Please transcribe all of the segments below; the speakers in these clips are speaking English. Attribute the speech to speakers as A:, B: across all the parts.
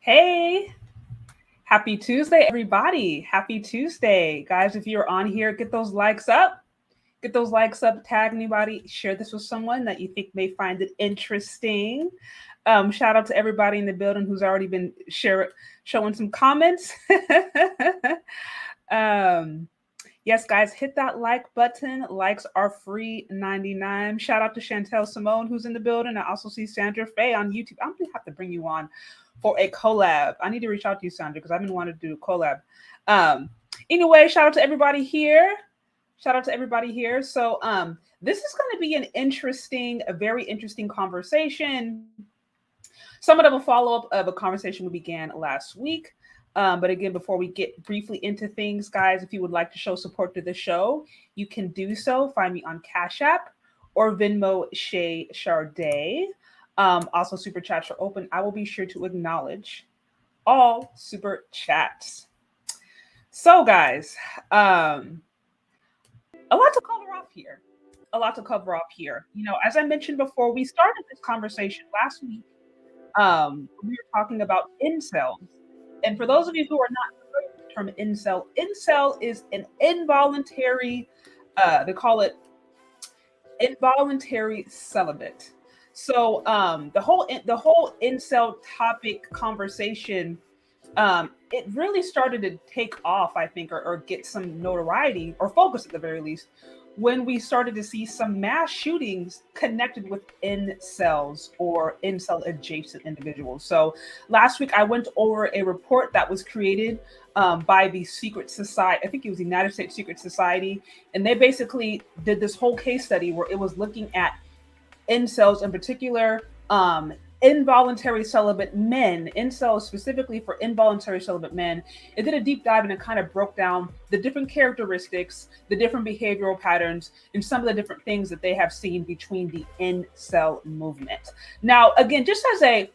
A: Hey, happy Tuesday, everybody. Happy Tuesday. Guys, if you're on here, get those likes up. Get those likes up, tag anybody, share this with someone that you think may find it interesting. Shout out to everybody in the building who's already been showing some comments. Yes, guys, hit that like button. Likes are free 99. Shout out to Chantel Simone, who's in the building. I also see Sandra Faye on YouTube. I'm going to have to bring you on for a collab. I need to reach out to you, Sandra, because I've been wanting to do a collab. Anyway, shout out to everybody here. So this is going to be a very interesting conversation. Somewhat of a follow-up of a conversation we began last week. But again, before we get briefly into things, guys, if you would like to show support to the show, you can do so. Find me on Cash App or Venmo Shay Charday. Also, super chats are open. I will be sure to acknowledge all super chats. So, guys, a lot to cover off here. You know, as I mentioned before, we started this conversation last week. We were talking about incels. And for those of you who are not familiar with the term incel is an involuntary, they call it involuntary celibate. So the whole incel topic conversation, it really started to take off, I think, or get some notoriety or focus at the very least, when we started to see some mass shootings connected with incels or incel adjacent individuals. So last week I went over a report that was created by the secret society. I think it was the United States Secret Society. And they basically did this whole case study where it was looking at incels in particular, involuntary celibate men, incels specifically for involuntary celibate men. It did a deep dive and it kind of broke down the different characteristics, the different behavioral patterns, and some of the different things that they have seen between the incel movement. Now, again, just as a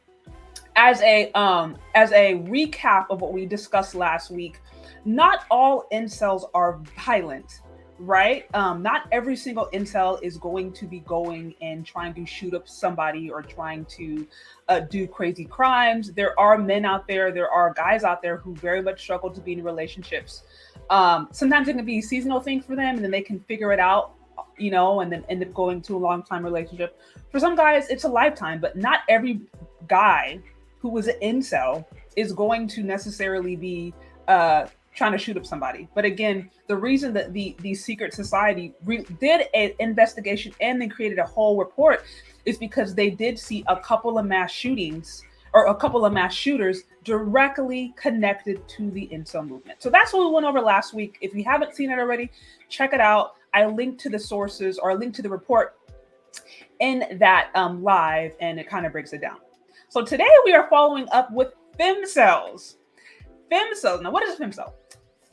A: as a recap of what we discussed last week, not all incels are violent, right? Not every single incel is going to be going and trying to shoot up somebody or trying to do crazy crimes. There are men out there, there are guys out there who very much struggle to be in relationships. Sometimes it can be a seasonal thing for them, and then they can figure it out, you know, and then end up going to a long time relationship. For some guys, it's a lifetime, but not every guy who was an incel is going to necessarily be trying to shoot up somebody. But again, the reason that the secret society did an investigation and then created a whole report is because they did see a couple of mass shootings or a couple of mass shooters directly connected to the incel movement. So that's what we went over last week. If you haven't seen it already, check it out. I linked to the sources, or I linked to the report in that live, and it kind of breaks it down. So today we are following up with femcels. Femcels. Now, what is a femcel?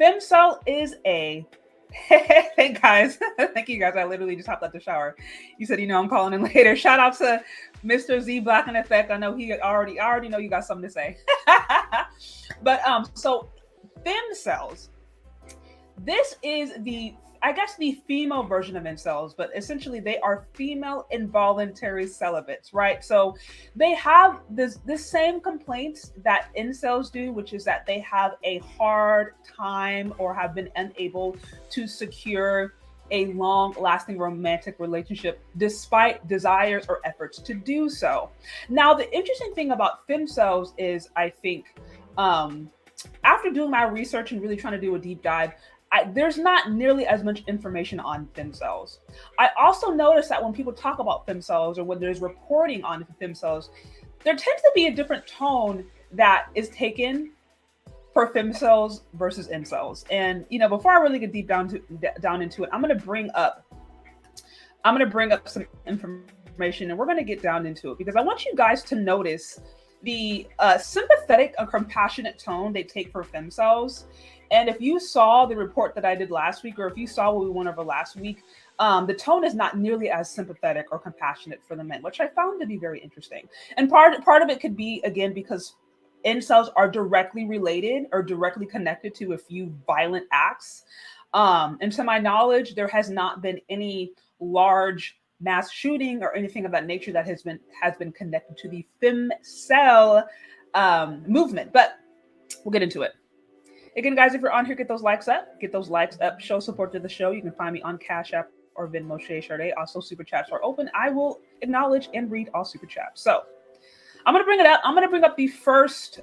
A: Femcel is a hey guys, thank you guys. I literally just hopped out the shower. You said, you know, I'm calling in later. Shout out to Mr. Z Black in Effect. I know he I already know you got something to say. But so femcels. This is the, I guess, the female version of incels, but essentially they are female involuntary celibates, right? So they have this same complaints that incels do, which is that they have a hard time or have been unable to secure a long-lasting romantic relationship despite desires or efforts to do so. Now, the interesting thing about femcels is, I think, after doing my research and really trying to do a deep dive, there's not nearly as much information on femcels. I also noticed that when people talk about femcels or when there's reporting on femcels, there tends to be a different tone that is taken for femcels versus incels. And you know, before I really get deep down into it, I'm gonna bring up some information, and we're gonna get down into it because I want you guys to notice the sympathetic or compassionate tone they take for femcels. And if you saw the report that I did last week, or if you saw what we went over last week, the tone is not nearly as sympathetic or compassionate for the men, which I found to be very interesting. And part of it could be, again, because incels are directly related or directly connected to a few violent acts. And to my knowledge, there has not been any large mass shooting or anything of that nature that has been connected to the femcel movement. But we'll get into it. Again, guys, if you're on here, get those likes up. Get those likes up. Show support to the show. You can find me on Cash App or Venmo Shay Sade. Also, super chats are open. I will acknowledge and read all super chats. So I'm going to bring it up. I'm going to bring up the first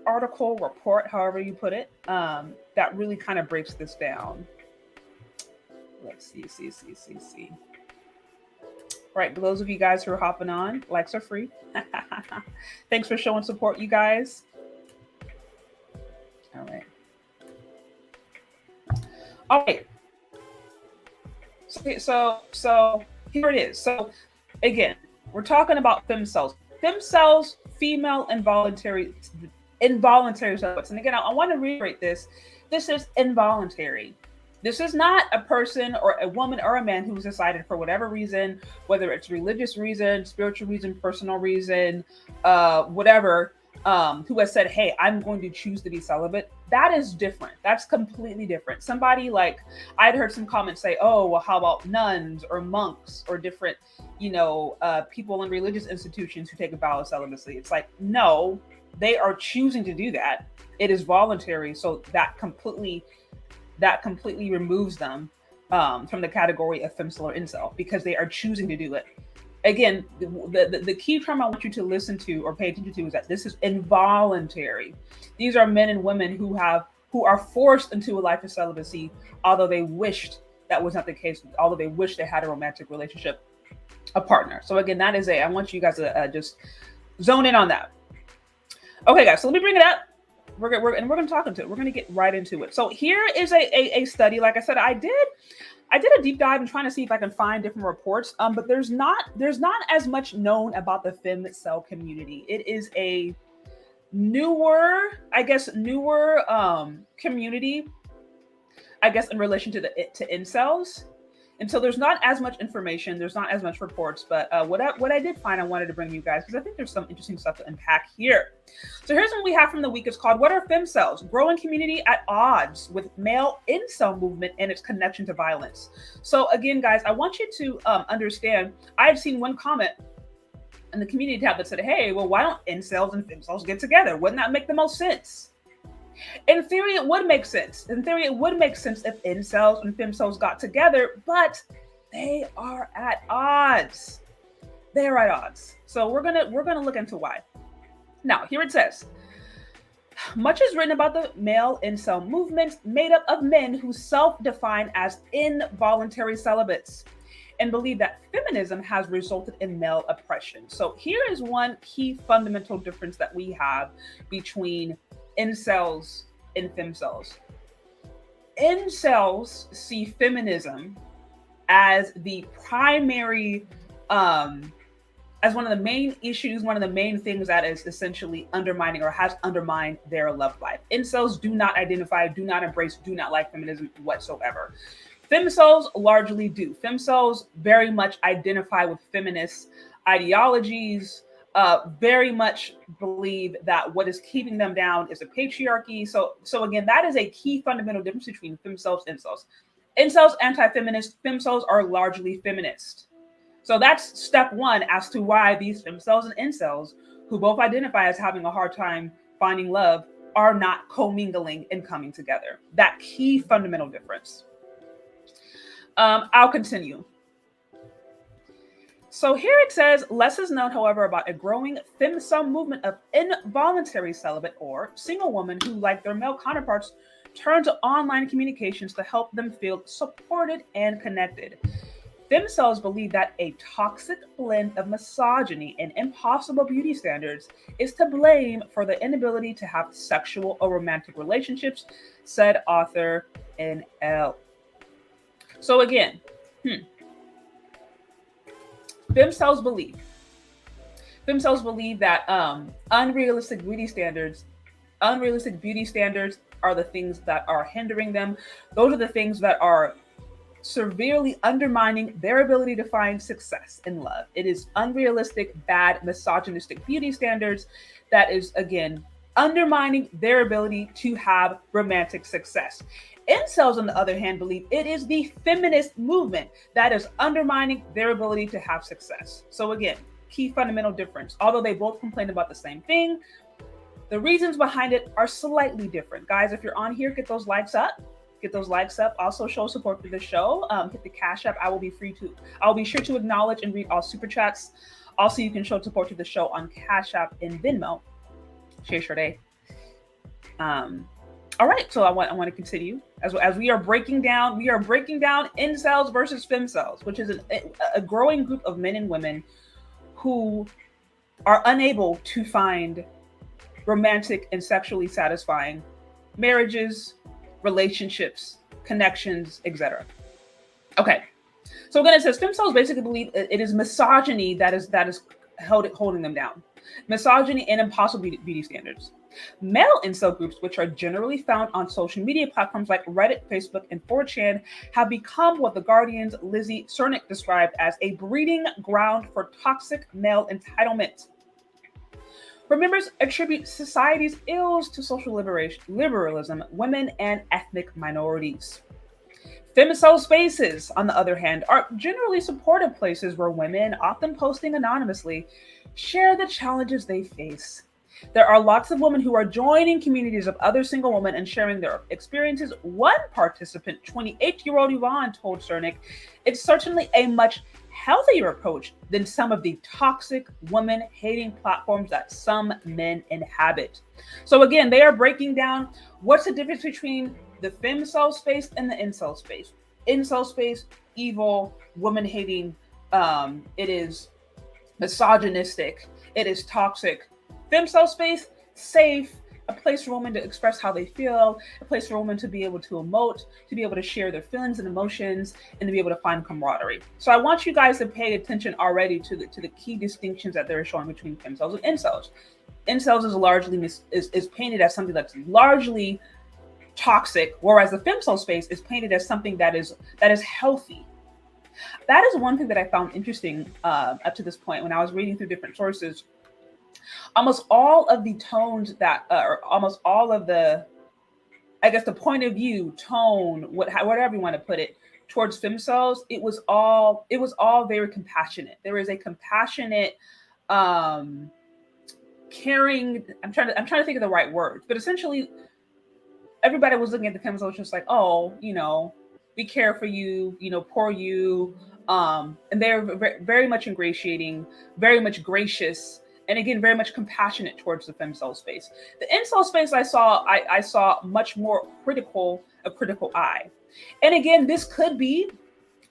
A: article, report, however you put it, that really kind of breaks this down. Let's see. Right, those of you guys who are hopping on, likes are free. Thanks for showing support, you guys. All right. So here it is. So again, we're talking about femcels. Femcels, female involuntary celibates. And again, I want to reiterate this. This is involuntary. This is not a person or a woman or a man who's decided for whatever reason, whether it's religious reason, spiritual reason, personal reason, whatever, who has said, hey, I'm going to choose to be celibate. That is different. That's completely different. Somebody like, I'd heard some comments say, oh, well, how about nuns or monks or different, people in religious institutions who take a vow of celibacy? It's like, no, they are choosing to do that. It is voluntary. So that completely removes them from the category of femcel or incel because they are choosing to do it. Again, the key term I want you to listen to or pay attention to is that this is involuntary. These are men and women who are forced into a life of celibacy, although they wished that was not the case, although they wish they had a romantic relationship, a partner. So again, I want you guys to just zone in on that. Okay, guys, so let me bring it up. We're going to talk into it. We're going to get right into it. So here is a study. Like I said, I did a deep dive and trying to see if I can find different reports. But there's not as much known about the femcel community. It is a newer community, I guess, in relation to incels. And so there's not as much information, there's not as much reports, but what I did find, I wanted to bring you guys, because I think there's some interesting stuff to unpack here. So here's what we have from the week. It's called "What Are Femcels? Growing Community at Odds with Male Incel Movement and Its Connection to Violence." So again, guys, I want you to understand, I've seen one comment in the community tab that said, hey, well, why don't incels and femcels get together? Wouldn't that make the most sense? In theory, it would make sense. In theory, it would make sense if incels and femcels got together, but they are at odds. They are at odds. So we're gonna look into why. Now, here it says, much is written about the male incel movement made up of men who self-define as involuntary celibates and believe that feminism has resulted in male oppression. So here is one key fundamental difference that we have between incels and femcels. Incels see feminism as the primary, as one of the main issues, one of the main things that is essentially undermining or has undermined their love life. Incels do not identify, do not embrace, do not like feminism whatsoever. Femcels largely do. Femcels very much identify with feminist ideologies, very much believe that what is keeping them down is a patriarchy. So again, that is a key fundamental difference between femcels and incels. Incels, anti-feminist, femcels are largely feminist. So that's step one as to why these femcels and incels, who both identify as having a hard time finding love, are not commingling and coming together. That key fundamental difference. I'll continue. So here it says, less is known, however, about a growing femcel movement of involuntary celibate or single women who, like their male counterparts, turn to online communications to help them feel supported and connected. Femcels believe that a toxic blend of misogyny and impossible beauty standards is to blame for the inability to have sexual or romantic relationships, said author NL. So again, femcels believe that unrealistic beauty standards are the things that are hindering them. Those are the things that are severely undermining their ability to find success in love. It is unrealistic, bad, misogynistic beauty standards that is, again, undermining their ability to have romantic success. Incels, on the other hand, believe it is the feminist movement that is undermining their ability to have success. So again, key fundamental difference. Although they both complain about the same thing, the reasons behind it are slightly different. Guys, if you're on here, get those likes up. Get those likes up. Also show support for the show. Hit the Cash App. I'll be sure to acknowledge and read all super chats. Also, you can show support to the show on Cash App and Venmo. Sure day. All right, so I want to continue as we are breaking down incels versus femcels, which is a growing group of men and women who are unable to find romantic and sexually satisfying marriages, relationships, connections, etc. Okay, so again, it says femcels basically believe it is misogyny that is holding them down. Misogyny and impossible beauty standards. Male incel groups, which are generally found on social media platforms like Reddit, Facebook, and 4chan, have become what The Guardian's Lizzie Cernick described as a breeding ground for toxic male entitlement. Where members attribute society's ills to social liberalism, women, and ethnic minorities. Femcel spaces, on the other hand, are generally supportive places where women, often posting anonymously, share the challenges they face. There are lots of women who are joining communities of other single women and sharing their experiences. One participant, 28-year-old Yvonne, told Cernick, it's certainly a much healthier approach than some of the toxic women-hating platforms that some men inhabit. So again, they are breaking down what's the difference between the femcel space and the incel space. Incel space, evil, woman-hating, it is misogynistic, it is toxic. Femcel space, safe, a place for women to express how they feel, a place for women to be able to emote, to be able to share their feelings and emotions, and to be able to find camaraderie. So I want you guys to pay attention already to the key distinctions that they're showing between femcels and incels. Incels is largely is painted as something that's largely toxic, whereas the femcel space is painted as something that is healthy. That is one thing that I found interesting up to this point when I was reading through different sources. Almost all of the tones that, or almost all of the, I guess, the point of view, tone, whatever you want to put it, towards femcells, it was all very compassionate. There is a compassionate, caring. I'm trying to think of the right words, but essentially, everybody was looking at the femcells just like, oh, we care for you, poor you, and they're very much ingratiating, very much gracious, and again, very much compassionate towards the femcel space. The incel space, I saw much more a critical eye. And again, this could be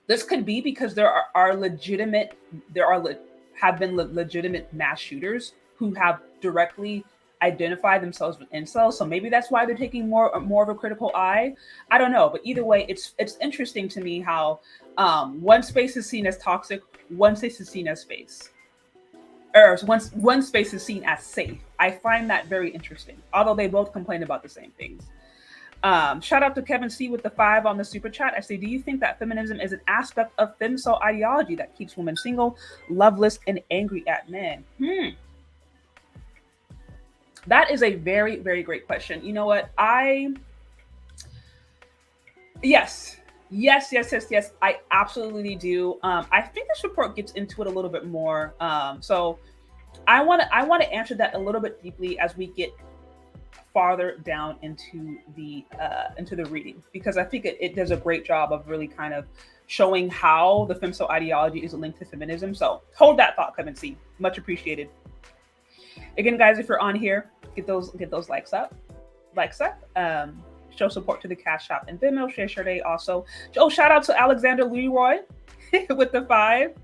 A: because have been legitimate mass shooters who have directly identify themselves with incels. So maybe that's why they're taking more of a critical eye. I don't know, but either way, it's interesting to me how one space is seen as toxic, one space is seen as space, or one space is seen as safe. I find that very interesting, although they both complain about the same things. Shout out to Kevin C with the 5 on the super chat. I say, do you think that feminism is an aspect of femcel ideology that keeps women single, loveless, and angry at men? That is a very, very great question. You know what? Yes. I absolutely do. I think this report gets into it a little bit more. So I want to answer that a little bit deeply as we get farther down into the reading, because I think it does a great job of really kind of showing how the femcel ideology is linked to feminism. So hold that thought, Kevin C. Much appreciated. Again, guys, if you're on here, get those likes up. Show support to the Cash App and Venmo. Share day also. Oh, shout out to Alexander Leroy with the 5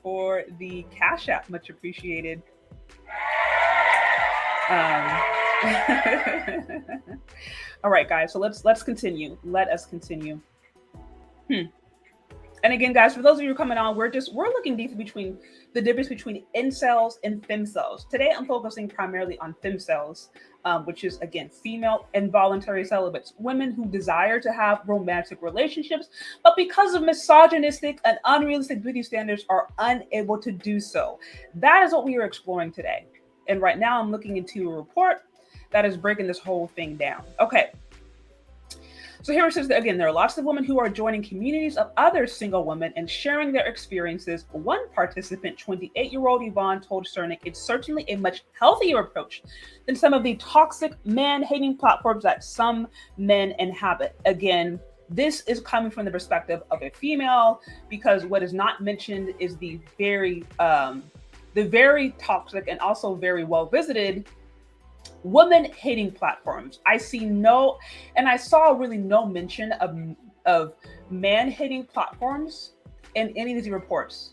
A: for the Cash App. Much appreciated. All right, guys. So let's continue. Let us continue. And again, guys, for those of you who are coming on, we're looking deep between the difference between incels and femcels. Today, I'm focusing primarily on femcels, which is, again, female involuntary celibates, women who desire to have romantic relationships, but because of misogynistic and unrealistic beauty standards are unable to do so. That is what we are exploring today. And right now, I'm looking into a report that is breaking this whole thing down. Okay. So here it says that, again, there are lots of women who are joining communities of other single women and sharing their experiences. One participant, 28-year-old Yvonne, told Cernic, it's certainly a much healthier approach than some of the toxic man-hating platforms that some men inhabit. Again, this is coming from the perspective of a female, because what is not mentioned is the very toxic and also very well-visited woman-hating platforms. I saw really no mention of man-hating platforms in any of these reports.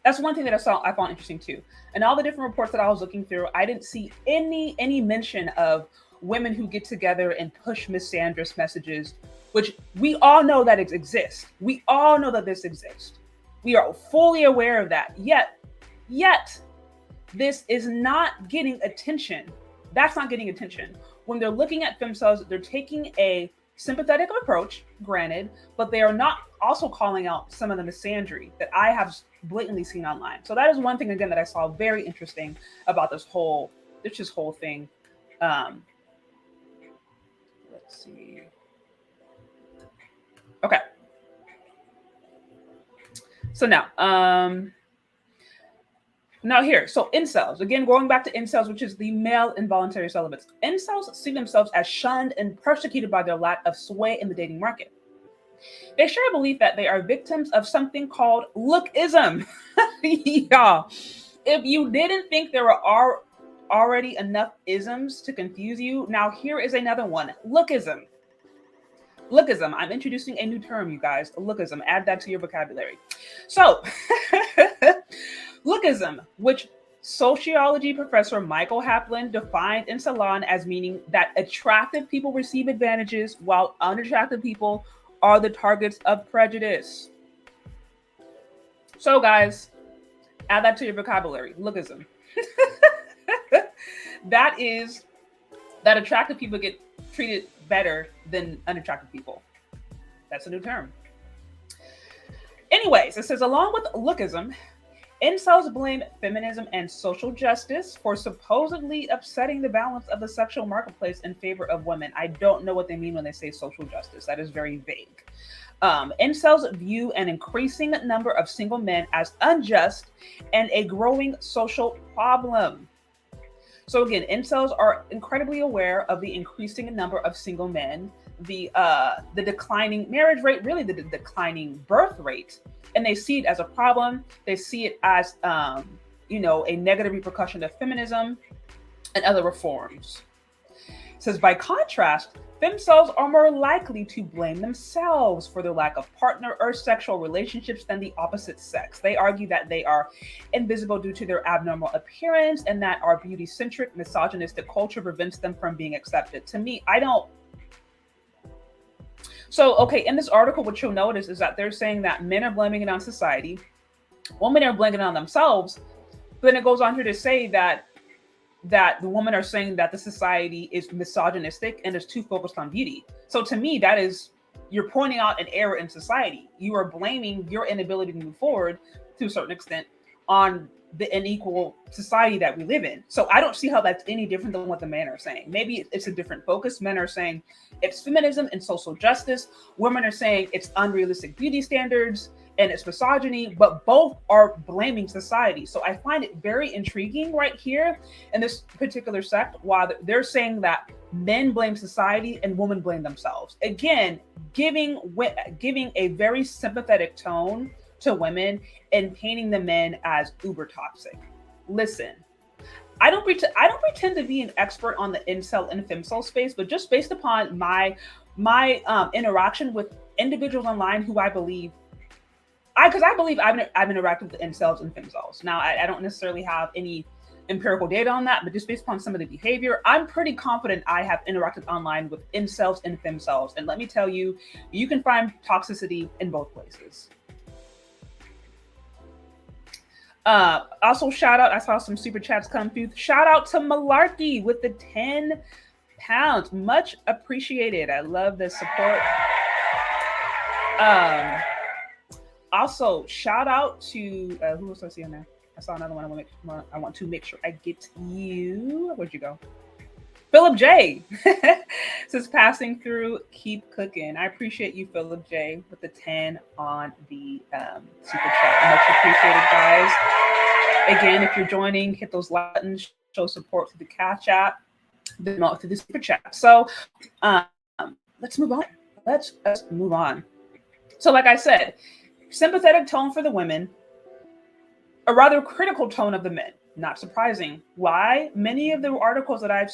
A: That's one thing that I found interesting too. And all the different reports that I was looking through, I didn't see any mention of women who get together and push misandrous messages, which we all know that it exists. We all know that this exists. We are fully aware of that. Yet, this is not getting attention. That's not getting attention. When they're looking at femcels, they're taking a sympathetic approach, granted, but they are not also calling out some of the misandry that I have blatantly seen online. So that is one thing, again, that I saw very interesting about this whole thing. Let's see. Okay. So now here, so incels, again, going back to incels, which is the male involuntary celibates. Incels see themselves as shunned and persecuted by their lack of sway in the dating market. They share a belief that they are victims of something called lookism. Yeah. If you didn't think there are already enough isms to confuse you, now here is another one, lookism. Lookism. I'm introducing a new term, you guys. Lookism. Add that to your vocabulary. So, lookism, which sociology professor Michael Haplin defined in Salon as meaning that attractive people receive advantages while unattractive people are the targets of prejudice. So, guys, add that to your vocabulary. Lookism. That is that attractive people get treated better than unattractive people. That's a new term. anyways, it says, along with lookism, incels blame feminism and social justice for supposedly upsetting the balance of the sexual marketplace in favor of women. I don't know what they mean when they say social justice. That is very vague. Incels view an increasing number of single men as unjust and a growing social problem. So again, incels are incredibly aware of the increasing number of single men, the declining marriage rate, really the declining birth rate, and they see it as a problem. They see it as a negative repercussion of feminism and other reforms. It says, by contrast, femcells are more likely to blame themselves for their lack of partner or sexual relationships than the opposite sex. They argue that they are invisible due to their abnormal appearance and that our beauty-centric, misogynistic culture prevents them from being accepted. To me, I don't. So, okay, in this article, what you'll notice is that they're saying that men are blaming it on society, women are blaming it on themselves, but then it goes on here to say that the women are saying that the society is misogynistic and is too focused on beauty. So to me, that is, you're pointing out an error in society. You are blaming your inability to move forward to a certain extent on the unequal society that we live in. So I don't see how that's any different than what the men are saying. Maybe it's a different focus. Men are saying it's feminism and social justice. Women are saying it's unrealistic beauty standards and it's misogyny, but both are blaming society. So I find it very intriguing right here in this particular sect, while they're saying that men blame society and women blame themselves. Again, giving a very sympathetic tone to women and painting the men as uber toxic. Listen, I don't pretend to be an expert on the incel and femcel space, but just based upon my interaction with individuals online who I believe I've interacted with the incels and femcels. Now, I don't necessarily have any empirical data on that, but just based upon some of the behavior, I'm pretty confident I have interacted online with incels and femcels. And let me tell you, you can find toxicity in both places. Also, shout out, I saw some super chats come through. Shout out to Malarkey with the 10 pounds. Much appreciated. I love the support. Also, shout out to who else I see on there? I saw another one. I want to make sure I get you. Where'd you go? Philip J. Says passing through, keep cooking. I appreciate you, Philip J, with the 10 on the super chat. Much appreciated, guys. Again, if you're joining, hit those buttons, show support to the Cash App, through the super chat. So let's move on. Let's move on. So, like I said, sympathetic tone for the women, a rather critical tone of the men. Not surprising. Why? Many of the articles that I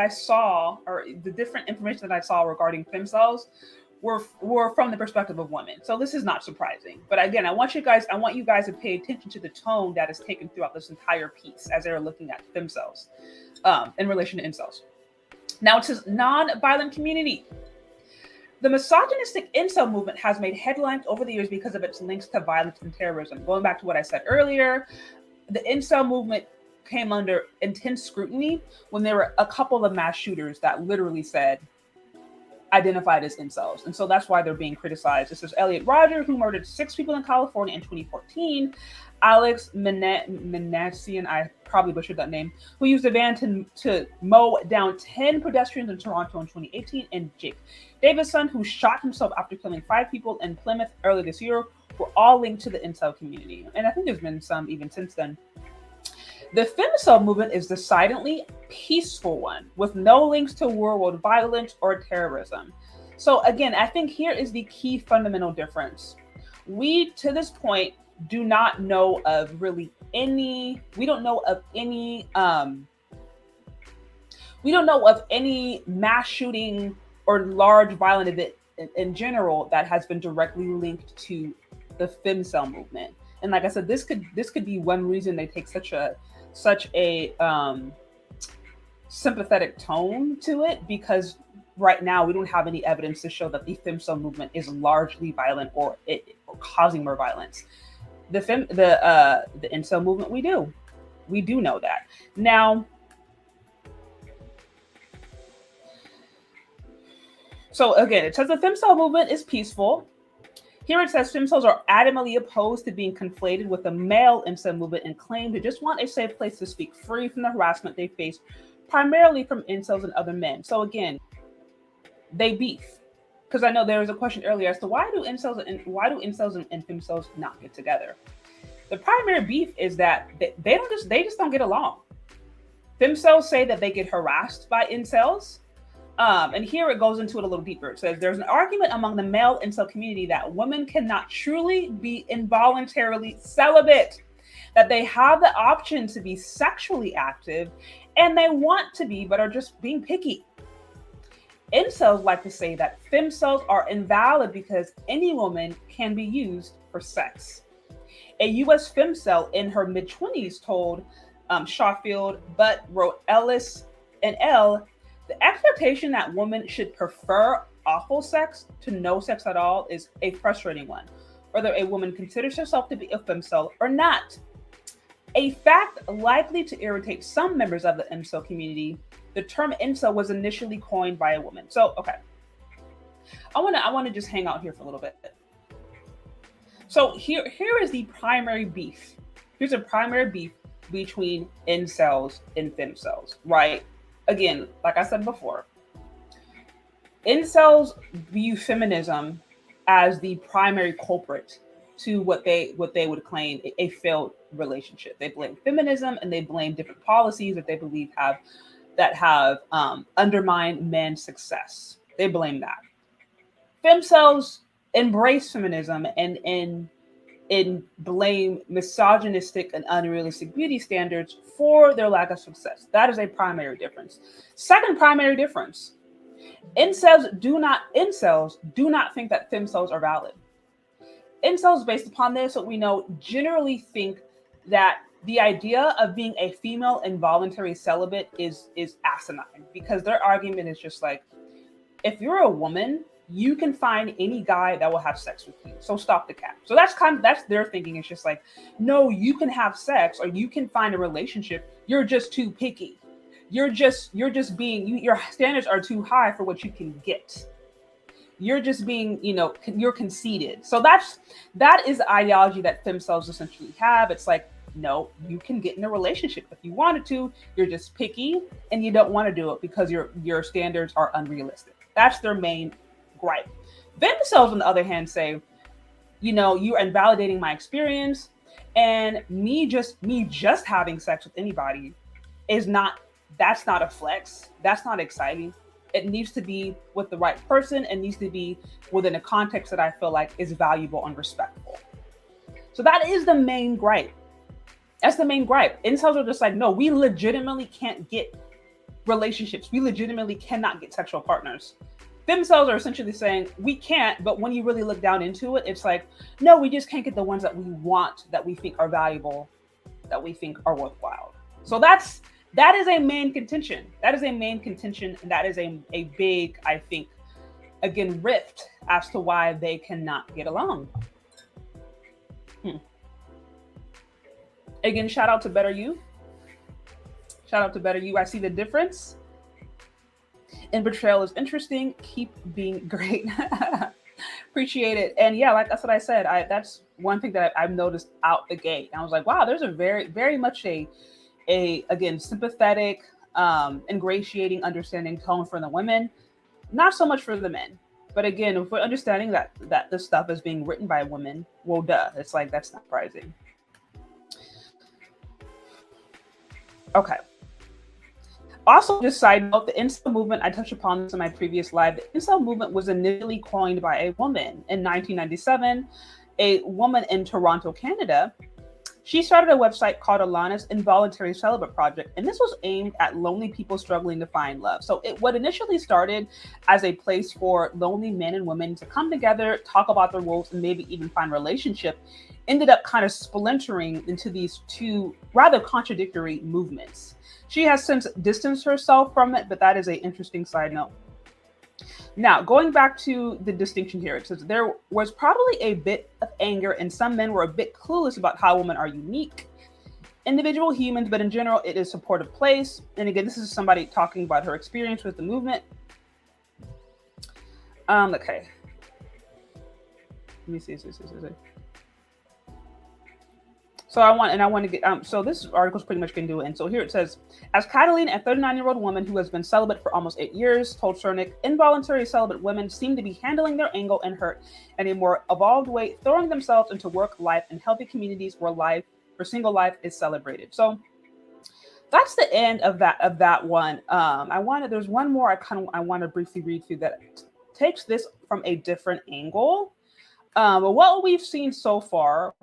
A: saw, or the different information that I saw regarding femcells, were from the perspective of women. So this is not surprising. But again, I want you guys to pay attention to the tone that is taken throughout this entire piece as they're looking at femcells in relation to incels. Now, it says non-violent community. The misogynistic incel movement has made headlines over the years because of its links to violence and terrorism. Going back to what I said earlier, the incel movement came under intense scrutiny when there were a couple of mass shooters that literally identified as incels. And so that's why they're being criticized. This is Elliot Rodger, who murdered 6 people in California in 2014. Alex Manassian, I probably butchered that name, who used a van to mow down 10 pedestrians in Toronto in 2018. And Jake Davison, who shot himself after killing 5 people in Plymouth earlier this year, were all linked to the incel community. And I think there's been some even since then. The femcel movement is a decidedly peaceful one with no links to world violence or terrorism. So again, I think here is the key fundamental difference. We, to this point, do not know of any mass shooting or large violent event in general that has been directly linked to the femcel movement. And like I said, this could be one reason they take such a sympathetic tone to it, because right now we don't have any evidence to show that the femcel movement is largely violent or causing more violence. The incel movement, we do know that. Now, so again, it says the femcel movement is peaceful. Here it says femcels are adamantly opposed to being conflated with the male incel movement and claim to just want a safe place to speak free from the harassment they face, primarily from incels and other men. So again, they beef. Because I know there was a question earlier as to why do incels and femcels not get together? The primary beef is that they just don't get along. Femcels say that they get harassed by incels. And here it goes into it a little deeper. It says there's an argument among the male incel community that women cannot truly be involuntarily celibate, that they have the option to be sexually active and they want to be, but are just being picky. Incels like to say that femcels are invalid because any woman can be used for sex. A US femcel in her mid-20s told Shawfield, but wrote Ellis and L, the expectation that women should prefer awful sex to no sex at all is a frustrating one, whether a woman considers herself to be a femcel or not. A fact likely to irritate some members of the incel community. The term incel was initially coined by a woman. So, okay, I want to just hang out here for a little bit. So here is the primary beef. Here's a primary beef between incels and femcels, right? Again, like I said before, incels view feminism as the primary culprit to what they would claim a failed relationship. They blame feminism and they blame different policies that they believe have undermined men's success. They blame that. Femcels embrace feminism and blame misogynistic and unrealistic beauty standards for their lack of success. That is a primary difference. Second primary difference, incels do not think that femcels are valid. Incels, based upon this, what we know, generally think that the idea of being a female involuntary celibate is asinine, because their argument is just like, if you're a woman, you can find any guy that will have sex with you. So stop the cap. So that's their thinking. It's just like, no, you can have sex or you can find a relationship. You're just too picky. You're just being, your standards are too high for what you can get. You're just being, you're conceited. So that is the ideology that femcels essentially have. It's like, no, you can get in a relationship if you wanted to. You're just picky and you don't want to do it because your standards are unrealistic. That's their main gripe. Femcels, on the other hand, say, you're invalidating my experience, and me just having sex with anybody that's not a flex. That's not exciting. It needs to be with the right person. It needs to be within a context that I feel like is valuable and respectful. So that is the main gripe. That's the main gripe. Incels are just like, no, we legitimately can't get relationships. We legitimately cannot get sexual partners. Femcels are essentially saying we can't, but when you really look down into it, it's like, no, we just can't get the ones that we want, that we think are valuable, that we think are worthwhile. So that is a main contention. That is a main contention, and that is a big, I think, again, rift as to why they cannot get along. Again, shout out to Better You. Shout out to Better You. I see the difference. And betrayal is interesting. Keep being great. Appreciate it. And yeah, that's what I said. That's one thing that I've noticed out the gate. And I was like, wow, there's a very, very much a again, sympathetic, ingratiating, understanding tone for the women. Not so much for the men. But again, if we're understanding that this stuff is being written by women, well, duh. It's like, that's not surprising. Okay. Also, just side note, the incel movement, I touched upon this in my previous live. The incel movement was initially coined by a woman in 1997, a woman in Toronto, Canada. She started a website called Alana's Involuntary Celibate Project, and this was aimed at lonely people struggling to find love. So what initially started as a place for lonely men and women to come together, talk about their woes, and maybe even find relationship, ended up kind of splintering into these two rather contradictory movements. She has since distanced herself from it, but that is an interesting side note. Now, going back to the distinction here, it says there was probably a bit of anger and some men were a bit clueless about how women are unique, individual humans, but in general, it is a supportive place. And again, this is somebody talking about her experience with the movement. Okay. Let me see. So I want to get, so this article's pretty much going to do it. And so here it says, as Catalina, a 39-year-old woman who has been celibate for almost 8 years, told Cernick, involuntary celibate women seem to be handling their anger and hurt in a more evolved way, throwing themselves into work life and healthy communities where single life is celebrated. So that's the end of that one. There's one more I want to briefly read through that takes this from a different angle. But what we've seen so far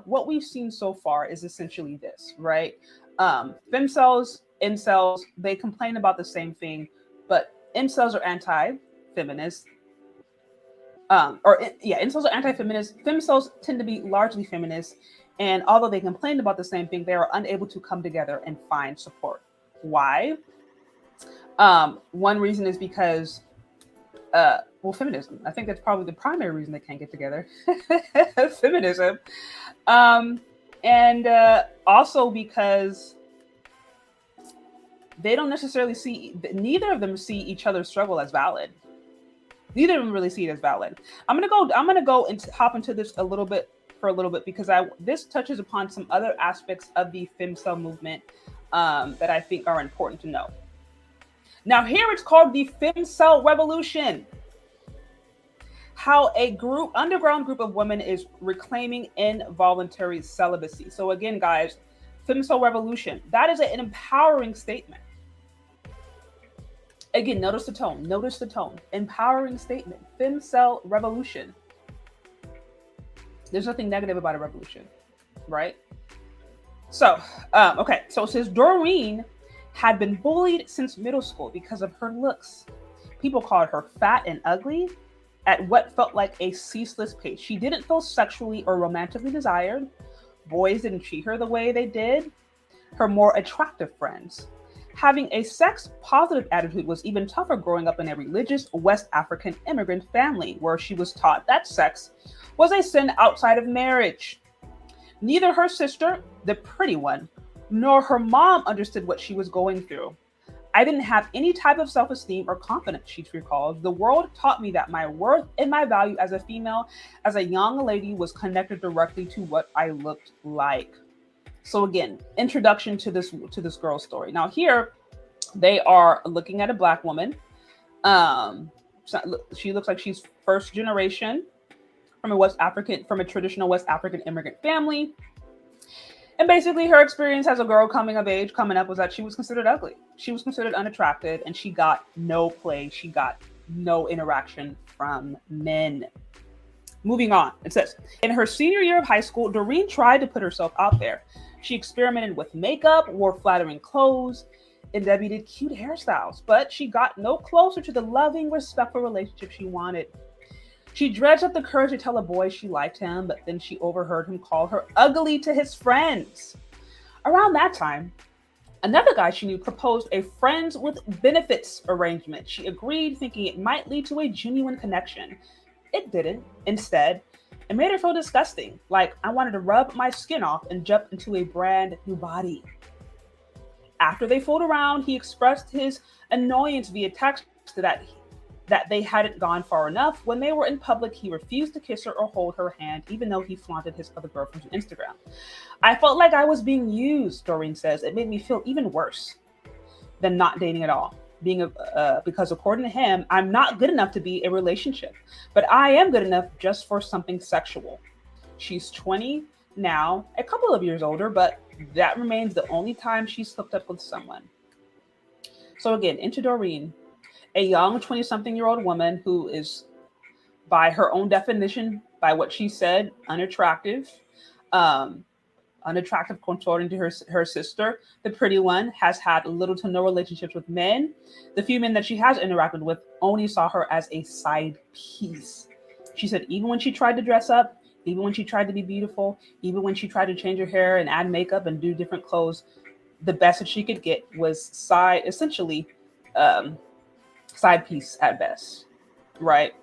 A: is essentially this, right? Femcels, incels, they complain about the same thing, but incels are anti-feminist. Incels are anti-feminist. Femcels tend to be largely feminist. And although they complained about the same thing, they are unable to come together and find support. Why? One reason is because feminism. I think that's probably the primary reason they can't get together. Feminism. And also because they don't necessarily neither of them see each other's struggle as valid. Neither of them really see it as valid. I'm gonna go and hop into this a little bit because this touches upon some other aspects of the femcel movement that I think are important to know. Now here it's called the femcel revolution. How a underground group of women is reclaiming involuntary celibacy. So again, guys, femcel revolution, that is an empowering statement. Again, notice the tone, empowering statement, femcel revolution. There's nothing negative about a revolution, right? So, okay. So it says Doreen had been bullied since middle school because of her looks. People called her fat and ugly at what felt like a ceaseless pace. She didn't feel sexually or romantically desired. Boys didn't treat her the way they did her more attractive friends. Having a sex-positive attitude was even tougher growing up in a religious West African immigrant family where she was taught that sex was a sin outside of marriage. Neither her sister, the pretty one, nor her mom understood what she was going through. I didn't have any type of self-esteem or confidence, she recalls. The world taught me that my worth and my value as a female, as a young lady, was connected directly to what I looked like. So again, introduction to this girl's story. Now here, they are looking at a Black woman. She looks like she's first generation from a traditional West African immigrant family. And basically her experience as a girl coming up was that she was considered ugly. She was considered unattractive, and she got no play. She got no interaction from men. Moving on, it says, in her senior year of high school, Doreen tried to put herself out there. She experimented with makeup, wore flattering clothes, and debuted cute hairstyles, but she got no closer to the loving, respectful relationship she wanted. She dredged up the courage to tell a boy she liked him, but then she overheard him call her ugly to his friends. Around that time, another guy she knew proposed a friends with benefits arrangement. She agreed, thinking it might lead to a genuine connection. It didn't. Instead, it made her feel disgusting, like I wanted to rub my skin off and jump into a brand new body. After they fooled around, he expressed his annoyance via text that they hadn't gone far enough. When they were in public, he refused to kiss her or hold her hand, even though he flaunted his other girlfriends on Instagram. I felt like I was being used, Doreen says. It made me feel even worse than not dating at all. Because according to him, I'm not good enough to be a relationship, but I am good enough just for something sexual. She's 20 now, a couple of years older, but that remains the only time she's hooked up with someone. So again, into Doreen, a young 20-something-year-old woman who is, by her own definition, by what she said, unattractive, according to her sister, the pretty one, has had little to no relationships with men. The few men that she has interacted with only saw her as a side piece. She said even when she tried to dress up, even when she tried to be beautiful, even when she tried to change her hair and add makeup and do different clothes, the best that she could get was side piece at best, right?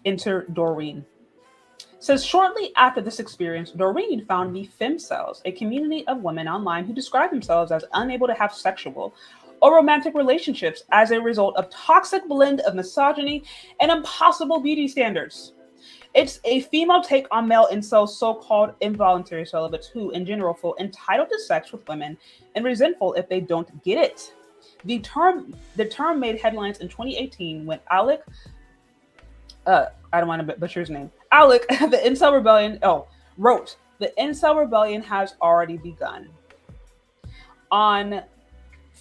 A: Enter Doreen. Says shortly after this experience, Doreen found the Femcels, a community of women online who describe themselves as unable to have sexual or romantic relationships as a result of toxic blend of misogyny and impossible beauty standards. It's a female take on male incels, so-called involuntary celibates, who in general feel entitled to sex with women and resentful if they don't get it. The term made headlines in 2018 when Alec, I don't want to butcher his name, Alec, the Incel Rebellion, wrote, "The Incel Rebellion has already begun." On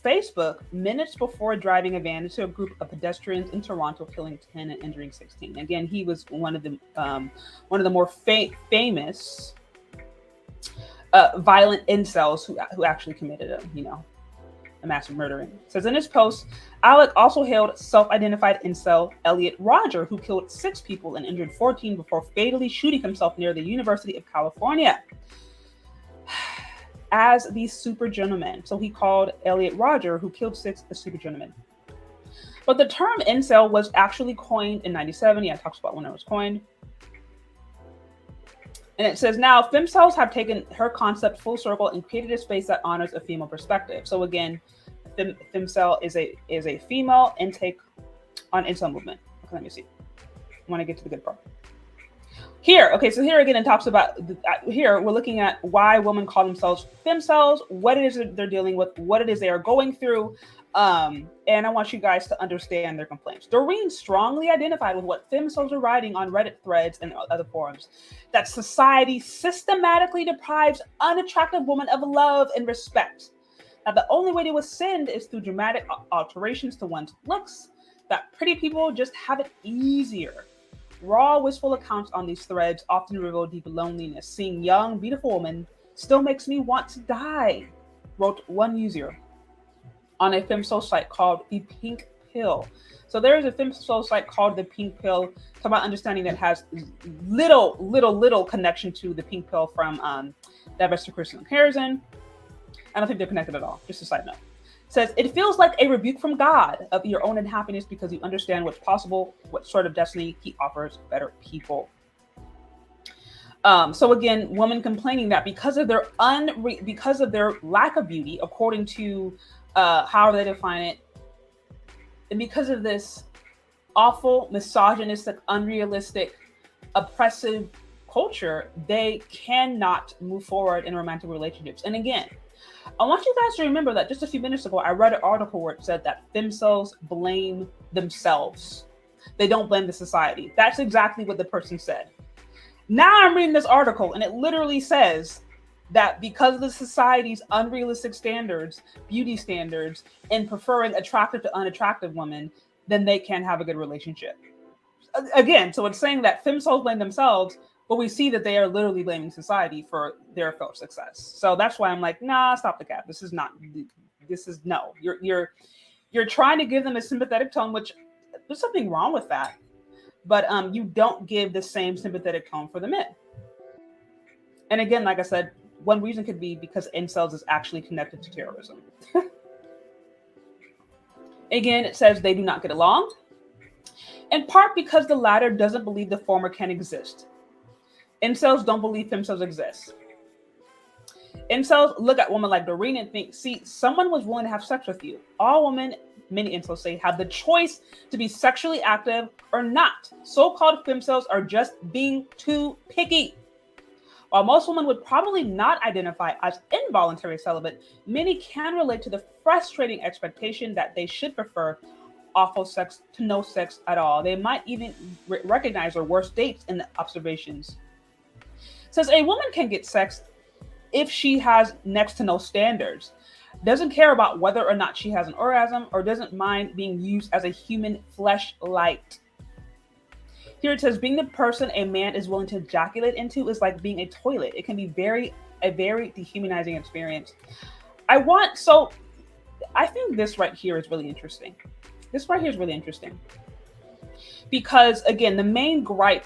A: Facebook, minutes before driving a van into a group of pedestrians in Toronto, killing 10 and injuring 16. Again, he was one of the more famous violent incels who actually committed a massive murdering. It says in his post, Alec also hailed self-identified incel Elliot Rodger, who killed 6 people and injured 14 before fatally shooting himself near the University of California, as the super gentleman. So he called Elliot Rodger, who killed 6, a super gentleman. But the term incel was actually coined in 97. Yeah, it talks about when it was coined. And it says now femcels have taken her concept full circle and created a space that honors a female perspective. So again, femcel is a female intake on incel movement. Okay, let me see. I want to get to the good part. Here, okay, so here again it talks about, here we're looking at why women call themselves femcels, what it is that they're dealing with, what it is they are going through, and I want you guys to understand their complaints. Doreen strongly identified with what femcels are writing on Reddit threads and other forums, that society systematically deprives unattractive women of love and respect, that the only way to ascend is through dramatic alterations to one's looks, that pretty people just have it easier. Raw, wistful accounts on these threads often reveal deep loneliness. Seeing young, beautiful women still makes me want to die, wrote one user on a femcel site called The Pink Pill. So there is a femcel site called The Pink Pill. Talk about understanding that has little connection to The Pink Pill from Divested Christian Comparison. I don't think they're connected at all. Just a side note. Says, it feels like a rebuke from God of your own unhappiness because you understand what's possible, what sort of destiny he offers better people. So again, women complaining that because of their lack of beauty, according to how they define it, and because of this awful, misogynistic, unrealistic, oppressive culture, they cannot move forward in romantic relationships. And again, I want you guys to remember that just a few minutes ago, I read an article where it said that femcels blame themselves. They don't blame the society. That's exactly what the person said. Now I'm reading this article and it literally says that because of the society's unrealistic standards, beauty standards, and preferring attractive to unattractive women, then they can't have a good relationship. Again, so it's saying that femcels blame themselves, but we see that they are literally blaming society for their felt success. So that's why I'm like, nah, stop the cap. This is no. You're trying to give them a sympathetic tone, which there's something wrong with that. But you don't give the same sympathetic tone for the men. And again, like I said, one reason could be because incels is actually connected to terrorism. Again, it says they do not get along, in part because the latter doesn't believe the former can exist. Incels don't believe femcels exist. Incels look at women like Doreen and think, see, someone was willing to have sex with you. All women, many incels say, have the choice to be sexually active or not. So-called femcels are just being too picky. While most women would probably not identify as involuntary celibate, many can relate to the frustrating expectation that they should prefer awful sex to no sex at all. They might even recognize their worst dates in the observations. Says a woman can get sex if she has next to no standards, doesn't care about whether or not she has an orgasm, or doesn't mind being used as a human fleshlight. Here it says, being the person a man is willing to ejaculate into is like being a toilet. It can be a very dehumanizing experience. I think this right here is really interesting. Because again, the main gripe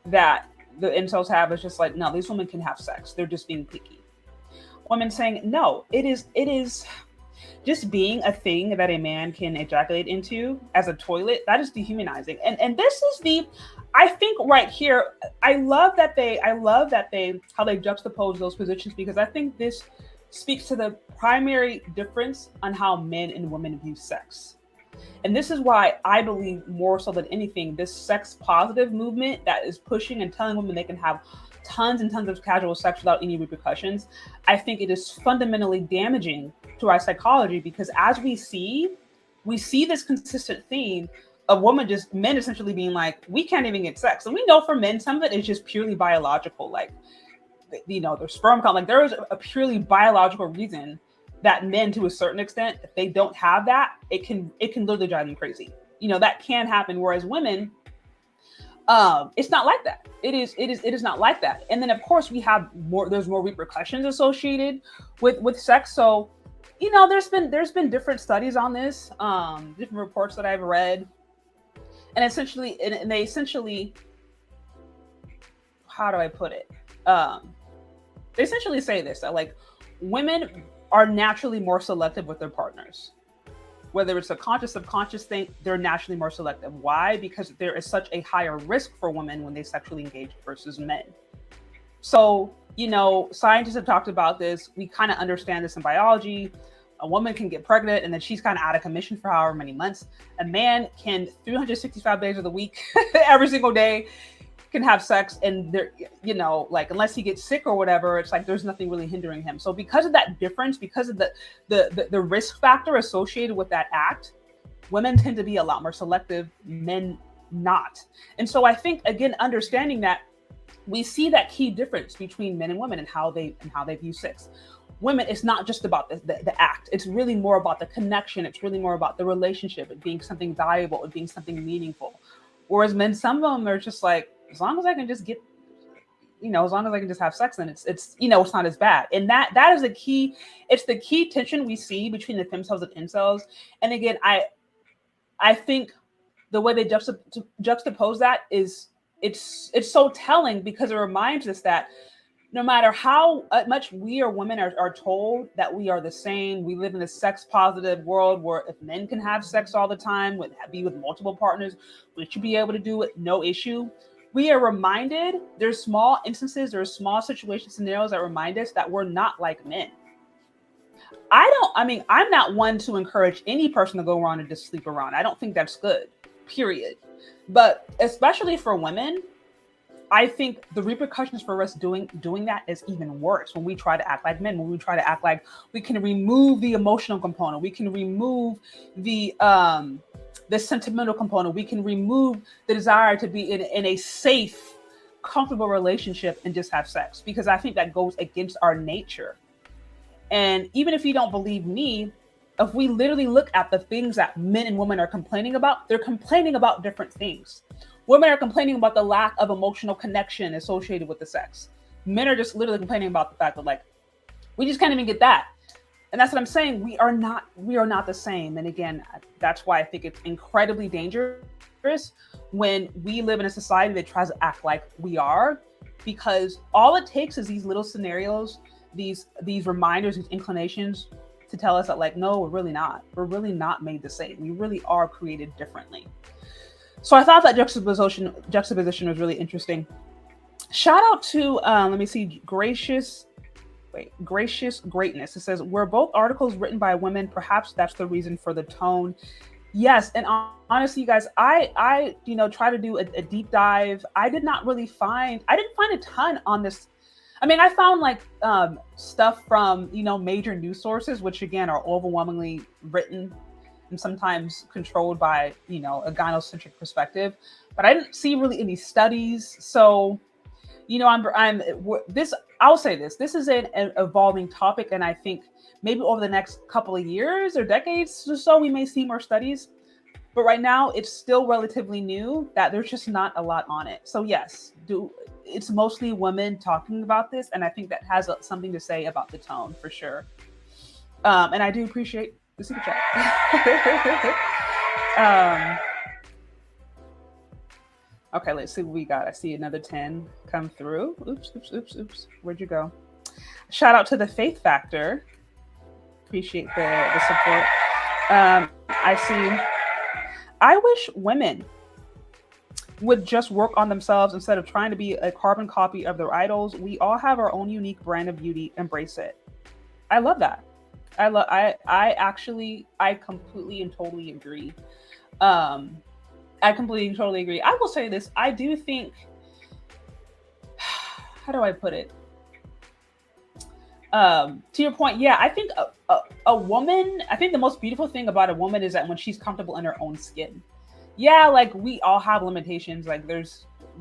A: that the incels have is just like, no, these women can have sex. They're just being picky. Women saying, no, it is just being a thing that a man can ejaculate into as a toilet. That is dehumanizing. And this is I think right here, I love that they how they juxtapose those positions, because I think this speaks to the primary difference on how men and women view sex. And this is why I believe more so than anything, this sex positive movement that is pushing and telling women they can have tons and tons of casual sex without any repercussions, I think it is fundamentally damaging to our psychology, because as we see this consistent theme of men essentially being like, we can't even get sex. And we know for men, some of it is just purely biological, like, their sperm count, like there is a purely biological reason that men, to a certain extent, if they don't have that, it can literally drive them crazy. That can happen. Whereas women, it's not like that. It is not like that. And then of course there's more repercussions associated with sex. So, there's been different studies on this, different reports that I've read. And they essentially, how do I put it? They essentially say this, that like women are naturally more selective with their partners. Whether it's a conscious, subconscious thing, they're naturally more selective. Why? Because there is such a higher risk for women when they sexually engage versus men. So, scientists have talked about this. We kind of understand this in biology. A woman can get pregnant and then she's kind of out of commission for however many months. A man can 365 days of the week, every single day, can have sex, and there, like, unless he gets sick or whatever, it's like there's nothing really hindering him. So because of that difference, because of the risk factor associated with that act, women tend to be a lot more selective, men not. And so I think, again, understanding that, we see that key difference between men and women and how they view sex. Women, it's not just about the act. It's really more about the connection. It's really more about the relationship, it being something valuable, it being something meaningful. Whereas men, some of them are just like, as long as I can just get, as long as I can just have sex, then it's it's not as bad. And that is the key. It's the key tension we see between the femcels and incels. And again, I think the way they juxtapose that is, it's so telling, because it reminds us that no matter how much we or women are told that we are the same, we live in a sex positive world where if men can have sex all the time, be with multiple partners, we should be able to do it, no issue. We are reminded, there's small instances, there's small situation scenarios that remind us that we're not like men. I'm not one to encourage any person to go around and just sleep around. I don't think that's good, period. But especially for women, I think the repercussions for us doing that is even worse when we try to act like men, when we try to act like we can remove the emotional component, we can remove the sentimental component, we can remove the desire to be in a safe, comfortable relationship and just have sex, because I think that goes against our nature. And even if you don't believe me, if we literally look at the things that men and women are complaining about, they're complaining about different things. Women are complaining about the lack of emotional connection associated with the sex. Men are just literally complaining about the fact that, like, we just can't even get that. And that's what I'm saying. We are not the same. And again, that's why I think it's incredibly dangerous when we live in a society that tries to act like we are, because all it takes is these little scenarios, these reminders, these inclinations to tell us that, like, no, we're really not. We're really not made the same. We really are created differently. So I thought that juxtaposition was really interesting. Shout out to, let me see, Gracious Greatness. It says, were both articles written by women? Perhaps that's the reason for the tone. Yes, and honestly, you guys, I try to do a deep dive. I didn't find a ton on this. I mean, I found like stuff from, major news sources, which again are overwhelmingly written and sometimes controlled by, a gynocentric perspective, but I didn't see really any studies. So, I'll say this is an evolving topic. And I think maybe over the next couple of years or decades or so, we may see more studies, but right now it's still relatively new, that there's just not a lot on it. So yes, it's mostly women talking about this. And I think that has something to say about the tone for sure. And I do appreciate the super chat. Okay, let's see what we got. I see another 10 come through. Oops. Where'd you go? Shout out to the Faith Factor. Appreciate the support. I see. I wish women would just work on themselves instead of trying to be a carbon copy of their idols. We all have our own unique brand of beauty. Embrace it. I love that. I completely and totally agree. Um, I completely and totally agree. I will say this. I do think, how do I put it? To your point, yeah, I think a woman, I think the most beautiful thing about a woman is that when she's comfortable in her own skin. Yeah, like we all have limitations. Like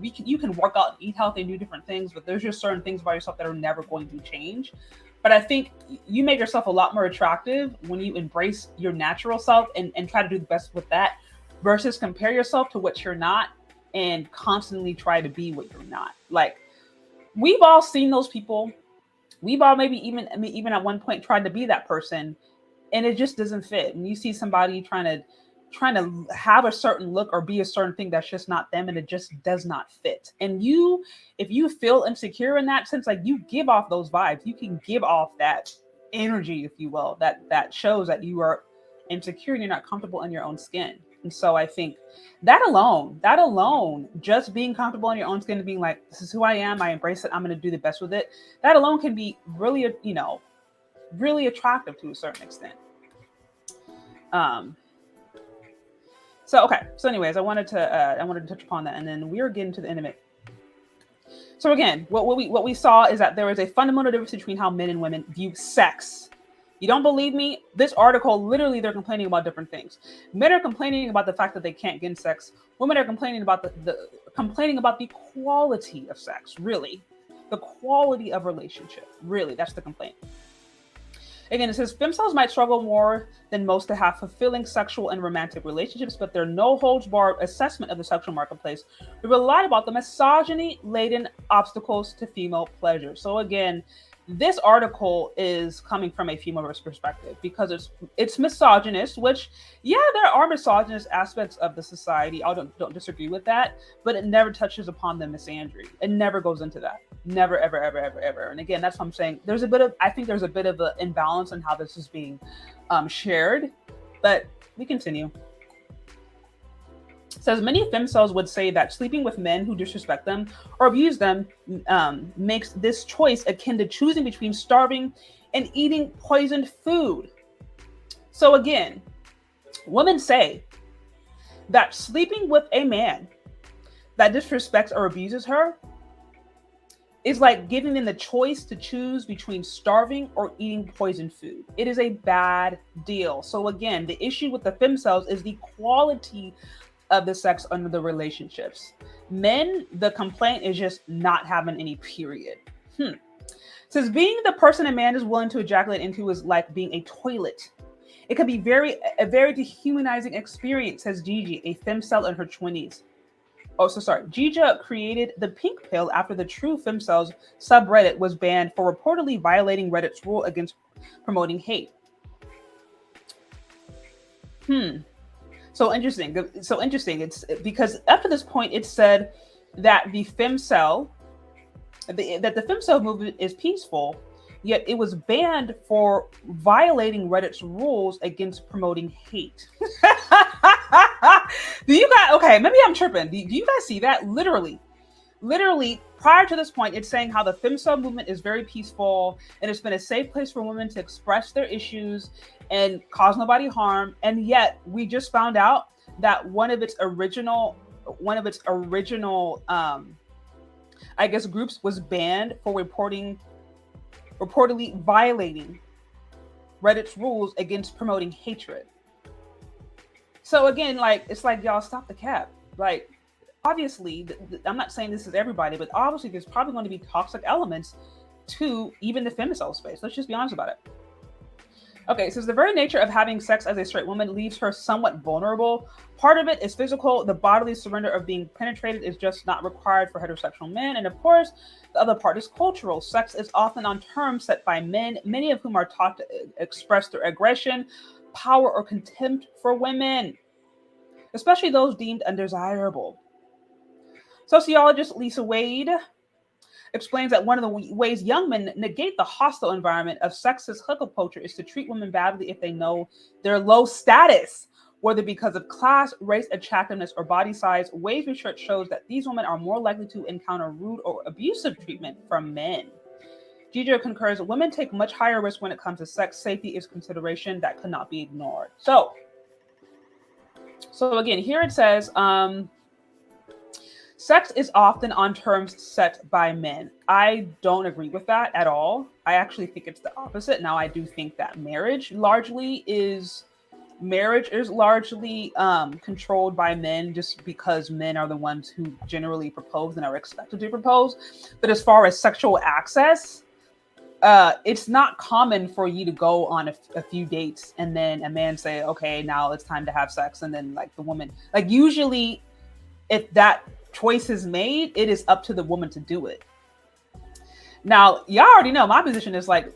A: you can work out and eat healthy and do different things, but there's just certain things about yourself that are never going to change. But I think you make yourself a lot more attractive when you embrace your natural self and try to do the best with that versus compare yourself to what you're not and constantly try to be what you're not. Like we've all seen those people. We've all maybe even at one point tried to be that person and it just doesn't fit. And you see somebody trying to have a certain look or be a certain thing that's just not them and it just does not fit. And you, if you feel insecure in that sense, like you give off those vibes, you can give off that energy, if you will, that shows that you are insecure and you're not comfortable in your own skin. And so I think that alone, just being comfortable in your own skin and being like, this is who I am, I embrace it, I'm going to do the best with it. That alone can be really, really attractive to a certain extent. So okay. So anyways, I wanted to touch upon that, and then we are getting to the end of it. So again, what we saw is that there is a fundamental difference between how men and women view sex. You don't believe me? This article, literally, they're complaining about different things. Men are complaining about the fact that they can't get sex. Women are complaining about the quality of sex. Really, the quality of relationship. Really, that's the complaint. Again, it says femcels might struggle more than most to have fulfilling sexual and romantic relationships, but their no-holds-barred assessment of the sexual marketplace reveal a lot about the misogyny-laden obstacles to female pleasure. So again, this article is coming from a female perspective because it's misogynist, which, yeah, there are misogynist aspects of the society. I don't disagree with that, but it never touches upon the misandry. It never goes into that. Never, ever, ever, ever, ever. And again, that's what I'm saying. I think there's a bit of an imbalance in how this is being shared, but we continue. It says many femcels would say that sleeping with men who disrespect them or abuse them makes this choice akin to choosing between starving and eating poisoned food. So again, women say that sleeping with a man that disrespects or abuses her is like giving them the choice to choose between starving or eating poisoned food. It is a bad deal. So again, the issue with the femcels is the quality of the sex under the relationships. Men, the complaint is just not having any, period. Says being the person a man is willing to ejaculate into is like being a toilet. It can be a very dehumanizing experience, says Gigi, a femcel in her 20s. Oh, so sorry. Gija created the pink pill after the True Femcels subreddit was banned for reportedly violating Reddit's rule against promoting hate. So interesting. It's because up to this point, it said that the femcel movement is peaceful, yet it was banned for violating Reddit's rules against promoting hate. Do you guys? Okay, maybe I'm tripping. Do you guys see that? Literally, prior to this point, it's saying how the femcel movement is very peaceful and it's been a safe place for women to express their issues and cause nobody harm. And yet we just found out that one of its original, I guess, groups was banned for reportedly violating Reddit's rules against promoting hatred. So again, like, it's like, y'all stop the cap. Like, obviously, I'm not saying this is everybody, but obviously there's probably going to be toxic elements to even the femcel space. Let's just be honest about it. Okay, so the very nature of having sex as a straight woman leaves her somewhat vulnerable. Part of it is physical. The bodily surrender of being penetrated is just not required for heterosexual men. And of course, the other part is cultural. Sex is often on terms set by men, many of whom are taught to express their aggression, power, or contempt for women, especially those deemed undesirable. Sociologist Lisa Wade explains that one of the ways young men negate the hostile environment of sexist hookup culture is to treat women badly if they know their low status, whether because of class, race, attractiveness, or body size. Wade's research shows that these women are more likely to encounter rude or abusive treatment from men. Gidro concurs, women take much higher risk when it comes to sex. Safety is consideration that cannot be ignored. So again, here it says, sex is often on terms set by men. I don't agree with that at all. I actually think it's the opposite. Now, I do think that marriage is largely controlled by men, just because men are the ones who generally propose and are expected to propose. But as far as sexual access, it's not common for you to go on a few dates and then a man say, okay, now it's time to have sex. And then like the woman, like usually if that choice is made, it is up to the woman to do it. Now, y'all already know my position is like,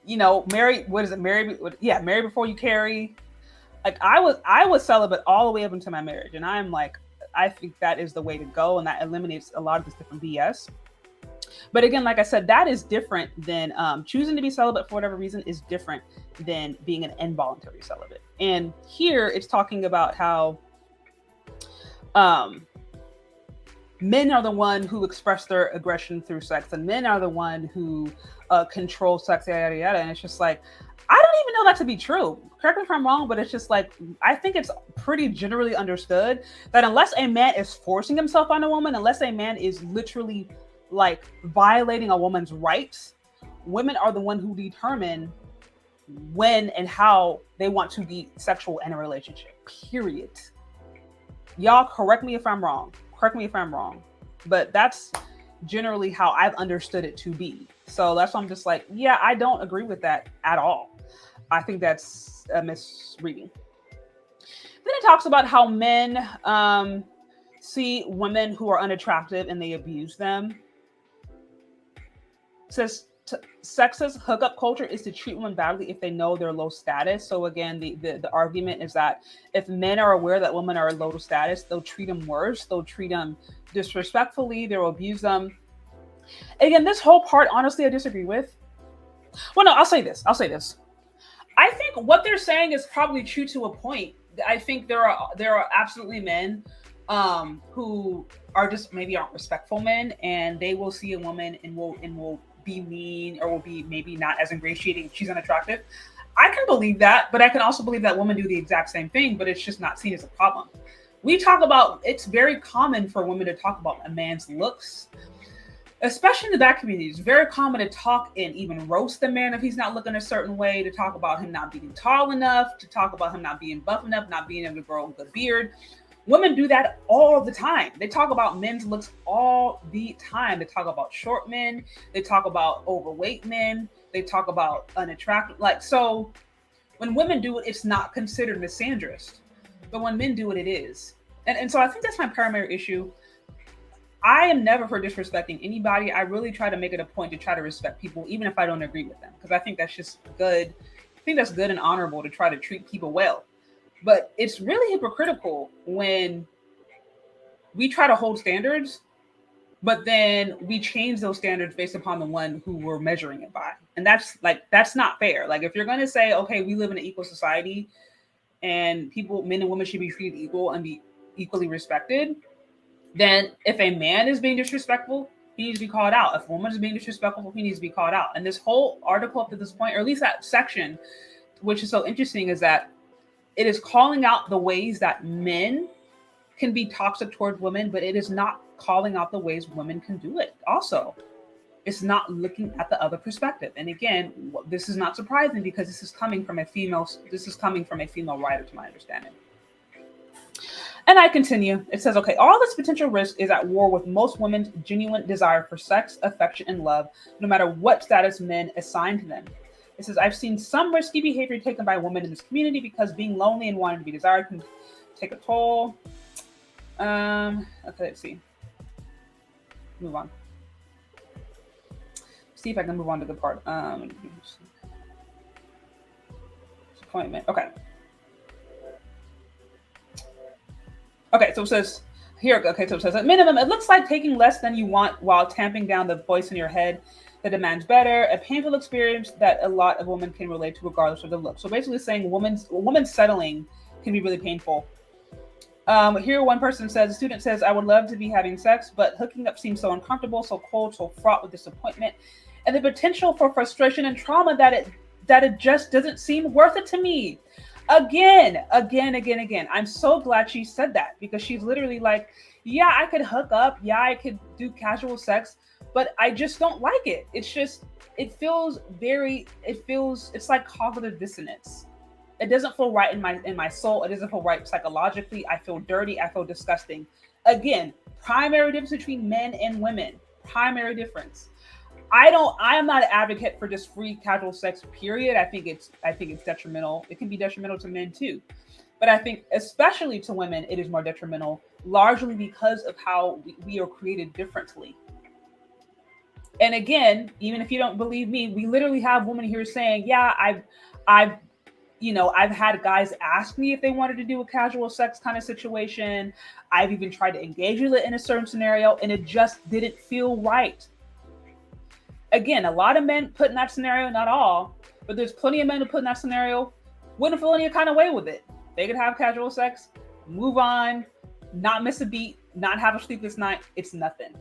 A: you know, marry before you carry. Like I was celibate all the way up into my marriage. And I'm like, I think that is the way to go. And that eliminates a lot of this different BS. But again, like I said, that is different than choosing to be celibate for whatever reason is different than being an involuntary celibate. And here it's talking about how men are the one who express their aggression through sex, and men are the one who control sex, yada, yada. And it's just like, I don't even know that to be true. Correct me if I'm wrong, but it's just like, I think it's pretty generally understood that unless a man is forcing himself on a woman, unless a man is literally like violating a woman's rights, women are the one who determine when and how they want to be sexual in a relationship, period. Y'all correct me if I'm wrong. But that's generally how I've understood it to be. So that's why I'm just like, yeah, I don't agree with that at all. I think that's a misreading. Then it talks about how men see women who are unattractive and they abuse them. It says sexist hookup culture is to treat women badly if they know they're low status. So again, the argument is that if men are aware that women are low status, they'll treat them worse. They'll treat them disrespectfully. They'll abuse them. Again, this whole part, honestly, I disagree with. Well, no, I'll say this. I think what they're saying is probably true to a point. I think there are absolutely men who are just maybe aren't respectful men, and they will see a woman and will be mean or will be maybe not as ingratiating if she's unattractive. I can believe that, but I can also believe that women do the exact same thing, but it's just not seen as a problem. It's very common for women to talk about a man's looks, especially in the black community. It's very common to talk and even roast the man if he's not looking a certain way, to talk about him not being tall enough, to talk about him not being buff enough, not being able to grow a good beard. Women do that all the time. They talk about men's looks all the time. They talk about short men. They talk about overweight men. They talk about unattractive. So when women do it, it's not considered misandrist. But when men do it, it is. And so I think that's my primary issue. I am never for disrespecting anybody. I really try to make it a point to try to respect people, even if I don't agree with them, because I think that's just good. I think that's good and honorable to try to treat people well. But it's really hypocritical when we try to hold standards, but then we change those standards based upon the one who we're measuring it by. And that's not fair. Like, if you're going to say, okay, we live in an equal society and men and women should be treated equal and be equally respected, then if a man is being disrespectful, he needs to be called out. If a woman is being disrespectful, he needs to be called out. And this whole article up to this point, or at least that section, which is so interesting, is that it is calling out the ways that men can be toxic towards women, but it is not calling out the ways women can do it. Also, it's not looking at the other perspective. And again, this is not surprising because this is coming from a female writer, to my understanding. And I continue. It says, okay, all this potential risk is at war with most women's genuine desire for sex, affection, and love, no matter what status men assign to them. It says, I've seen some risky behavior taken by women in this community because being lonely and wanting to be desired can take a toll. Okay, let's see. Move on. See if I can move on to the part. Disappointment. Okay. Okay, so it says here. Okay, so it says at minimum, it looks like taking less than you want while tamping down the voice in your head that demands better, a painful experience that a lot of women can relate to regardless of the look. So basically saying women's settling can be really painful. Here one person says, a student says, I would love to be having sex, but hooking up seems so uncomfortable, so cold, so fraught with disappointment. and the potential for frustration and trauma that it just doesn't seem worth it to me. Again. I'm so glad she said that, because she's literally like, yeah, I could hook up, yeah, I could do casual sex, but I just don't like it. It's just, it's like cognitive dissonance. It doesn't feel right in my soul. It doesn't feel right psychologically. I feel dirty. I feel disgusting. Again, primary difference between men and women. Primary difference. I am not an advocate for just free casual sex, period. I think it's detrimental. It can be detrimental to men too. But I think especially to women, it is more detrimental, largely because of how we are created differently. And again, even if you don't believe me, we literally have women here saying, yeah, I've had guys ask me if they wanted to do a casual sex kind of situation. I've even tried to engage with it in a certain scenario, and it just didn't feel right. Again, a lot of men put in that scenario, not all, but there's plenty of men who put in that scenario, wouldn't feel any kind of way with it. They could have casual sex, move on, not miss a beat, not have a sleepless night. It's nothing.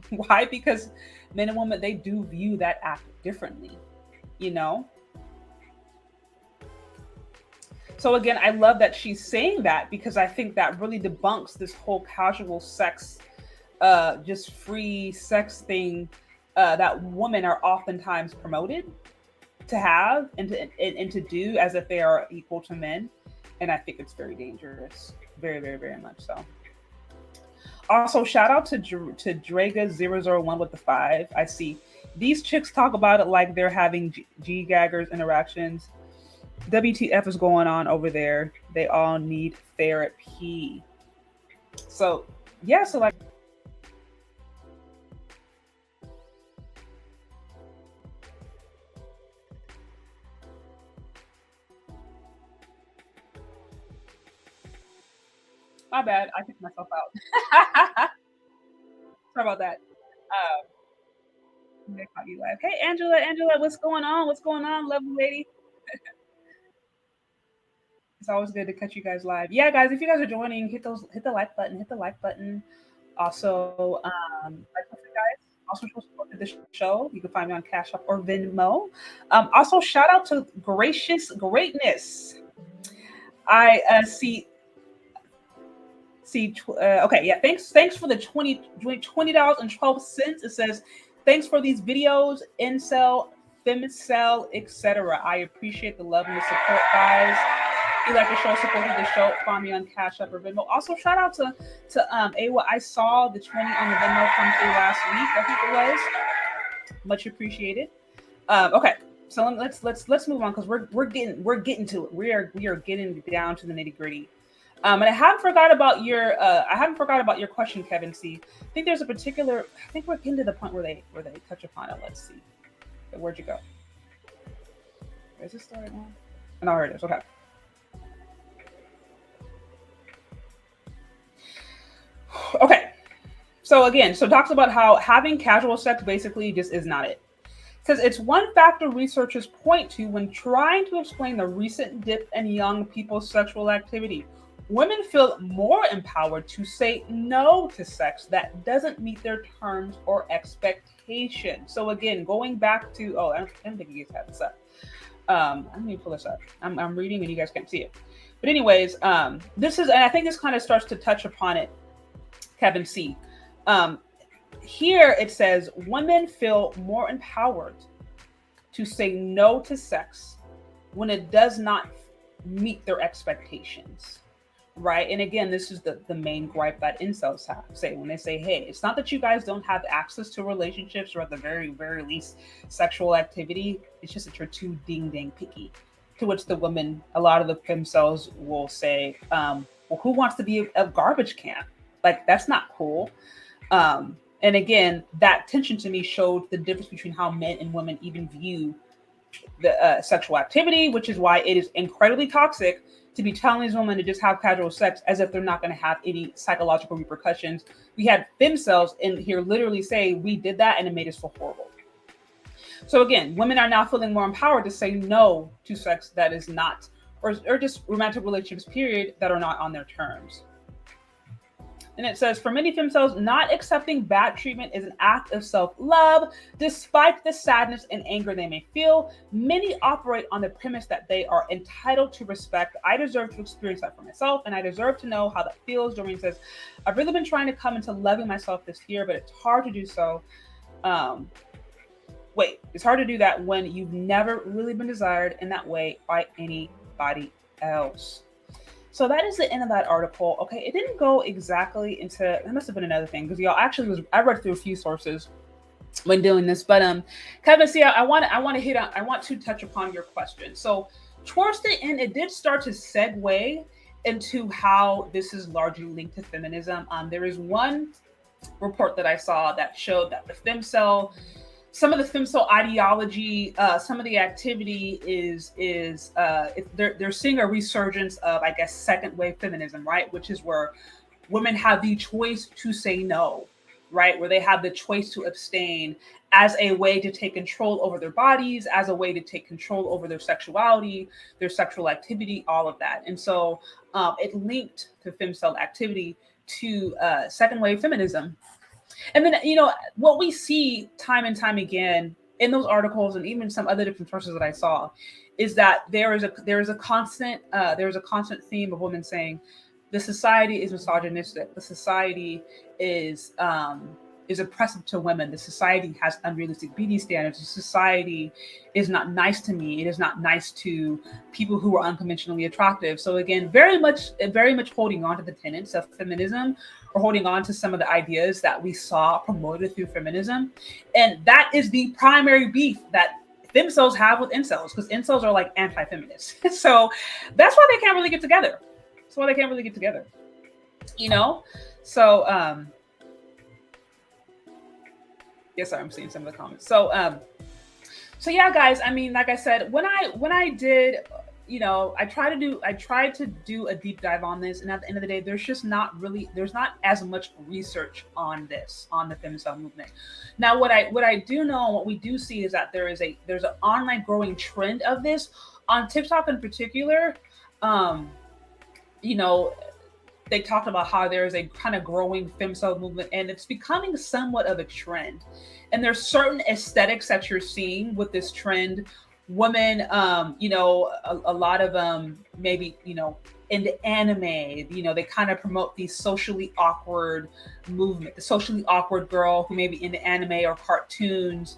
A: Why? Because men and women, they do view that act differently, you know? So again, I love that she's saying that, because I think that really debunks this whole casual sex, just free sex thing that women are oftentimes promoted to have and to do as if they are equal to men. And I think it's very dangerous. Very, very, very much so. Also, shout out to Draga001 with the 5. I see these chicks talk about it like they're having G-gaggers interactions. WTF is going on over there? They all need therapy. So, yeah, so like, my bad, I kicked myself out. Sorry about that. They caught you live. Hey, Angela, what's going on? What's going on, lovely lady? It's always good to catch you guys live. Yeah, guys, if you guys are joining, hit the like button. Also, guys, also show support to the show. You can find me on Cash App or Venmo. Also, shout out to Gracious Greatness. I see. Okay, yeah. Thanks for the $20.12. It says, thanks for these videos, Incel, Femcel, etc. I appreciate the love and the support, guys. If you like to show support to the show, find me on Cash App or Venmo. Also, shout out to Awa. I saw the 20 on the Venmo come through last week. I think it was. Much appreciated. Okay, so let's move on, because we're getting to it. We are getting down to the nitty gritty. And I haven't forgot about your question, Kevin C. I think there's a particular. I think we're getting to the point where they touch upon it. Let's see. Where'd you go? Where's this story now? Oh, no, here it is. Okay. Okay. So again, it talks about how having casual sex basically just is not it. It says it's one factor researchers point to when trying to explain the recent dip in young people's sexual activity. Women feel more empowered to say no to sex that doesn't meet their terms or expectations. So again, going back to, I don't think you guys have this up. Let me pull this up. I'm reading and you guys can't see it. But anyways, this is, and I think this kind of starts to touch upon it, Kevin C. Here it says women feel more empowered to say no to sex when it does not meet their expectations. Right. And again, this is the main gripe that incels say when they say, hey, it's not that you guys don't have access to relationships or at the very, very least sexual activity. It's just that you're too ding picky. To which the women, a lot of the femcels will say, well, who wants to be a garbage can? Like, that's not cool. And again, that tension to me showed the difference between how men and women even view the sexual activity, which is why it is incredibly toxic to be telling these women to just have casual sex as if they're not going to have any psychological repercussions. We had femcels in here literally say we did that and it made us feel horrible. So again, women are now feeling more empowered to say no to sex that is not, or just romantic relationships, period, that are not on their terms. And it says, for many femcells, not accepting bad treatment is an act of self-love. Despite the sadness and anger they may feel, many operate on the premise that they are entitled to respect. I deserve to experience that for myself, and I deserve to know how that feels. Doreen says, I've really been trying to come into loving myself this year, but it's hard to do so. It's hard to do that when you've never really been desired in that way by anybody else. So that is the end of that article. Okay, it didn't go exactly into, that must have been another thing, because y'all actually I read through a few sources when doing this, but Kevin, see, I want to touch upon your question. So towards the end, it did start to segue into how this is largely linked to feminism. There is one report that I saw that showed that the femcel, some of the femcel ideology, some of the activity is they're seeing a resurgence of, I guess, second wave feminism, right? Which is where women have the choice to say no, right? Where they have the choice to abstain as a way to take control over their bodies, as a way to take control over their sexuality, their sexual activity, all of that. And so it linked to femcel activity to second wave feminism. And then, what we see time and time again in those articles, and even some other different sources that I saw, is that there is a constant theme of women saying the society is misogynistic, the society is oppressive to women, the society has unrealistic beauty standards, the society is not nice to me, it is not nice to people who are unconventionally attractive. So again, very much holding on to the tenets of feminism, or holding on to some of the ideas that we saw promoted through feminism. And that is the primary beef that femcells have with incels, because incels are like anti-feminists. So that's why they can't really get together. So yes, I'm seeing some of the comments. So yeah, guys, I mean, like I said, when I did, I tried to do a deep dive on this, and at the end of the day, there's not as much research on this, on the femcel movement. Now, what I do know, and what we do see, is that there's an online growing trend of this on TikTok in particular. They talked about how there's a kind of growing femcel movement, and it's becoming somewhat of a trend. And there's certain aesthetics that you're seeing with this trend. Women, a lot of them, maybe, into anime, they kind of promote these socially awkward movement, the socially awkward girl who may be into anime or cartoons.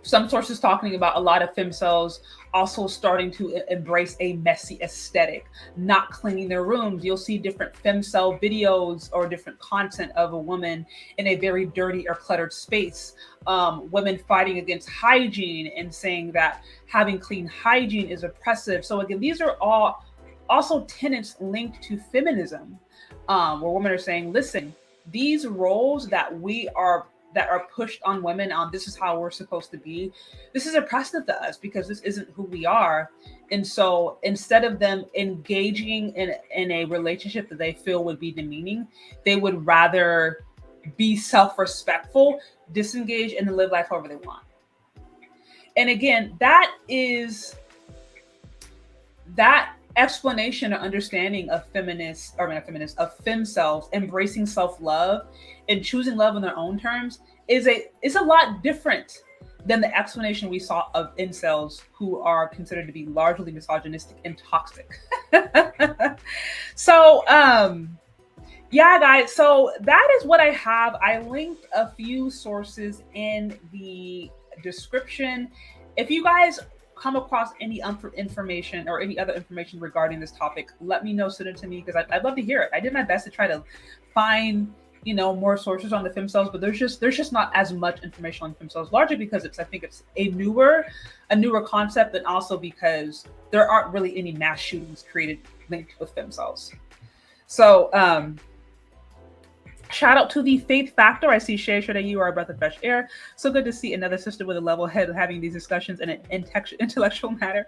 A: Some sources talking about a lot of femcells also starting to embrace a messy aesthetic, not cleaning their rooms. You'll see different femcel videos or different content of a woman in a very dirty or cluttered space. Women fighting against hygiene and saying that having clean hygiene is oppressive. So again, these are all also tenets linked to feminism, where women are saying, listen, these roles that are pushed on women, this is how we're supposed to be, this is oppressive to us because this isn't who we are. And so instead of them engaging in a relationship that they feel would be demeaning, they would rather be self-respectful, disengage, and live life however they want. And again, that explanation or understanding of femcells embracing self-love and choosing love on their own terms is a lot different than the explanation we saw of incels, who are considered to be largely misogynistic and toxic. So yeah, guys, so that is what I have. I linked a few sources in the description. If you guys come across any information or any other information regarding this topic, let me know, send it to me, because I'd love to hear it. I did my best to try to find more sources on the femcells, but there's just not as much information on femcells, largely because I think it's a newer concept, and also because there aren't really any mass shootings created linked with femcells. So shout out to the Faith Factor. I see Shay, that you are a breath of fresh air. So good to see another sister with a level head having these discussions in an intellectual matter.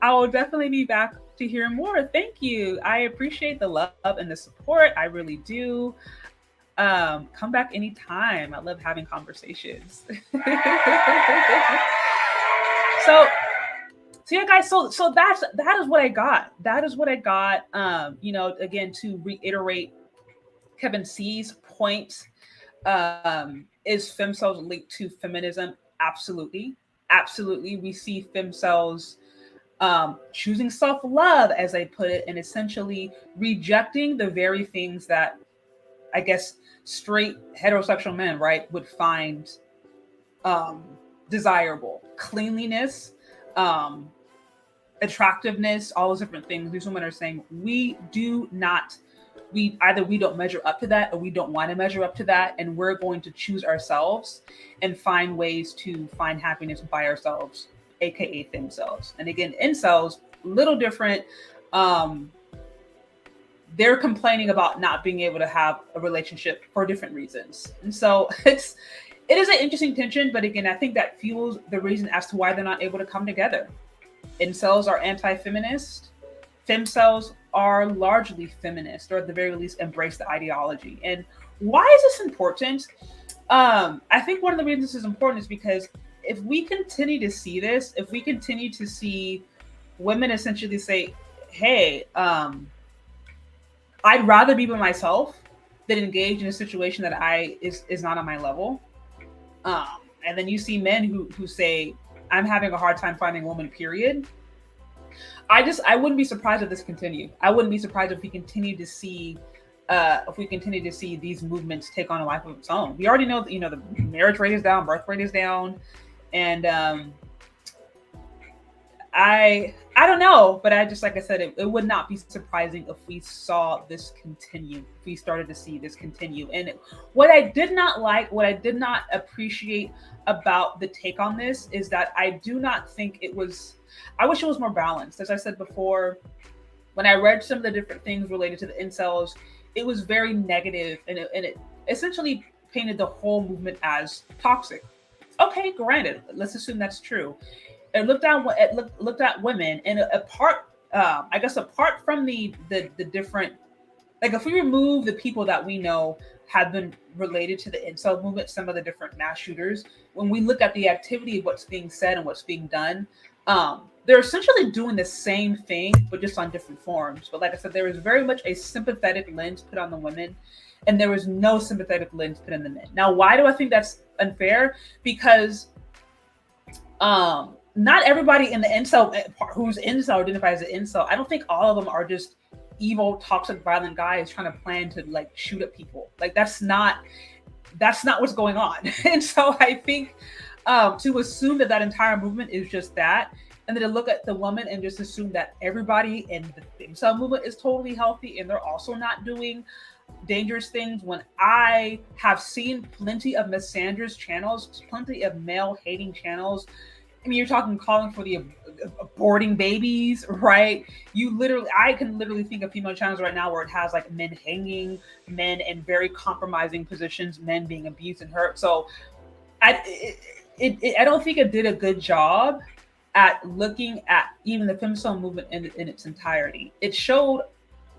A: I will definitely be back to hear more. Thank you. I appreciate the love and the support. I really do. Come back anytime. I love having conversations. So yeah, guys, so that is what I got. Again, to reiterate Kevin C's point, is femcels linked to feminism? Absolutely. Absolutely. We see femcels choosing self-love, as they put it, and essentially rejecting the very things that I guess straight heterosexual men, right, would find um, desirable. Cleanliness, um, attractiveness, all those different things. These women are saying we do not, we either we don't measure up to that or we don't want to measure up to that, and we're going to choose ourselves and find ways to find happiness by ourselves, aka themselves. And again, incels, little different. Um, they're complaining about not being able to have a relationship for different reasons, and so it is an interesting tension. But again, I think that fuels the reason as to why they're not able to come together. Incels are anti-feminist. Femcels are largely feminist, or at the very least embrace the ideology. And why is this important? I think one of the reasons this is important is because if we continue to see this, if we continue to see women essentially say, hey, I'd rather be by myself than engage in a situation that is not on my level. And then you see men who say, I'm having a hard time finding a woman, period. I wouldn't be surprised if this continued. I wouldn't be surprised if we continue to see these movements take on a life of its own. We already know that, the marriage rate is down, birth rate is down, and I don't know, but I just, like I said, it would not be surprising if we saw this continue, if we started to see this continue. And what I did not like, what I did not appreciate about the take on this is that I do not think I wish it was more balanced. As I said before, when I read some of the different things related to the incels, it was very negative, and it essentially painted the whole movement as toxic. Okay, granted, let's assume that's true. It looked at women, and apart from the different, like, if we remove the people that we know have been related to the incel movement, some of the different mass shooters, when we look at the activity of what's being said and what's being done, they're essentially doing the same thing, but just on different forms. But like I said, there was very much a sympathetic lens put on the women, and there was no sympathetic lens put on the men. Now, why do I think that's unfair? Because not everybody in the incel who's incel identifies as an incel. I don't think all of them are just evil, toxic, violent guys trying to plan to like shoot at people. Like that's not what's going on. And so I think to assume that entire movement is just that, and then to look at the woman and just assume that everybody in the incel movement is totally healthy and they're also not doing dangerous things, when I have seen plenty of misandrous channels, plenty of male hating channels. I mean, you're talking calling for the aborting babies, right? I can literally think of female channels right now where it has like men hanging, men in very compromising positions, men being abused and hurt. So I don't think it did a good job at looking at even the femcel movement in its entirety. It showed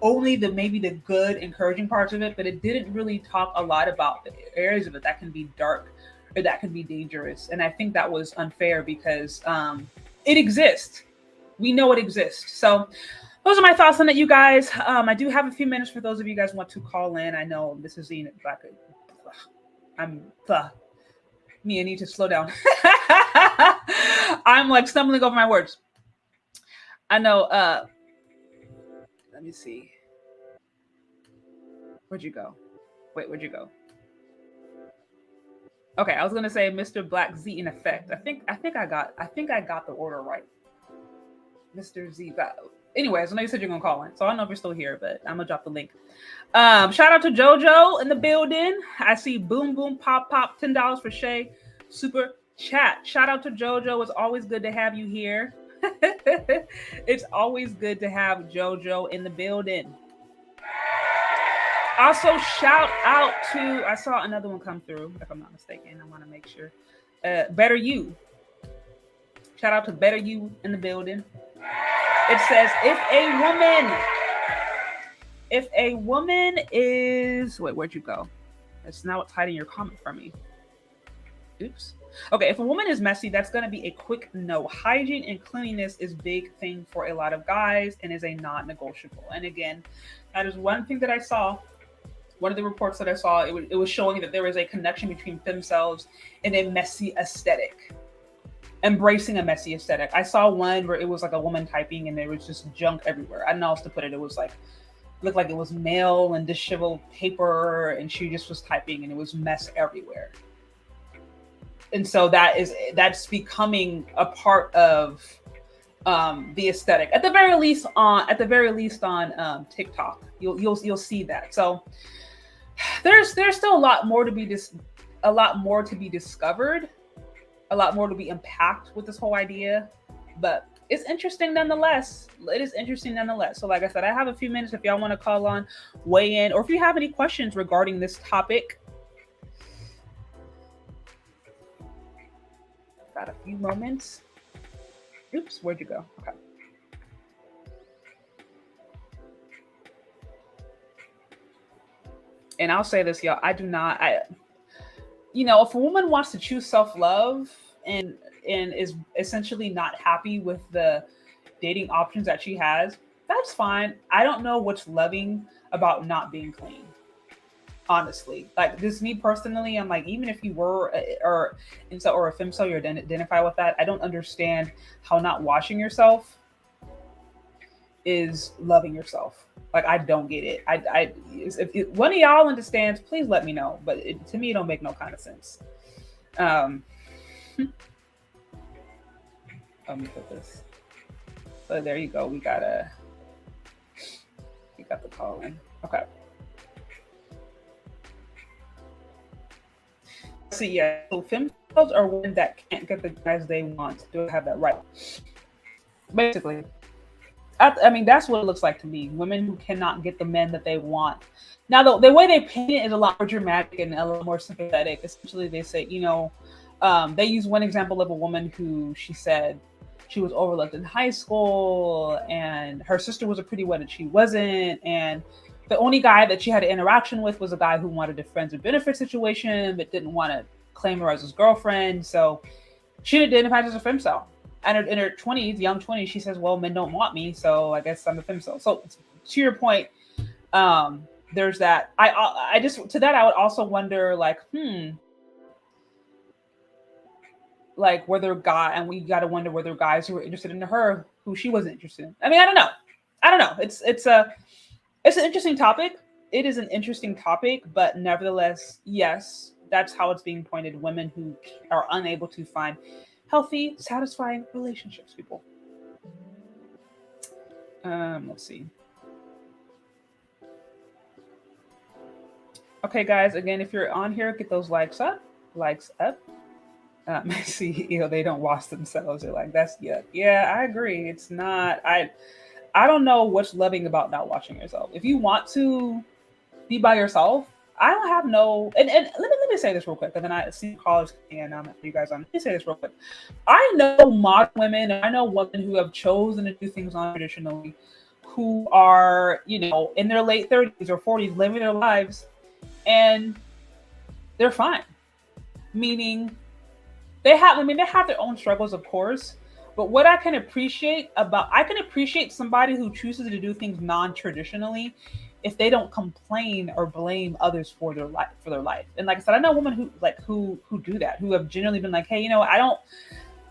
A: only maybe the good, encouraging parts of it, but it didn't really talk a lot about the areas of it that can be dark or that can be dangerous. And I think that was unfair because it exists. We know it exists. So those are my thoughts on it, you guys. I do have a few minutes for those of you guys who want to call in. I know this is I need to slow down. I'm like stumbling over my words. I know. Let me see. Where'd you go? Wait, where'd you go? Okay, I was gonna say Mr. Black Z in effect. I think I got the order right. Mr. Z. Anyways, I know you said you're gonna call in, so I don't know if you're still here, but I'm gonna drop the link. Shout out to JoJo in the building. I see Boom Boom Pop $10 for Shay. Super chat. Shout out to JoJo. It's always good to have you here. It's always good to have JoJo in the building. Also, shout out to, I saw another one come through, if I'm not mistaken. I want to make sure. Better You. Shout out to Better You in the building. It says, if a woman is, wait, where'd you go? It's now it's hiding your comment from me. Oops. Okay, if a woman is messy, that's going to be a quick no. Hygiene and cleanliness is a big thing for a lot of guys and is a non-negotiable. And again, that is one thing that I saw one of the reports that I saw, it was showing that there is a connection between femcels and a messy aesthetic, embracing a messy aesthetic. I saw one where it was like a woman typing and there was just junk everywhere. I don't know how else to put it. It was like, looked like it was mail and disheveled paper, and she just was typing and it was mess everywhere. And so that's becoming a part of the aesthetic, at the very least on TikTok. You'll see that. So there's still a lot more to be discovered, a lot more to be unpacked with this whole idea, but it's interesting nonetheless. It is interesting nonetheless. So like I said, I have a few minutes if y'all want to call on, weigh in, or if you have any questions regarding this topic. Got a few moments. Oops, where'd you go? Okay. And I'll say this, y'all, if a woman wants to choose self-love and is essentially not happy with the dating options that she has, that's fine. I don't know what's loving about not being clean. Honestly, like just me personally, I'm like, even if you were or a femcel, you're identify with that. I don't understand how not washing yourself is loving yourself. Like, I don't get it. If one of y'all understands, please let me know. But to me, it don't make no kind of sense. Let me put this. So there you go. We got the call in. Okay. See, yeah. So femcels are women that can't get the guys they want. Do have that right? Basically. I mean, that's what it looks like to me. Women who cannot get the men that they want. Now, the way they paint it is a lot more dramatic and a little more sympathetic. Essentially, they say, they use one example of a woman who she said she was overlooked in high school and her sister was a pretty one and she wasn't. And the only guy that she had an interaction with was a guy who wanted a friends with benefits situation, but didn't want to claim her as his girlfriend. So she identified as a femcel. And in her 20s, young 20s, she says, well, men don't want me, so I guess I'm a femcel. So to your point, there's that. I just, to that, I would also wonder, like, like whether and we got to wonder whether guys who were interested in her, who she wasn't interested in. I mean, I don't know. It's an interesting topic. It is an interesting topic, but nevertheless, yes, that's how it's being pointed. Women who are unable to find healthy, satisfying relationships, people. Let's see. Okay, guys, again, if you're on here, get those likes up. See, they don't wash themselves. They're like, that's yuck. Yeah, I agree. It's not, I don't know what's loving about not washing yourself. If you want to be by yourself, I don't have no, and let me say this real quick, and then I see callers and you guys on. Let me say this real quick. I know modern women, and I know women who have chosen to do things non-traditionally, who are, in their late 30s or 40s, living their lives, and they're fine. Meaning, they have their own struggles, of course, but what I can appreciate somebody who chooses to do things non-traditionally if they don't complain or blame others for their life. And like I said, I know women who do that, who have generally been like, hey,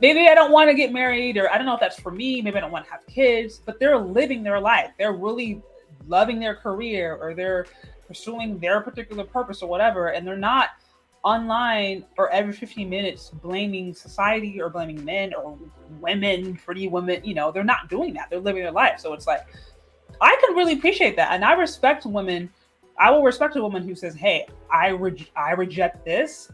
A: maybe I don't want to get married, or I don't know if that's for me, maybe I don't want to have kids, but they're living their life. They're really loving their career, or they're pursuing their particular purpose or whatever, and they're not online or every 15 minutes blaming society or blaming men or women, pretty women. They're not doing that. They're living their life. So it's like, I can really appreciate that. And I respect women. I will respect a woman who says, hey, I reject this.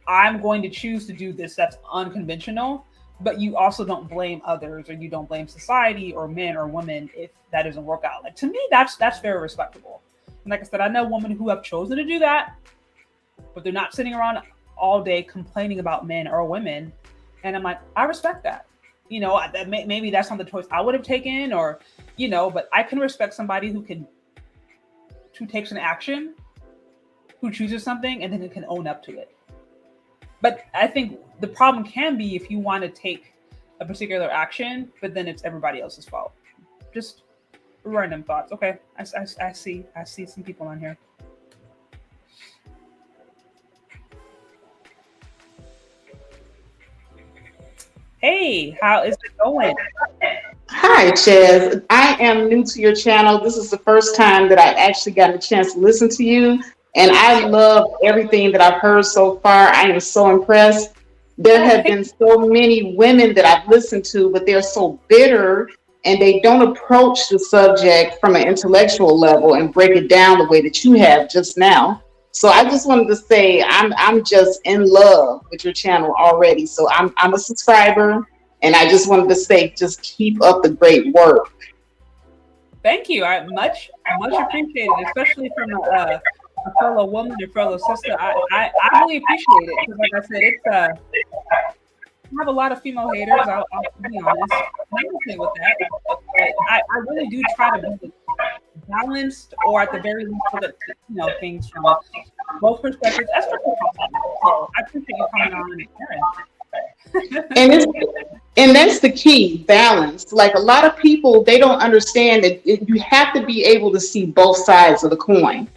A: I'm going to choose to do this. That's unconventional. But you also don't blame others, or you don't blame society or men or women if that doesn't work out. Like, to me, that's very respectable. And like I said, I know women who have chosen to do that, but they're not sitting around all day complaining about men or women. And I'm like, I respect that. Maybe that's not the choice I would have taken, or, but I can respect somebody who takes an action, who chooses something, and then it can own up to it. But I think the problem can be if you want to take a particular action, but then it's everybody else's fault. Just random thoughts. Okay, I see some people on here. Hey, how is it going?
B: Hi, Chaz. I am new to your channel. This is the first time that I've actually gotten a chance to listen to you, and I love everything that I've heard so far. I am so impressed. There
A: Oh,
B: have
A: thank
B: been so many women that I've listened to, but they're so bitter and they don't approach the subject from an intellectual level and break it down the way that you have just now. So I just wanted to say I'm just in love with your channel already. So I'm a subscriber. And I just wanted to say, just keep up the great work.
A: thank you. I much appreciated, especially from a fellow woman and fellow sister. I really appreciate it because, like I said, it's I have a lot of female haters. I'll be honest. I'm okay with that. But I really do try to be balanced, or at the very least, look at things from both perspectives. As much as possible. So I appreciate you coming on and sharing.
B: And it's and that's the key, balance. Like a lot of people, they don't understand that you have to be able to see both sides of the coin.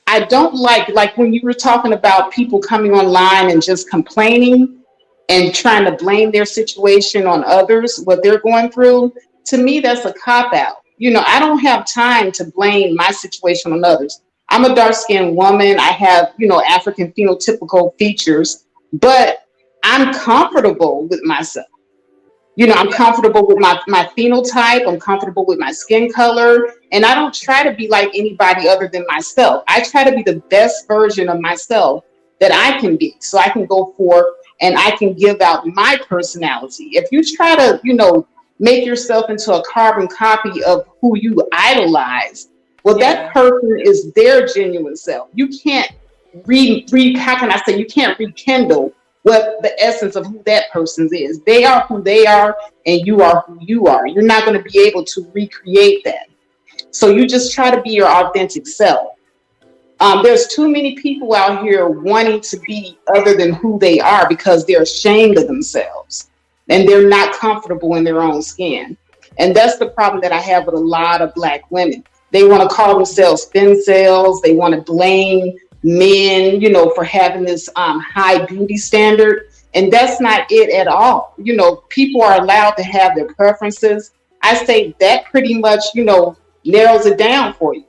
B: I don't like when you were talking about people coming online and just complaining and trying to blame their situation on others, what they're going through. To me, that's a cop out. I don't have time to blame my situation on others. I'm a dark skinned woman. I have, African phenotypical features, but I'm comfortable with myself. I'm
A: Yeah,
B: comfortable with my phenotype. I'm comfortable with my skin color. And I don't try to be like anybody other than myself. I try to be the best version of myself that I can be. So I can go forth and I can give out my personality. If you try to, make yourself into a carbon copy of who you idolize, well, that
A: yeah,
B: person is their genuine self. You can't how can I say, you can't rekindle what the essence of who that person is. They are who they are, and you are who you are. You're not going to be able to recreate that. So you just try to be your authentic self. There's too many people out here wanting to be other than who they are because they're ashamed of themselves and they're not comfortable in their own skin. And that's the problem that I have with a lot of Black women. They want to call themselves femcels. They want to blame men, for having this high beauty standard. And that's not it at all. People are allowed to have their preferences. I say that pretty much, narrows it down for you.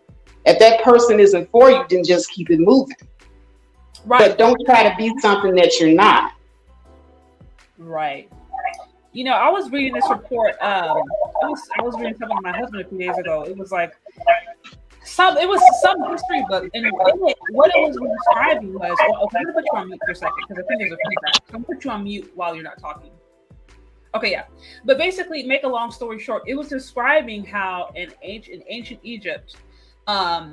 B: If that person isn't for you, then just keep it moving.
A: right,
B: But don't try to be something that you're not.
A: right. I was reading this report. I was reading something with my husband a few days ago. It was like it was some history book, and what it was describing was. Oh, okay, I'm gonna put you on mute for a second because I think there's a feedback. So I'm gonna put you on mute while you're not talking. Okay, yeah. But basically, make a long story short, it was describing how in ancient Egypt,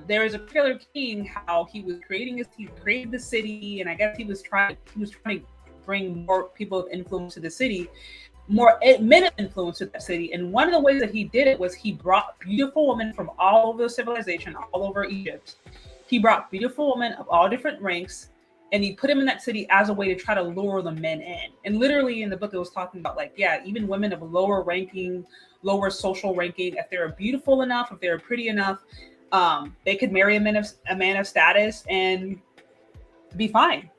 A: there was a particular king, how he created the city, and I guess he was trying to bring more people of influence to the city, more men of influence to that city. And one of the ways that he did it was he brought beautiful women from all over the civilization, all over Egypt. He brought beautiful women of all different ranks, and he put them in that city as a way to try to lure the men in. And literally in the book, it was talking about, like, yeah, even women of lower ranking, lower social ranking, if they're beautiful enough, if they're pretty enough, they could marry a man of status and be fine.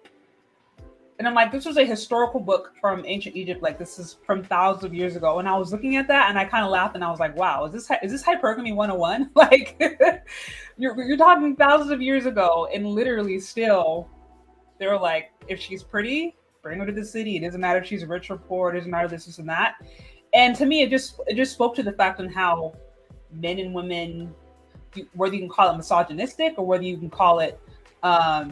A: And I'm like, this was a historical book from ancient Egypt. Like, this is from thousands of years ago. And I was looking at that and I kind of laughed and I was like, wow, is this hypergamy 101? Like, you're talking thousands of years ago, and literally still they were like, if she's pretty, bring her to the city. It doesn't matter if she's rich or poor. It doesn't matter this and that. And to me, it just spoke to the fact on how men and women, whether you can call it misogynistic or whether you can call it, I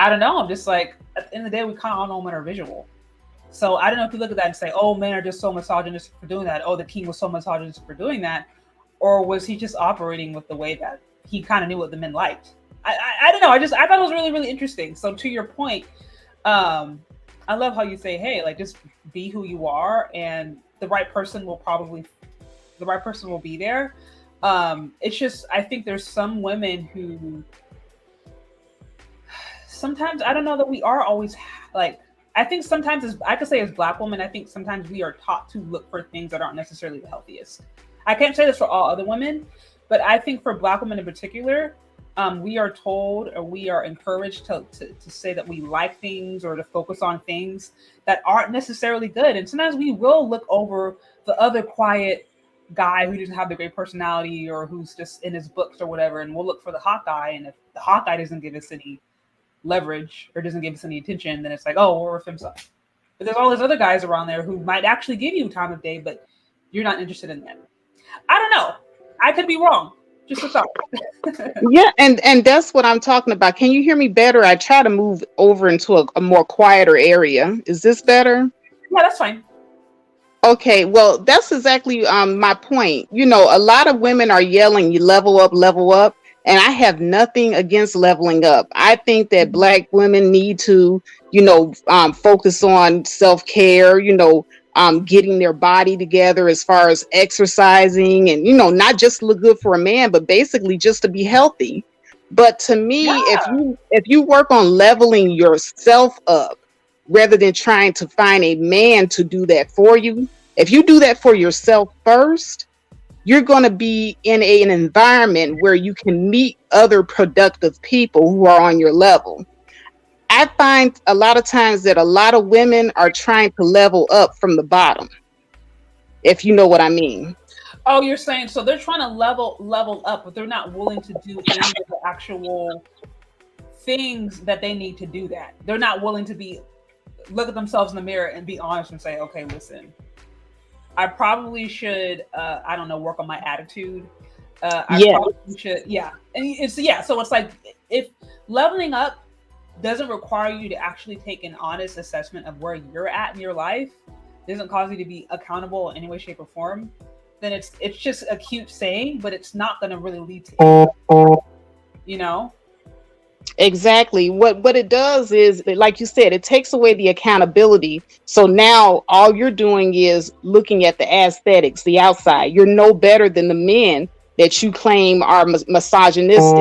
A: don't know. I'm just like, at the end of the day, we kind of all know men are visual. So I don't know if you look at that and say, oh, men are just so misogynistic for doing that. Oh, the king was so misogynistic for doing that. Or was he just operating with the way that he kind of knew what the men liked? I don't know. I thought it was really, really interesting. So to your point, I love how you say, hey, like, just be who you are, and the right person will be there. It's just, I think there's some women who sometimes, I don't know that we are always like, I think sometimes, as I could say, as Black women, I think sometimes we are taught to look for things that aren't necessarily the healthiest. I can't say this for all other women, but I think for Black women in particular, we are told or we are encouraged to say that we like things or to focus on things that aren't necessarily good. And sometimes we will look over the other quiet guy who doesn't have the great personality or who's just in his books or whatever, and we'll look for the hot guy. And if the hot guy doesn't give us any leverage or doesn't give us any attention, then it's like, oh, we're a femcel. But there's all those other guys around there who might actually give you time of day, but you're not interested in them. I don't know. I could be wrong. Just a thought.
B: Yeah, and that's what I'm talking about. Can you hear me better? I try to move over into a more quieter area. Is this better?
A: Yeah, that's fine.
B: Okay, well, that's exactly my point. You know, a lot of women are yelling, you level up, and I have nothing against leveling up. I think that Black women need to, focus on self-care, getting their body together as far as exercising and, not just look good for a man, but basically just to be healthy. But to me, if you work on leveling yourself up, rather than trying to find a man to do that for you. If you do that for yourself first, you're going to be in an environment where you can meet other productive people who are on your level. I find a lot of times that a lot of women are trying to level up from the bottom, if you know what I mean.
A: Oh, you're saying, so they're trying to level up, but they're not willing to do any of the actual things that they need to do that. They're not willing to look at themselves in the mirror and be honest and say, okay, listen, I probably should, work on my attitude. Probably should, yeah. And so it's like, if leveling up doesn't require you to actually take an honest assessment of where you're at in your life, doesn't cause you to be accountable in any way, shape, or form, then it's just a cute saying, but it's not going to really lead to anything,
B: Exactly. What it does is, like you said, it takes away the accountability. So now all you're doing is looking at the aesthetics, the outside. You're no better than the men that you claim are misogynistic.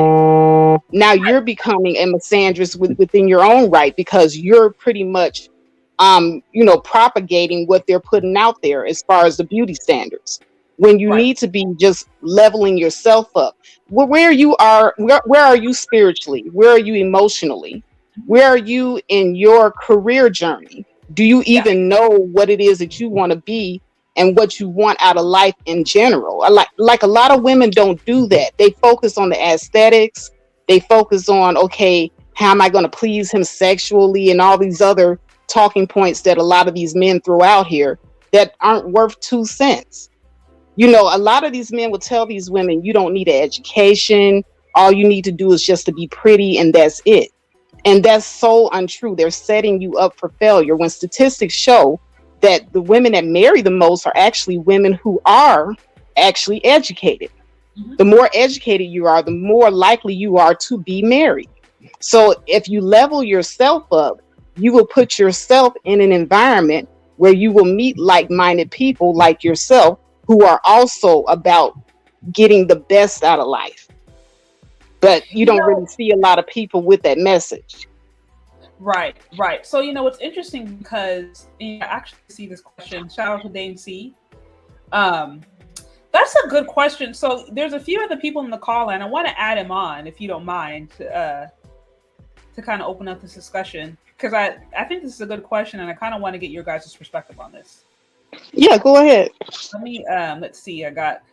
B: Now you're becoming a misandrist within your own right, because you're pretty much, propagating what they're putting out there as far as the beauty standards, when you need to be just leveling yourself up. Where are you spiritually? Where are you emotionally? Where are you in your career journey? Do you even know what it is that you want to be and what you want out of life in general? Like a lot of women don't do that. They focus on the aesthetics. They focus on, okay, how am I going to please him sexually, and all these other talking points that a lot of these men throw out here that aren't worth 2 cents. A lot of these men will tell these women, you don't need an education. All you need to do is just to be pretty, and that's it. And that's so untrue. They're setting you up for failure, when statistics show that the women that marry the most are actually women who are actually educated. Mm-hmm. The more educated you are, the more likely you are to be married. So if you level yourself up, you will put yourself in an environment where you will meet like-minded people like yourself, who are also about getting the best out of life. But you don't really see a lot of people with that message.
A: Right. So, it's interesting because I actually see this question. Shout out to Dame C. That's a good question. So there's a few other people in the call, and I want to add him on, if you don't mind, to kind of open up this discussion, because I think this is a good question, and I kind of want to get your guys' perspective on this.
B: Yeah, go ahead.
A: Let me let's see. I got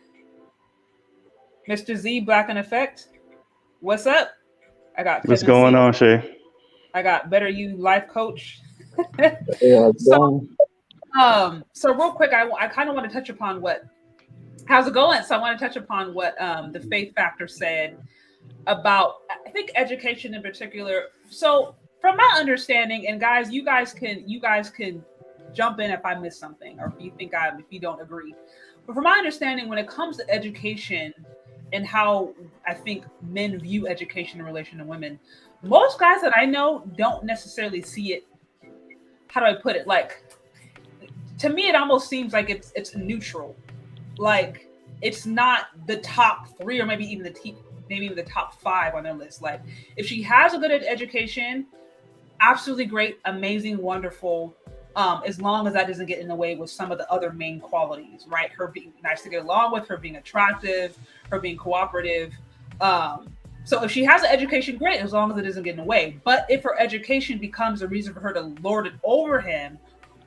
A: Mr. Z, Black in Effect. What's up? I got
C: what's going on, Shay?
A: I got Better You Life Coach.
C: Yeah,
A: so real quick, I kind of want to touch upon how's it going? So I want to touch upon what the Faith Factor said about, I think, education in particular. So from my understanding, and guys, you guys can jump in if I miss something, or if you don't agree. But from my understanding, when it comes to education and how I think men view education in relation to women, most guys that I know don't necessarily see it. How do I put it? Like, to me, it almost seems like it's neutral. Like, it's not the top 3, or maybe even the top 5 on their list. Like, if she has a good education, absolutely great, amazing, wonderful. As long as that doesn't get in the way with some of the other main qualities, right? Her being nice to get along with, her being attractive, her being cooperative. So if she has an education, great, as long as it doesn't get in the way. But if her education becomes a reason for her to lord it over him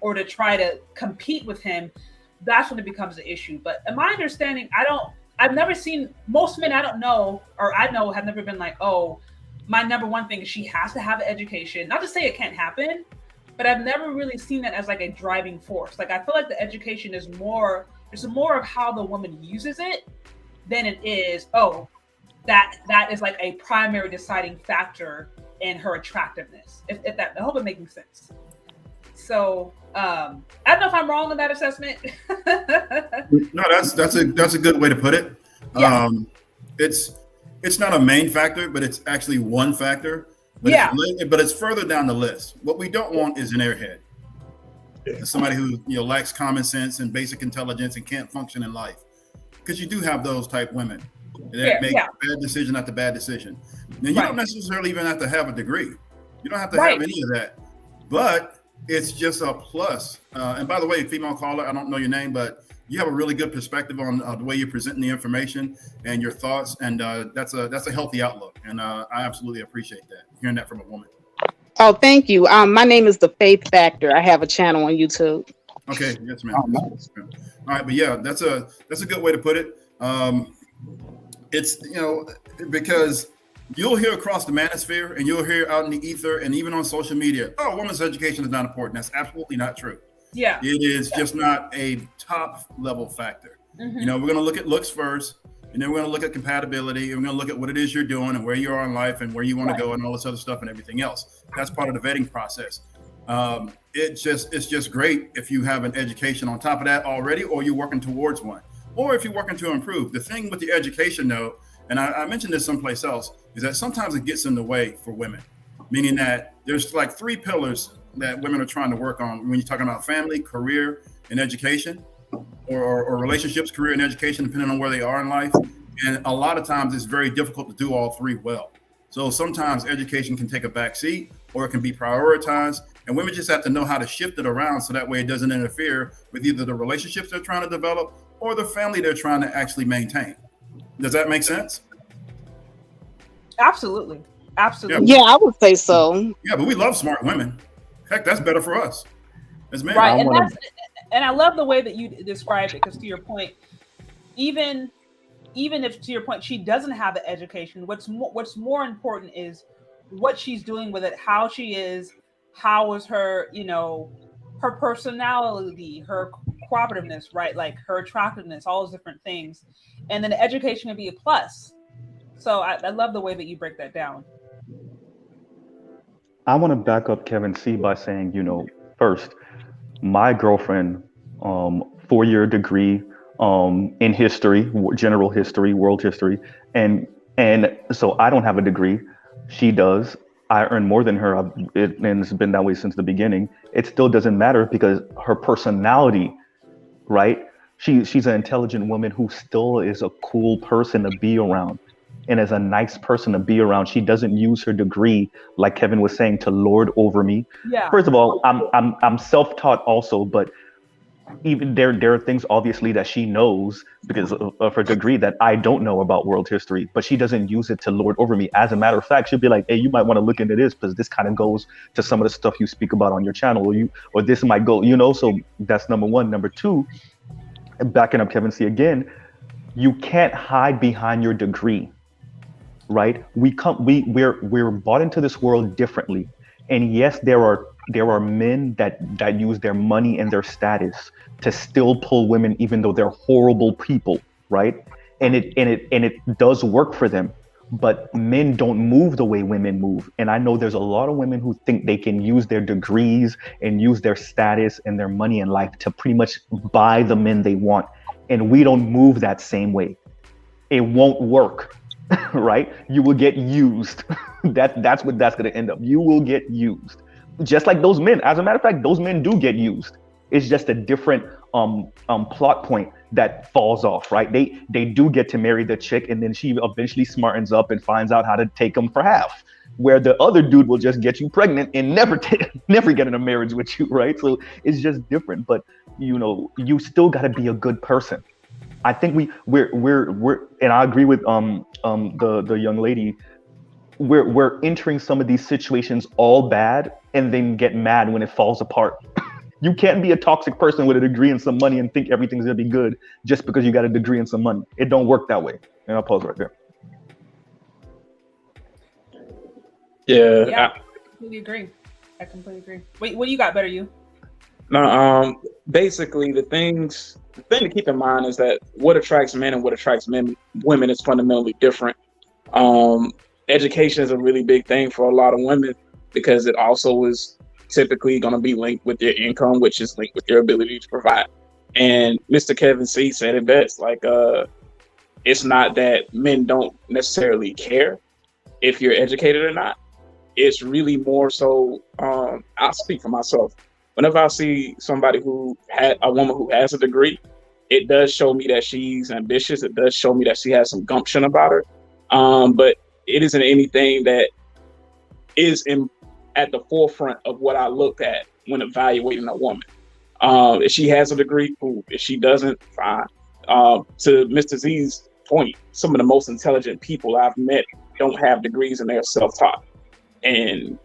A: or to try to compete with him, that's when it becomes an issue. But in my understanding, I've never seen most men I don't know, or I know have never been like, oh, my number one thing is she has to have an education. Not to say it can't happen, but I've never really seen that as like a driving force. Like I feel like the education is more of how the woman uses it than it is, oh, that is like a primary deciding factor in her attractiveness. If that, I hope it making sense. So I don't know if I'm wrong in that assessment.
D: No, that's a good way to put it.
A: Yeah.
D: It's not a main factor, but it's actually one factor. But
A: Yeah.
D: But it's further down the list. What we don't want is an airhead. Somebody who lacks common sense and basic intelligence and can't function in life. Because you do have those type women that make bad decision after bad decision. Now you don't necessarily even have to have a degree. You don't have to have any of that. But it's just a plus. And by the way, female caller, I don't know your name, but you have a really good perspective on the way you're presenting the information and your thoughts, and that's a healthy outlook. And I absolutely appreciate that, hearing that from a woman.
B: Oh, thank you. My name is The Faith Factor. I have a channel on YouTube.
D: Okay, yes, ma'am. All right, but yeah, that's a good way to put it. It's because you'll hear across the manosphere and you'll hear out in the ether and even on social media, oh, women's education is not important. That's absolutely not true.
A: Yeah.
D: It is just not a top level factor.
A: Mm-hmm.
D: We're going to look at looks first, and then we're going to look at compatibility, and we're going to look at what it is you're doing and where you are in life and where you want to go and all this other stuff and everything else. That's part of the vetting process. It's just great if you have an education on top of that already, or you're working towards one, or if you're working to improve. The thing with the education though, and I mentioned this someplace else, is that sometimes it gets in the way for women, meaning that there's like 3 pillars that women are trying to work on when you're talking about family, career, and education, or relationships, career, and education, depending on where they are in life. And a lot of times it's very difficult to do all 3 well. So sometimes education can take a back seat, or it can be prioritized. And women just have to know how to shift it around so that way it doesn't interfere with either the relationships they're trying to develop or the family they're trying to actually maintain. Does that make sense?
A: Absolutely.
B: Yeah, I would say so.
D: Yeah, but we love smart women. Heck, that's better for us as men.
A: Right, and I love the way that you described it, because to your point, even if, to your point, she doesn't have the education, what's more important is what she's doing with it, how she is, how is her, her personality, her cooperativeness, right? Like her attractiveness, all those different things. And then the education can be a plus. So I love the way that you break that down.
C: I want to back up Kevin C by saying, first, my girlfriend, 4-year degree in history, general history, world history, and so I don't have a degree. She does. I earn more than her, and it's been that way since the beginning. It still doesn't matter because her personality, right? She's an intelligent woman who still is a cool person to be around, and is a nice person to be around. She doesn't use her degree, like Kevin was saying, to lord over me.
A: Yeah.
C: First of all, I'm self-taught also, but even there are things obviously that she knows because of her degree that I don't know about world history, but she doesn't use it to lord over me. As a matter of fact, she'll be like, hey, you might want to look into this because this kind of goes to some of the stuff you speak about on your channel, or this might go, so that's number one. Number two, backing up Kevin C again, you can't hide behind your degree, right? We're brought into this world differently. And yes, there are men that use their money and their status to still pull women, even though they're horrible people, right? And it does work for them. But men don't move the way women move. And I know there's a lot of women who think they can use their degrees and use their status and their money in life to pretty much buy the men they want. And we don't move that same way. It won't work. Right? You will get used. That's what that's going to end up. You will get used. Just like those men. As a matter of fact, those men do get used. It's just a different plot point that falls off, right? They do get to marry the chick, and then she eventually smartens up and finds out how to take them for half. Where the other dude will just get you pregnant and never get in a marriage with you, right? So it's just different. But you still got to be a good person. I think we're and I agree with the young lady. We're entering some of these situations all bad and then get mad when it falls apart. You can't be a toxic person with a degree and some money and think everything's gonna be good just because you got a degree and some money. It don't work that way. And I'll pause right there.
A: Yeah, I completely agree. Wait, what do you got, Better You?
E: No, basically the thing to keep in mind is that what attracts men and what attracts women is fundamentally different. Education is a really big thing for a lot of women because it also is typically going to be linked with your income, which is linked with your ability to provide. And Mr. Kevin C said it best, like, it's not that men don't necessarily care if you're educated or not. It's really more so, I'll speak for myself. Whenever I see somebody a woman who has a degree, it does show me that she's ambitious. It does show me that she has some gumption about her. But it isn't anything that is at the forefront of what I look at when evaluating a woman. If she has a degree, cool. If she doesn't, fine. To Mr. Z's point, some of the most intelligent people I've met don't have degrees and they're self-taught. And,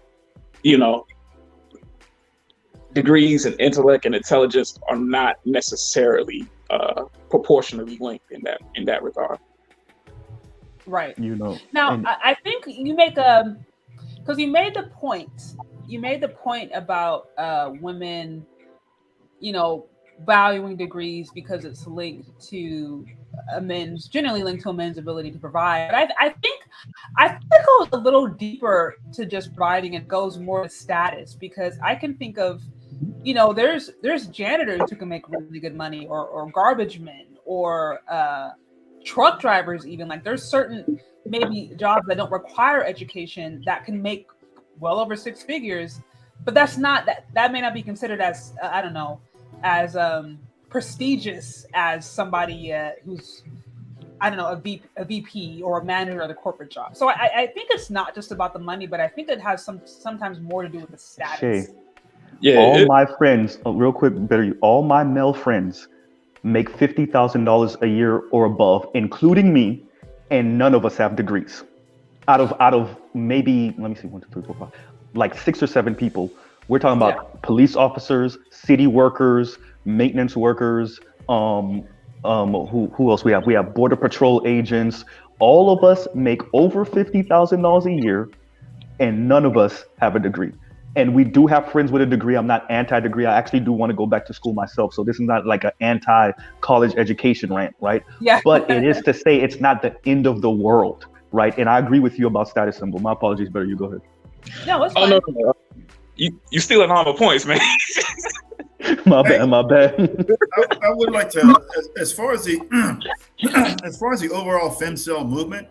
E: degrees and intellect and intelligence are not necessarily proportionally linked in that regard.
A: Right.
C: Now,
A: I think you make because you made the point about women, valuing degrees because it's linked to generally linked to a man's ability to provide. But I think it goes a little deeper to just providing. It goes more to status, because I can think of, there's janitors who can make really good money, or garbage men, or truck drivers even. Like, there's certain maybe jobs that don't require education that can make well over six figures, but that may not be considered as as prestigious as somebody who's a VP or a manager of the corporate job. So I think it's not just about the money, but I think it has sometimes more to do with the status.
C: My friends, real quick, all my male friends make $50,000 a year or above, including me, and none of us have degrees. Out of maybe, let me see, 1, 2, 3, 4, 5, like 6 or 7 people. We're talking about police officers, city workers, maintenance workers. Who else we have? We have border patrol agents. All of us make over $50,000 a year, and none of us have a degree. And we do have friends with a degree. I'm not anti-degree. I actually do want to go back to school myself. So this is not like an anti-college education rant, right? Yeah. But it is to say it's not the end of the world, right? And I agree with you about status symbol. My apologies, Better You, go ahead.
A: No, it's fine.
E: No. You stealing all my points, man.
C: My bad.
D: I would like to, as far as the overall Femcel movement,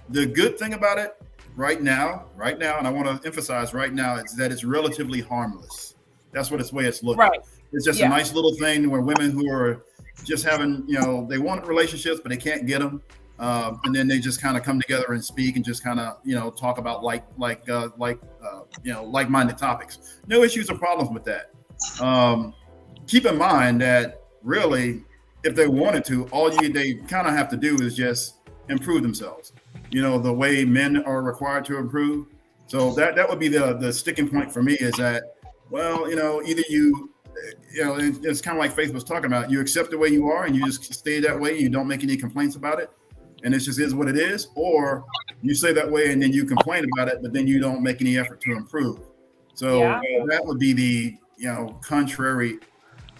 D: the good thing about it right now, and I want to emphasize right now, is that it's relatively harmless. That's what it's looking. Right. It's just a nice little thing where women who are just having, they want relationships, but they can't get them. And then they just kind of come together and speak and just kind of, talk about like-minded topics. No issues or problems with that. Keep in mind that really, if they wanted to, they kind of have to do is just improve themselves. The way men are required to improve. So that would be the sticking point for me, is that, well, either it's kind of like Faith was talking about, you accept the way you are and you just stay that way, you don't make any complaints about it, and it just is what it is, or you say that way and then you complain about it, but then you don't make any effort to improve. So that would be the contrary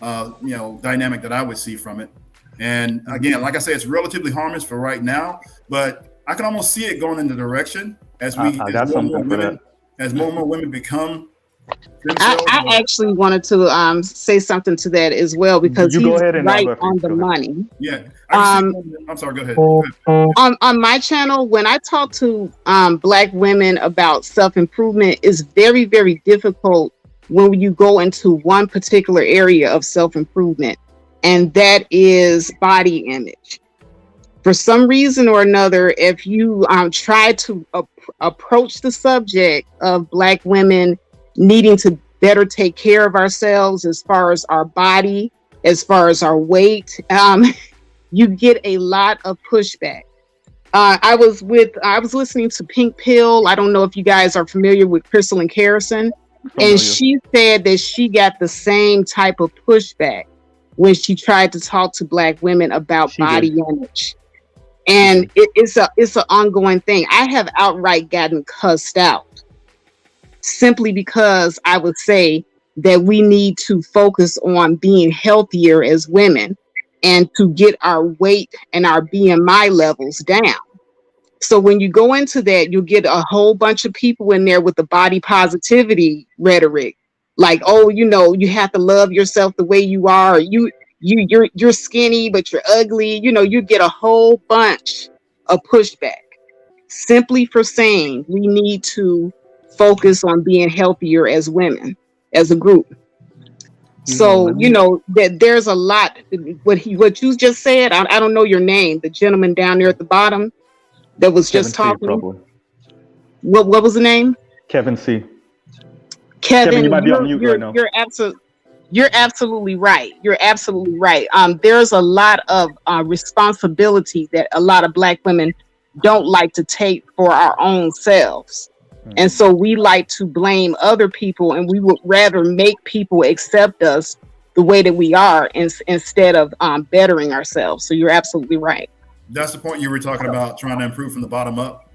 D: dynamic that I would see from it. And again, like I say, it's relatively harmless for right now, but I can almost see it going in the direction as more and more women become.
B: I actually wanted to say something to that as well, because he's right on the money.
D: Yeah. I'm sorry. Go ahead.
B: On my channel, when I talk to Black women about self-improvement, it's very, very difficult when you go into one particular area of self-improvement, and that is body image. For some reason or another, if you try to approach the subject of Black women needing to better take care of ourselves as far as our body, as far as our weight, you get a lot of pushback. I was listening to Pink Pill. I don't know if you guys are familiar with Crystal and Carrison. And she said that she got the same type of pushback when she tried to talk to Black women about body image. And it's an ongoing thing. I have outright gotten cussed out simply because I would say that we need to focus on being healthier as women and to get our weight and our BMI levels down. So when you go into that, you'll get a whole bunch of people in there with the body positivity rhetoric, like, oh, you know, you have to love yourself the way you are. You're skinny, but you're ugly. You know, you get a whole bunch of pushback simply for saying we need to focus on being healthier as women, as a group. So, you know, that there's a lot. What you just said, I don't know your name, the gentleman down there at the bottom that was just talking. What was the name?
C: Kevin C.
B: Kevin,
C: you might be on mute right now.
B: You're absolutely right. You're absolutely right. There's a lot of responsibility that a lot of Black women don't like to take for our own selves. And so we like to blame other people, and we would rather make people accept us the way that we are instead of bettering ourselves. So you're absolutely right.
D: That's the point you were talking about, trying to improve from the bottom up.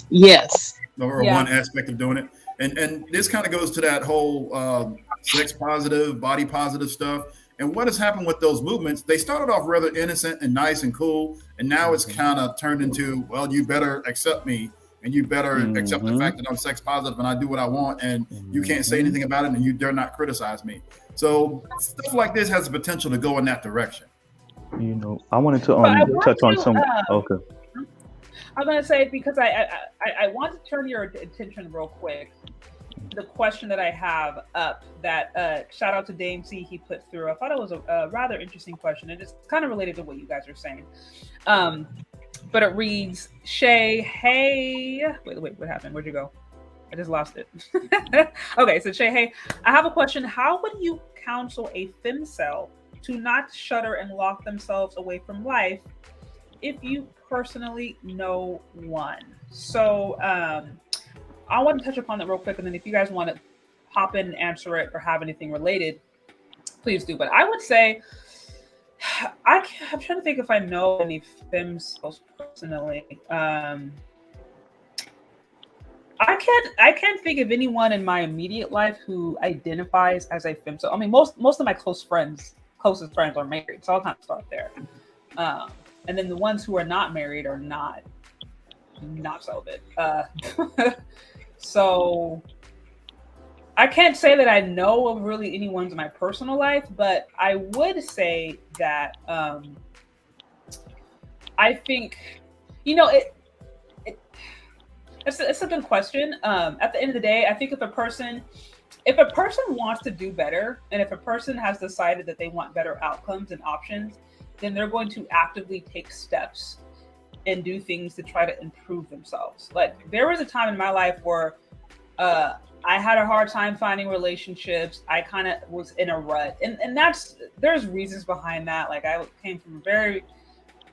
B: Yes.
D: Or one aspect of doing it. And this kind of goes to that whole sex positive, body positive stuff. And what has happened with those movements? They started off rather innocent and nice and cool. And now it's kind of turned into, well, you better accept me. And you better accept the fact that I'm sex positive and I do what I want. And you can't say anything about it. And you dare not criticize me. So stuff like this has the potential to go in that direction.
C: You know, I wanted to touch on some. Okay.
A: I'm going to say, because I want to turn your attention real quick to the question that I have up that shout out to Dame C, he put through. I thought it was a rather interesting question, and it's kind of related to what you guys are saying. But it reads, Shay, hey, wait, what happened? Where'd you go? I just lost it. Okay, so Shay, hey, I have a question. How would you counsel a femcel to not shudder and lock themselves away from life if you personally know one? So I want to touch upon that real quick, and then if you guys want to hop in and answer it or have anything related, please do. But I would say, I'm trying to think if I know any femcels personally. I can't think of anyone in my immediate life who identifies as a femcel. I mean, most of my closest friends are married, so I'll kind of start there. And then the ones who are not married are not celibate. So I can't say that I know of really anyone's in my personal life, but I would say that I think, you know, it's a good question. At the end of the day, I think if a person wants to do better, and if a person has decided that they want better outcomes and options, then they're going to actively take steps and do things to try to improve themselves. Like, there was a time in my life where I had a hard time finding relationships. I kind of was in a rut, and there's reasons behind that. Like, I came from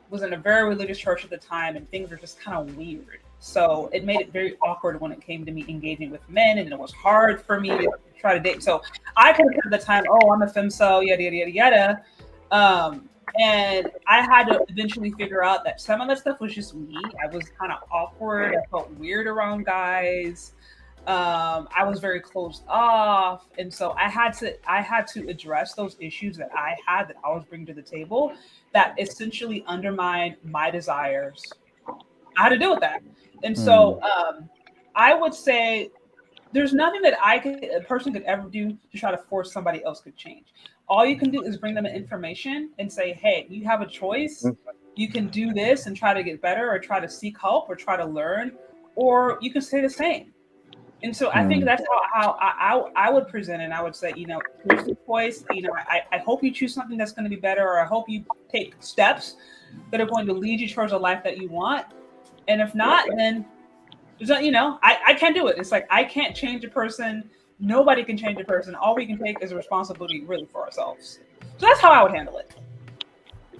A: was in a very religious church at the time, and things were just kind of weird. So it made it very awkward when it came to me engaging with men, and it was hard for me to try to date. So I could have at the time, oh, I'm a femcel, yada yada yada yada. And I had to eventually figure out that some of that stuff was just me. I was kind of awkward. I felt weird around guys. I was very closed off, and so I had to address those issues that I was bringing to the table that essentially undermined my desires. I had to deal with that, and so I would say there's nothing that a person could ever do to try to force somebody else to change. All you can do is bring them information and say, hey, you have a choice. You can do this and try to get better, or try to seek help, or try to learn, or you can stay the same. And so I think that's how I would present it. And I would say, you know, here's the choice. You know, I hope you choose something that's going to be better, or I hope you take steps that are going to lead you towards a life that you want. And if not, then, you know, I can't do it. It's like, I can't change a person. Nobody can change a person. All we can take is a responsibility really for ourselves. So that's how I would handle it.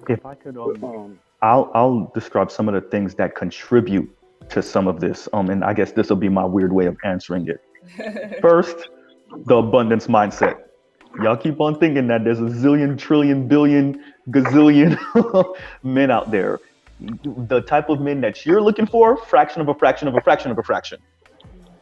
C: If I could, I'll describe some of the things that contribute to some of this. And I guess this will be my weird way of answering it. First, the abundance mindset. Y'all keep on thinking that there's a zillion, trillion, billion, gazillion men out there. The type of men that you're looking for, fraction of a fraction of a fraction of a fraction.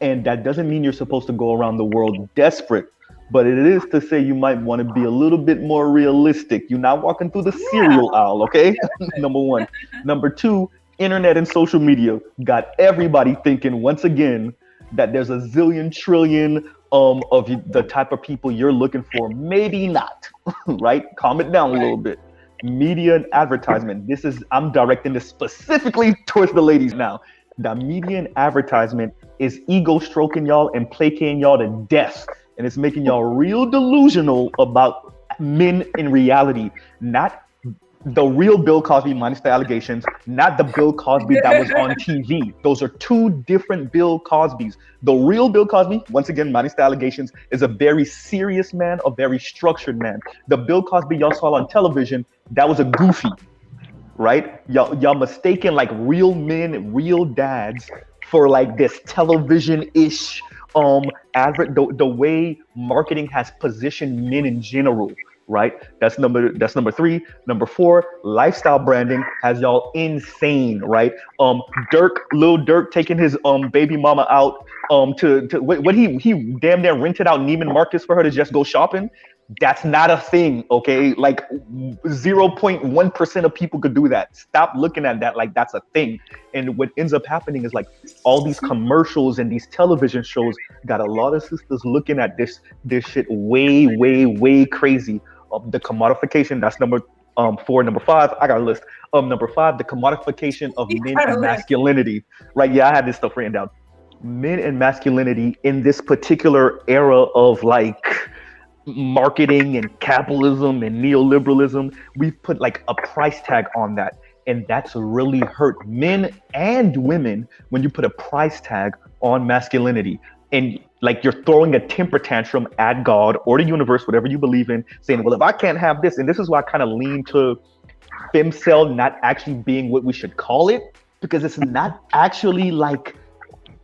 C: And that doesn't mean you're supposed to go around the world desperate, but it is to say you might want to be a little bit more realistic. You're not walking through the cereal aisle, okay? Number one. Number two, internet and social media got everybody thinking once again that there's a zillion, trillion of the type of people you're looking for. Maybe not, right? Calm it down a little bit. Media and advertisement. I'm directing this specifically towards the ladies now. The media and advertisement is ego stroking y'all and placating y'all to death. And it's making y'all real delusional about men in reality, not the real Bill Cosby minus the allegations, not the Bill Cosby that was on TV. Those are two different Bill Cosbys. The real Bill Cosby, once again, minus the allegations, is a very serious man, a very structured man. The Bill Cosby y'all saw on television, that was a goofy, right? Y'all mistaken like real men, real dads for like this television-ish the way marketing has positioned men in general. Right? That's number three. Number four, lifestyle branding has y'all insane, right? Lil Durk taking his baby mama out to what he damn near rented out Neiman Marcus for her to just go shopping. That's not a thing, okay? Like 0.1% of people could do that. Stop looking at that like that's a thing. And what ends up happening is like all these commercials and these television shows got a lot of sisters looking at this shit way crazy. The commodification, that's number 4. Number 5, I got a list. Number 5, the commodification of men and masculinity. Right? Yeah, I had this stuff written down. Men and masculinity in this particular era of like marketing and capitalism and neoliberalism, we've put like a price tag on that. And that's really hurt men and women when you put a price tag on masculinity. And like you're throwing a temper tantrum at God or the universe, whatever you believe in, saying, well, if I can't have this, and this is why I kind of lean to femcel not actually being what we should call it, because it's not actually like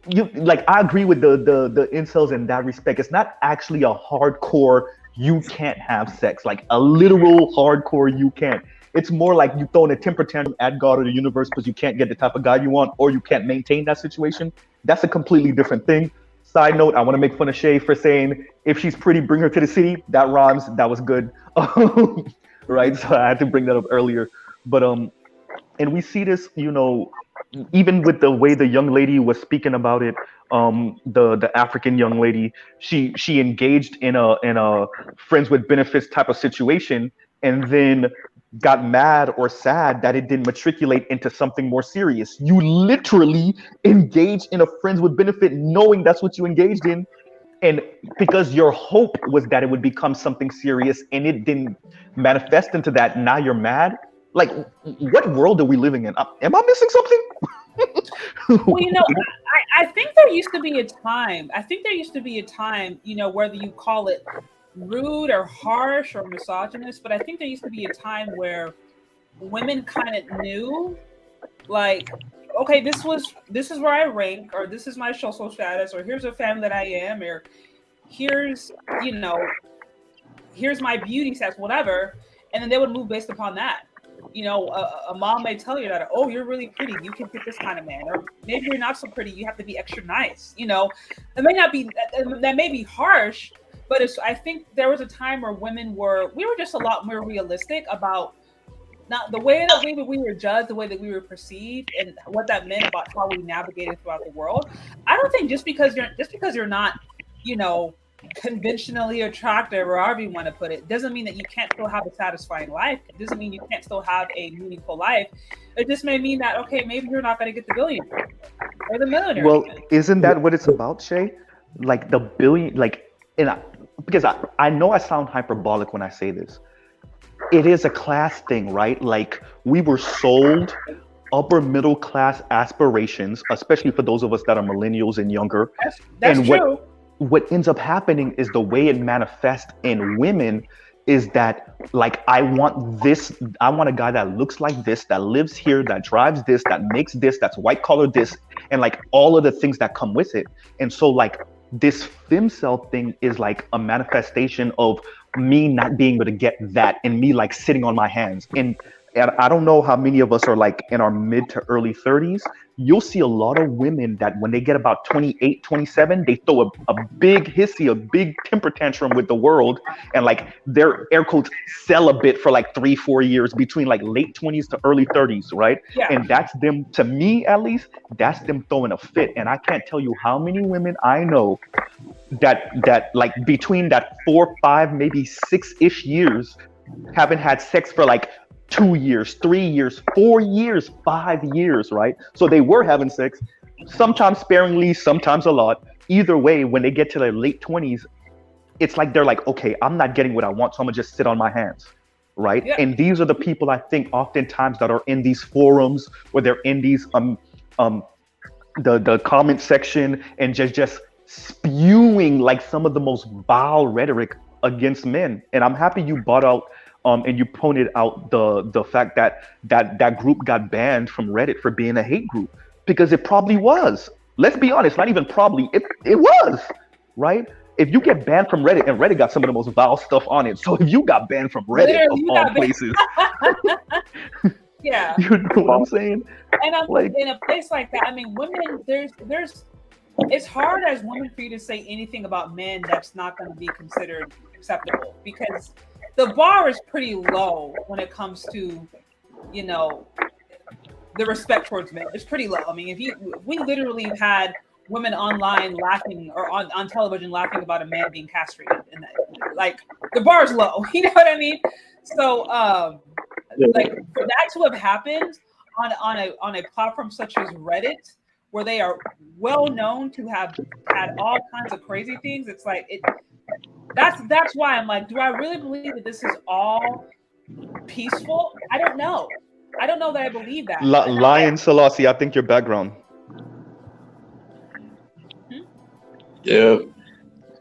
C: I agree with the incels in that respect. It's not actually a hardcore you can't have sex, like a literal hardcore you can't. It's more like you throwing a temper tantrum at God or the universe because you can't get the type of guy you want or you can't maintain that situation. That's a completely different thing. Side note, I want to make fun of Shay for saying, if she's pretty, bring her to the city. That rhymes. That was good. Right? So I had to bring that up earlier. But, and we see this, you know, even with the way the young lady was speaking about it, the African young lady, she engaged in a friends with benefits type of situation and then got mad or sad that it didn't matriculate into something more serious. You literally engaged in a friends with benefit knowing that's what you engaged in, and because your hope was that it would become something serious and it didn't manifest into that, now you're mad. Like, what world are we living in? Am I missing something?
A: Well, you know, I think there used to be a time. You know, whether you call it rude or harsh or misogynist, but I think there used to be a time where women kind of knew, like, okay, this is where I rank, or this is my social status, or here's a femme that I am, or here's my beauty status, whatever, and then they would move based upon that. You know, a mom may tell you that, oh, you're really pretty, you can get this kind of man, or maybe you're not so pretty, you have to be extra nice. You know, it may not be that may be harsh. But I think there was a time where we were just a lot more realistic about not the way that we were judged, the way that we were perceived, and what that meant about how we navigated throughout the world. I don't think just because you're not, you know, conventionally attractive, or however you want to put it, doesn't mean that you can't still have a satisfying life. It doesn't mean you can't still have a meaningful life. It just may mean that, okay, maybe you're not going to get the billionaire or the millionaire.
C: Well, isn't that what it's about, Shay? Like the billion, like, because I know I sound hyperbolic when I say this. It is a class thing, right? Like, we were sold upper middle class aspirations, especially for those of us that are millennials and younger.
A: That's true.
C: What ends up happening is the way it manifests in women is that like I want a guy that looks like this, that lives here, that drives this, that makes this, that's white collar this, and like all of the things that come with it. And so like this femcel thing is like a manifestation of me not being able to get that, and me like sitting on my hands. And I don't know how many of us are like in our mid to early 30s. You'll see a lot of women that when they get about 28, 27, they throw a big hissy, a big temper tantrum with the world, and like they're air quotes celibate for like 3-4 years between like late 20s to early 30s, right?
A: Yeah.
C: And that's them, to me at least, that's them throwing a fit. And I can't tell you how many women I know that like between that 4, 5, maybe 6-ish years haven't had sex for like 2 years, 3 years, 4 years, 5 years, right? So they were having sex, sometimes sparingly, sometimes a lot. Either way, when they get to their late 20s, it's like they're like, okay, I'm not getting what I want, so I'm gonna just sit on my hands, right? Yeah. And these are the people I think oftentimes that are in these forums, or they're in these the comment section, and just spewing like some of the most vile rhetoric against men. And I'm happy you brought out and you pointed out the fact that group got banned from Reddit for being a hate group, because it probably was. Let's be honest, not even probably, it was, right? If you get banned from Reddit, and Reddit got some of the most vile stuff on it, so if you got banned from Reddit of all places,
A: yeah,
C: you know what I'm saying?
A: And I'm like, in a place like that, I mean, women, there's it's hard as women for you to say anything about men that's not going to be considered acceptable, because the bar is pretty low when it comes to, you know, the respect towards men. It's pretty low. I mean, we literally had women online laughing, or on television laughing about a man being castrated, and like the bar is low. You know what I mean? So like for that to have happened on a platform such as Reddit, where they are well known to have had all kinds of crazy things, it's like that's why I'm like, do I really believe that this is all peaceful? I don't know. I don't know that I believe that.
C: Lion Selassie, I think your background.
E: Yeah,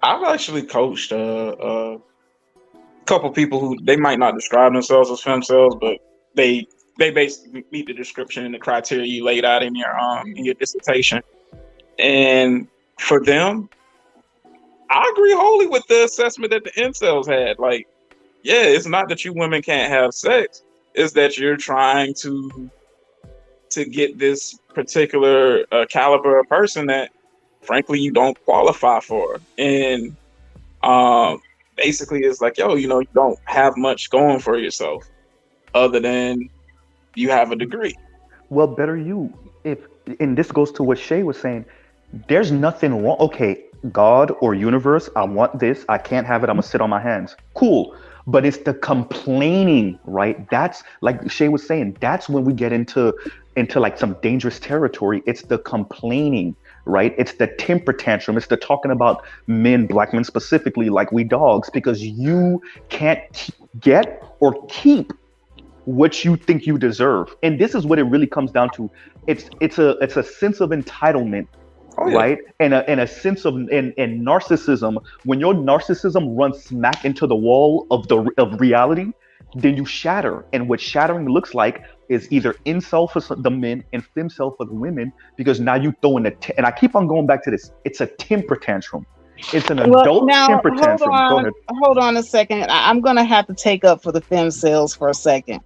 E: I've actually coached a couple people who they might not describe themselves as femcels, but they basically meet the description and the criteria you laid out in your dissertation. And for them, I agree wholly with the assessment that the incels had. Like, yeah, it's not that you women can't have sex, it's that you're trying to get this particular caliber of person that frankly you don't qualify for. And basically it's like, yo, you know, you don't have much going for yourself other than you have a degree.
C: Well, better you. And this goes to what Shay was saying, there's nothing wrong. Okay, God or universe, I want this, I can't have it, I'm gonna sit on my hands. Cool. But it's the complaining, right? That's like Shay was saying, that's when we get into like some dangerous territory. It's the complaining, right? It's the temper tantrum. It's the talking about men, black men specifically, like we dogs, because you can't get or keep what you think you deserve. And this is what it really comes down to. It's a sense of entitlement. Oh, yeah. Right, and a sense of narcissism. When your narcissism runs smack into the wall of reality, then you shatter. And what shattering looks like is either incel for the men and femcel for the women, because now you throw in and I keep on going back to this. It's a temper tantrum. It's an adult temper tantrum. Go ahead.
B: Hold on a second. I'm gonna have to take up for the femcels for a second,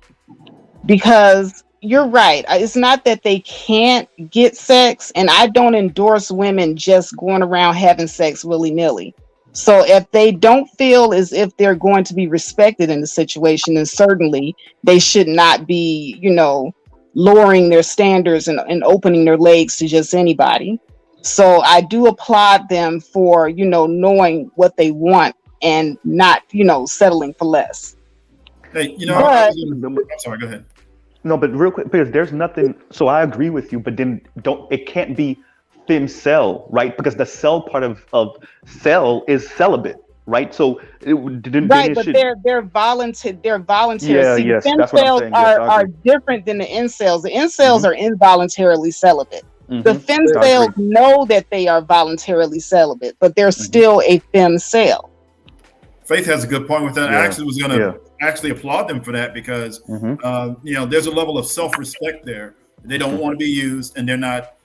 B: because you're right. It's not that they can't get sex, and I don't endorse women just going around having sex willy-nilly. So if they don't feel as if they're going to be respected in the situation, then certainly they should not be, you know, lowering their standards and opening their legs to just anybody. So I do applaud them for, you know, knowing what they want and not, you know, settling for less.
D: Hey, you know, I'm sorry, go ahead.
C: No, but real quick, because there's nothing. So I agree with you, but then it can't be femcel, right? Because the cell part of cell is celibate, right? So they're voluntary. Yeah,
B: see,
C: yes,
B: that's what I'm saying. Are different than the incels. The incels are involuntarily celibate. The femcels know that they are voluntarily celibate, but they're still a femcel.
D: Faith has a good point with that.
C: Yeah.
D: I actually was going to actually applaud them for that because, there's a level of self-respect there. They don't want to be used, and they're not,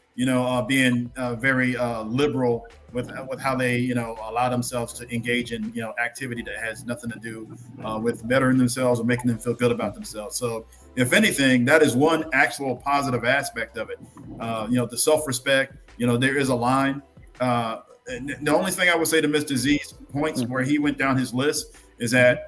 D: being very liberal with how they, allow themselves to engage in, activity that has nothing to do with bettering themselves or making them feel good about themselves. So if anything, that is one actual positive aspect of it. The self-respect, there is a line. And the only thing I would say to Mr. Z's points where he went down his list is that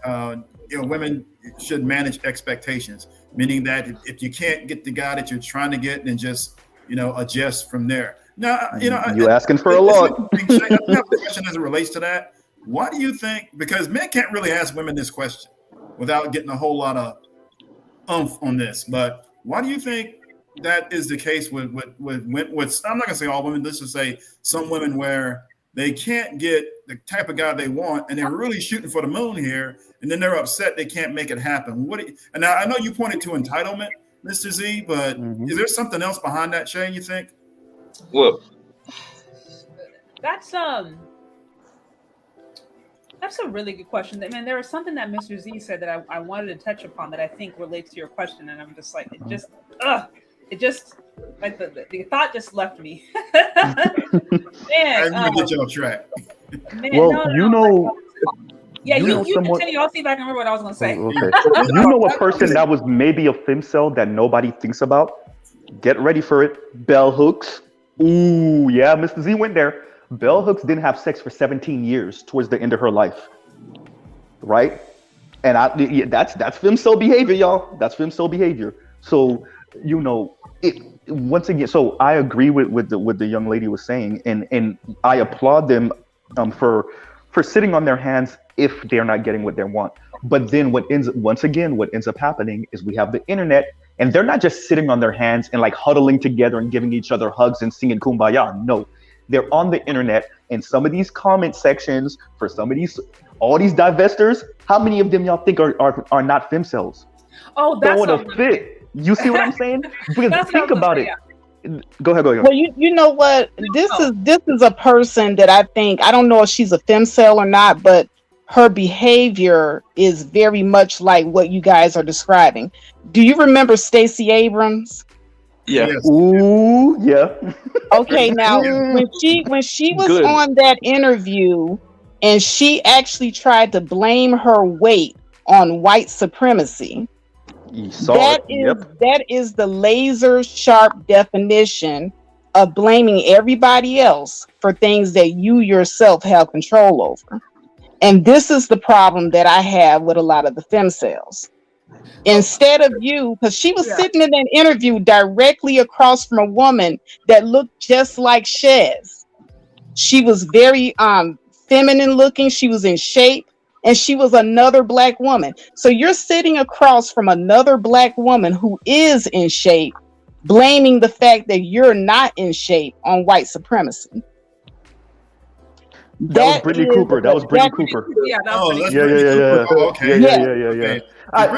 D: women should manage expectations, meaning that if you can't get the guy that you're trying to get, then just adjust from there. Now,
C: you're asking for a lot.
D: I have a question as it relates to that. Why do you think? Because men can't really ask women this question without getting a whole lot of oomph on this. But why do you think that is the case with I'm not gonna say all women, let's just say some women where they can't get the type of guy they want and they're really shooting for the moon here, and then they're upset they can't make it happen. And now I know you pointed to entitlement, Mr. Z, but is there something else behind that, Shane, you think?
E: Well,
A: That's a really good question. I mean, there was something that Mr. Z said that I wanted to touch upon that I think relates to your question, and I'm just like, it just like the thought just left me. Man,
D: I'm gonna get you on track.
A: Man,
C: well,
A: yeah, you continue. I'll see if I can remember what I was gonna say.
C: Okay. A person that was maybe a femcel that nobody thinks about. Get ready for it. Bell hooks. Ooh, yeah, Mr. Z went there. Bell hooks didn't have sex for 17 years towards the end of her life, right? And that's femcel behavior, y'all. That's femcel behavior. So once again. So I agree with the young lady was saying, and I applaud them for sitting on their hands if they're not getting what they want. But then what ends up happening is we have the internet, and they're not just sitting on their hands and like huddling together and giving each other hugs and singing Kumbaya. No. They're on the internet, and some of these comment sections for all these divestors, how many of them y'all think are not femcels?
A: Oh, that's
C: don't want to fit. You see what I'm saying? Because think about it.
A: Yeah.
C: Go ahead.
B: Well, you know what? This is a person that I don't know if she's a femcel or not, but her behavior is very much like what you guys are describing. Do you remember Stacey Abrams?
E: Yeah.
D: Yes.
C: Ooh, yeah.
B: Okay, now when she was on that interview and she actually tried to blame her weight on white supremacy, that is the laser sharp definition of blaming everybody else for things that you yourself have control over. And this is the problem that I have with a lot of the femcels. Instead of you, because she was sitting in an interview directly across from a woman that looked just like Shez. She was very feminine looking. She was in shape, and she was another black woman. So you're sitting across from another black woman who is in shape, blaming the fact that you're not in shape on white supremacy.
C: That was Brittany Cooper.
A: Yeah,
D: Okay.
C: Yeah.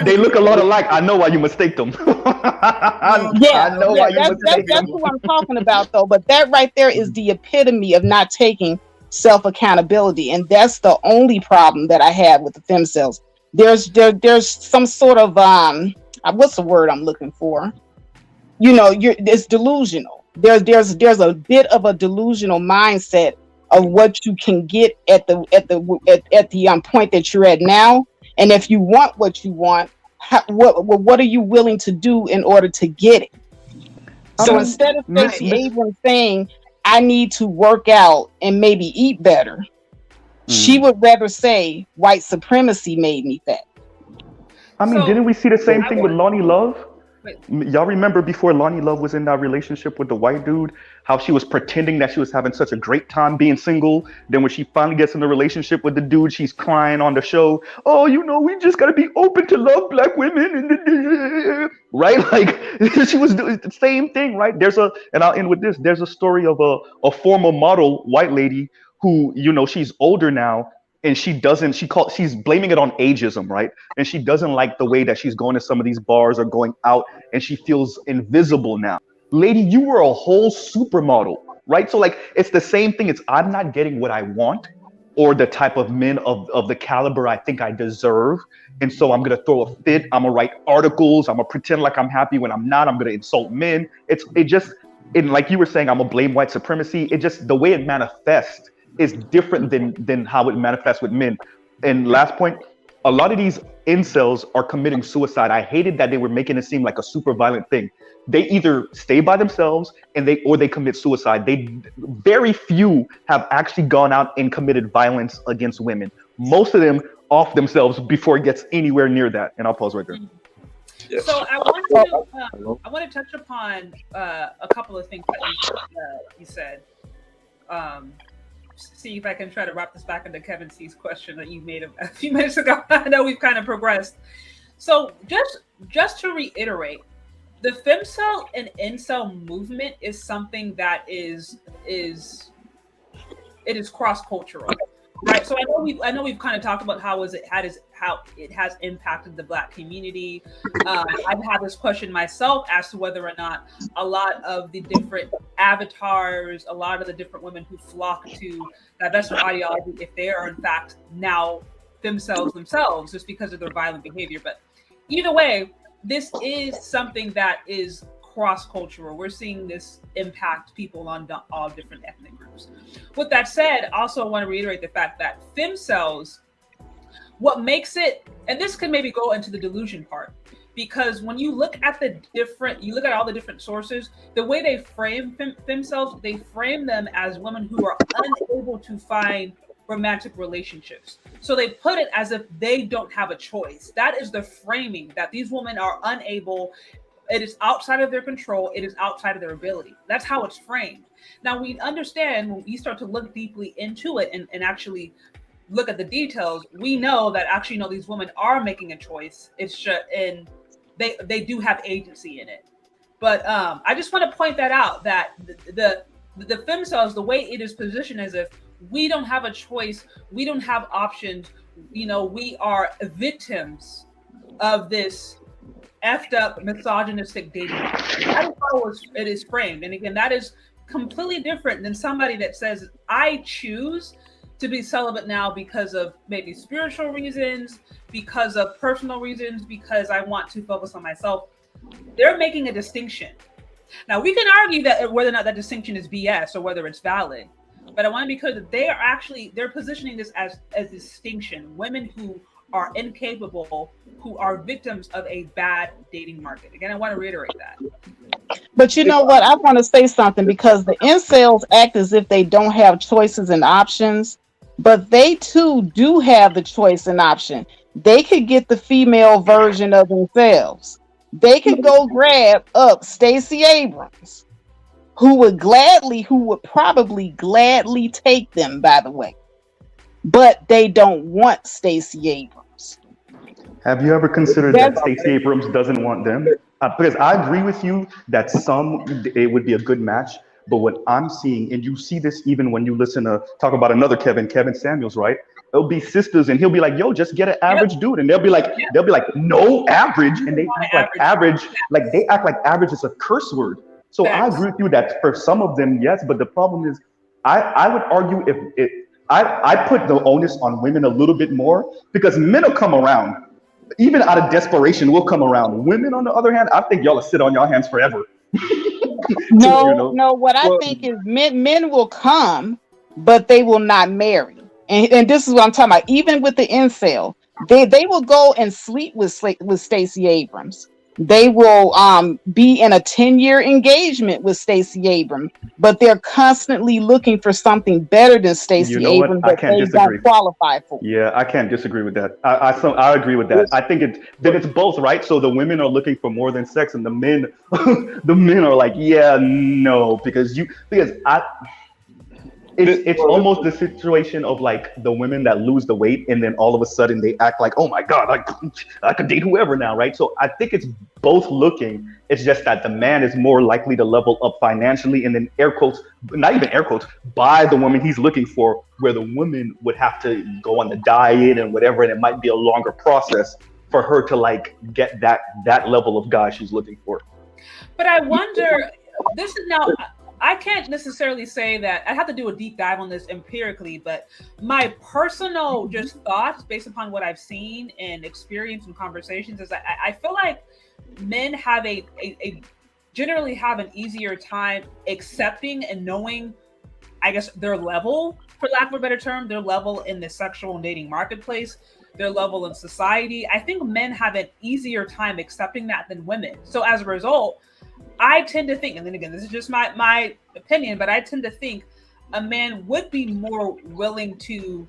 C: They look a lot alike. I know why you mistake them. I know why you mistake them.
B: That's who I'm talking about, though. But that right there is the epitome of not taking self-accountability, and that's the only problem that I have with the femcels. There's some sort of what's the word I'm looking for? It's delusional. There's a bit of a delusional mindset of what you can get at the point that you're at now. And if you want what you want, what are you willing to do in order to get it? So instead of Stacey Abrams saying, I need to work out and maybe eat better, she would rather say white supremacy made me fat.
C: I mean, didn't we see the same thing with Lonnie Love? Y'all remember before Lonnie Love was in that relationship with the white dude, how she was pretending that she was having such a great time being single. Then when she finally gets in the relationship with the dude, she's crying on the show. Oh, we just got to be open to love black women. Right? Like she was doing the same thing, right? And I'll end with this. There's a story of a former model white lady who, she's older now. And she's blaming it on ageism, right? And she doesn't like the way that she's going to some of these bars or going out, and she feels invisible now. Lady, you were a whole supermodel, right? So like, it's the same thing. It's I'm not getting what I want, or the type of men of the caliber I think I deserve. And so I'm going to throw a fit. I'm going to write articles. I'm going to pretend like I'm happy when I'm not. I'm going to insult men. And like you were saying, I'm going to blame white supremacy. It just, the way it manifests is different than how it manifests with men. And last point, a lot of these incels are committing suicide. I hated that they were making it seem like a super violent thing. They either stay by themselves or they commit suicide. Very few have actually gone out and committed violence against women. Most of them off themselves before it gets anywhere near that. And I'll pause right there.
E: Yes.
A: So I want to touch upon a couple of things that you said. See if I can try to wrap this back into Kevin C's question that you made a few minutes ago. I know we've kind of progressed. So just to reiterate, the Femcel and Incel movement is something that is cross-cultural, right? So I know we've kind of talked about how it has impacted the Black community. I've had this question myself as to whether or not a lot of the different avatars, a lot of the different women who flock to divestment ideology, if they are in fact now Femcels themselves, just because of their violent behavior. But either way, this is something that is cross-cultural. We're seeing this impact people on all different ethnic groups. With that said, also want to reiterate the fact that Femcels, what makes it, and this can maybe go into the delusion part, because when you look at all the different sources, the way they frame Femcels, they frame them as women who are unable to find romantic relationships. So they put it as if they don't have a choice. That is the framing, that these women are unable. It is outside of their control. It is outside of their ability. That's how it's framed. Now we understand when we start to look deeply into it and actually look at the details, we know that actually, no, these women are making a choice. It's just, and they do have agency in it. But I just want to point that out, that the Femcels, the way it is positioned as if we don't have a choice, we don't have options, we are victims of this effed up misogynistic dating. That is how it is framed. And again, that is completely different than somebody that says, I choose to be celibate now because of maybe spiritual reasons, because of personal reasons, because I want to focus on myself. They're making a distinction. Now we can argue that whether or not that distinction is BS or whether it's valid, but I want to be clear that they're positioning this as distinction. Women who are incapable, who are victims of a bad dating market. Again, I want to reiterate that.
B: But you know what? I want to say something, because the incels act as if they don't have choices and options, but they too do have the choice and option. They could get the female version of themselves. They could go grab up Stacey Abrams, who would probably gladly take them, by the way. But they don't want Stacey Abrams.
C: Have you ever considered that Stacey Abrams doesn't want them? Because I agree with you that it would be a good match. But what I'm seeing, and you see this even when you listen to talk about another Kevin Samuels, right? It'll be sisters, and he'll be like, "Yo, just get an average dude," and they'll be like, "No average," and they act like average, average is a curse word. So I agree with you that for some of them, yes, but the problem is, I would argue I put the onus on women a little bit more, because men will come around. Even out of desperation, will come around. Women, on the other hand, I think y'all will sit on your hands forever.
B: No, what I think is men will come, but they will not marry. And this is what I'm talking about. Even with the incel, they will go and sleep with Stacey Abrams. They will be in a 10-year engagement with Stacey Abrams, but they're constantly looking for something better than Stacey Abrams that they don't qualify for.
C: Yeah, I can't disagree with that. I agree with that. I think it's both, right? So the women are looking for more than sex, and the men are like, yeah, no, because it's almost the situation of like the women that lose the weight, and then all of a sudden they act like, oh my God, I could date whoever now, right? So I think it's both looking. It's just that the man is more likely to level up financially, and then air quotes, not even air quotes, buy the woman he's looking for, where the woman would have to go on the diet and whatever, and it might be a longer process for her to like get that level of guy she's looking for.
A: But I wonder, this is now, I can't necessarily say that. I have to do a deep dive on this empirically, but my personal just thoughts based upon what I've seen and experienced in conversations is that I feel like men have a generally have an easier time accepting and knowing, I guess, their level, for lack of a better term, their level in the sexual and dating marketplace, their level in society. I think men have an easier time accepting that than women. So as a result, I tend to think, and then again, this is just my opinion, but I tend to think a man would be more willing to,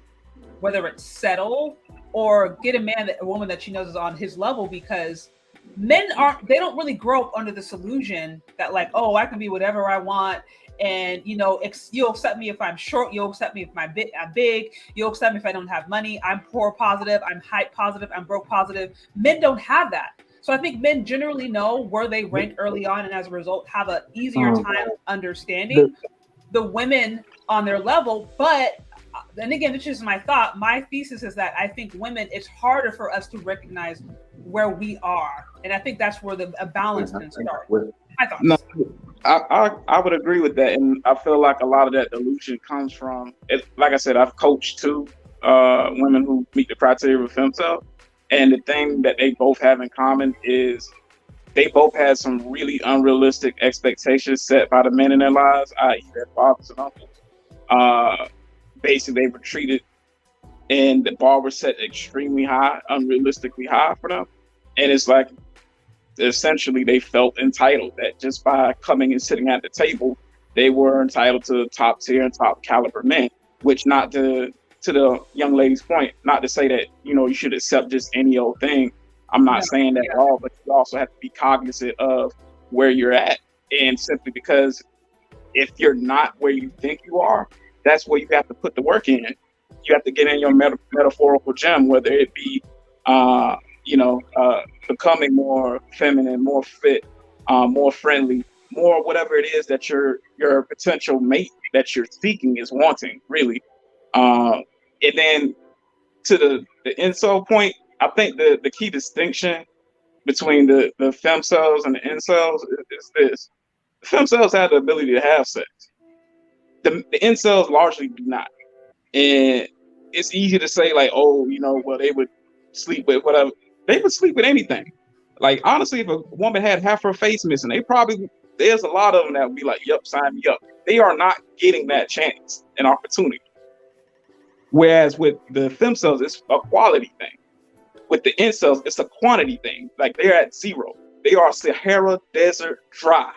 A: whether it's settle or get a woman that she knows is on his level, because they don't really grow up under this illusion that like, oh, I can be whatever I want. And, you know, you'll accept me if I'm short. You'll accept me if I'm big. You'll accept me if I don't have money. I'm poor positive. I'm height positive. I'm broke positive. Men don't have that. So I think men generally know where they rank early on, and as a result, have an easier time understanding the women on their level. But and again, this is my thought. My thesis is that I think women, it's harder for us to recognize where we are, and I think that's where a balance can start. My thoughts.
E: No, I would agree with that, and I feel like a lot of that delusion comes from it. Like I said, I've coached two women who meet the criteria of Femcel. And the thing that they both have in common is they both had some really unrealistic expectations set by the men in their lives, i.e. their fathers and uncles. Basically, they were treated and the bar was set extremely high, unrealistically high for them. And it's like, essentially, they felt entitled that just by coming and sitting at the table, they were entitled to top tier and top caliber men, which to the young lady's point, not to say that, you know, you should accept just any old thing. I'm not saying that at all, but you also have to be cognizant of where you're at. And simply because if you're not where you think you are, that's where you have to put the work in. You have to get in your metaphorical gym, whether it be, becoming more feminine, more fit, more friendly, more whatever it is that your potential mate that you're seeking is wanting, really. And then to the incel point, I think the key distinction between the femcels and the incels is this. The femcels have the ability to have sex. The incels largely do not. And it's easy to say like, oh, you know, well, they would sleep with whatever. They would sleep with anything. Like, honestly, if a woman had half her face missing, there's a lot of them that would be like, yep, sign me up. They are not getting that chance and opportunity. Whereas with the femcels, it's a quality thing. With the incels, it's a quantity thing. Like, they're at zero. They are Sahara Desert dry.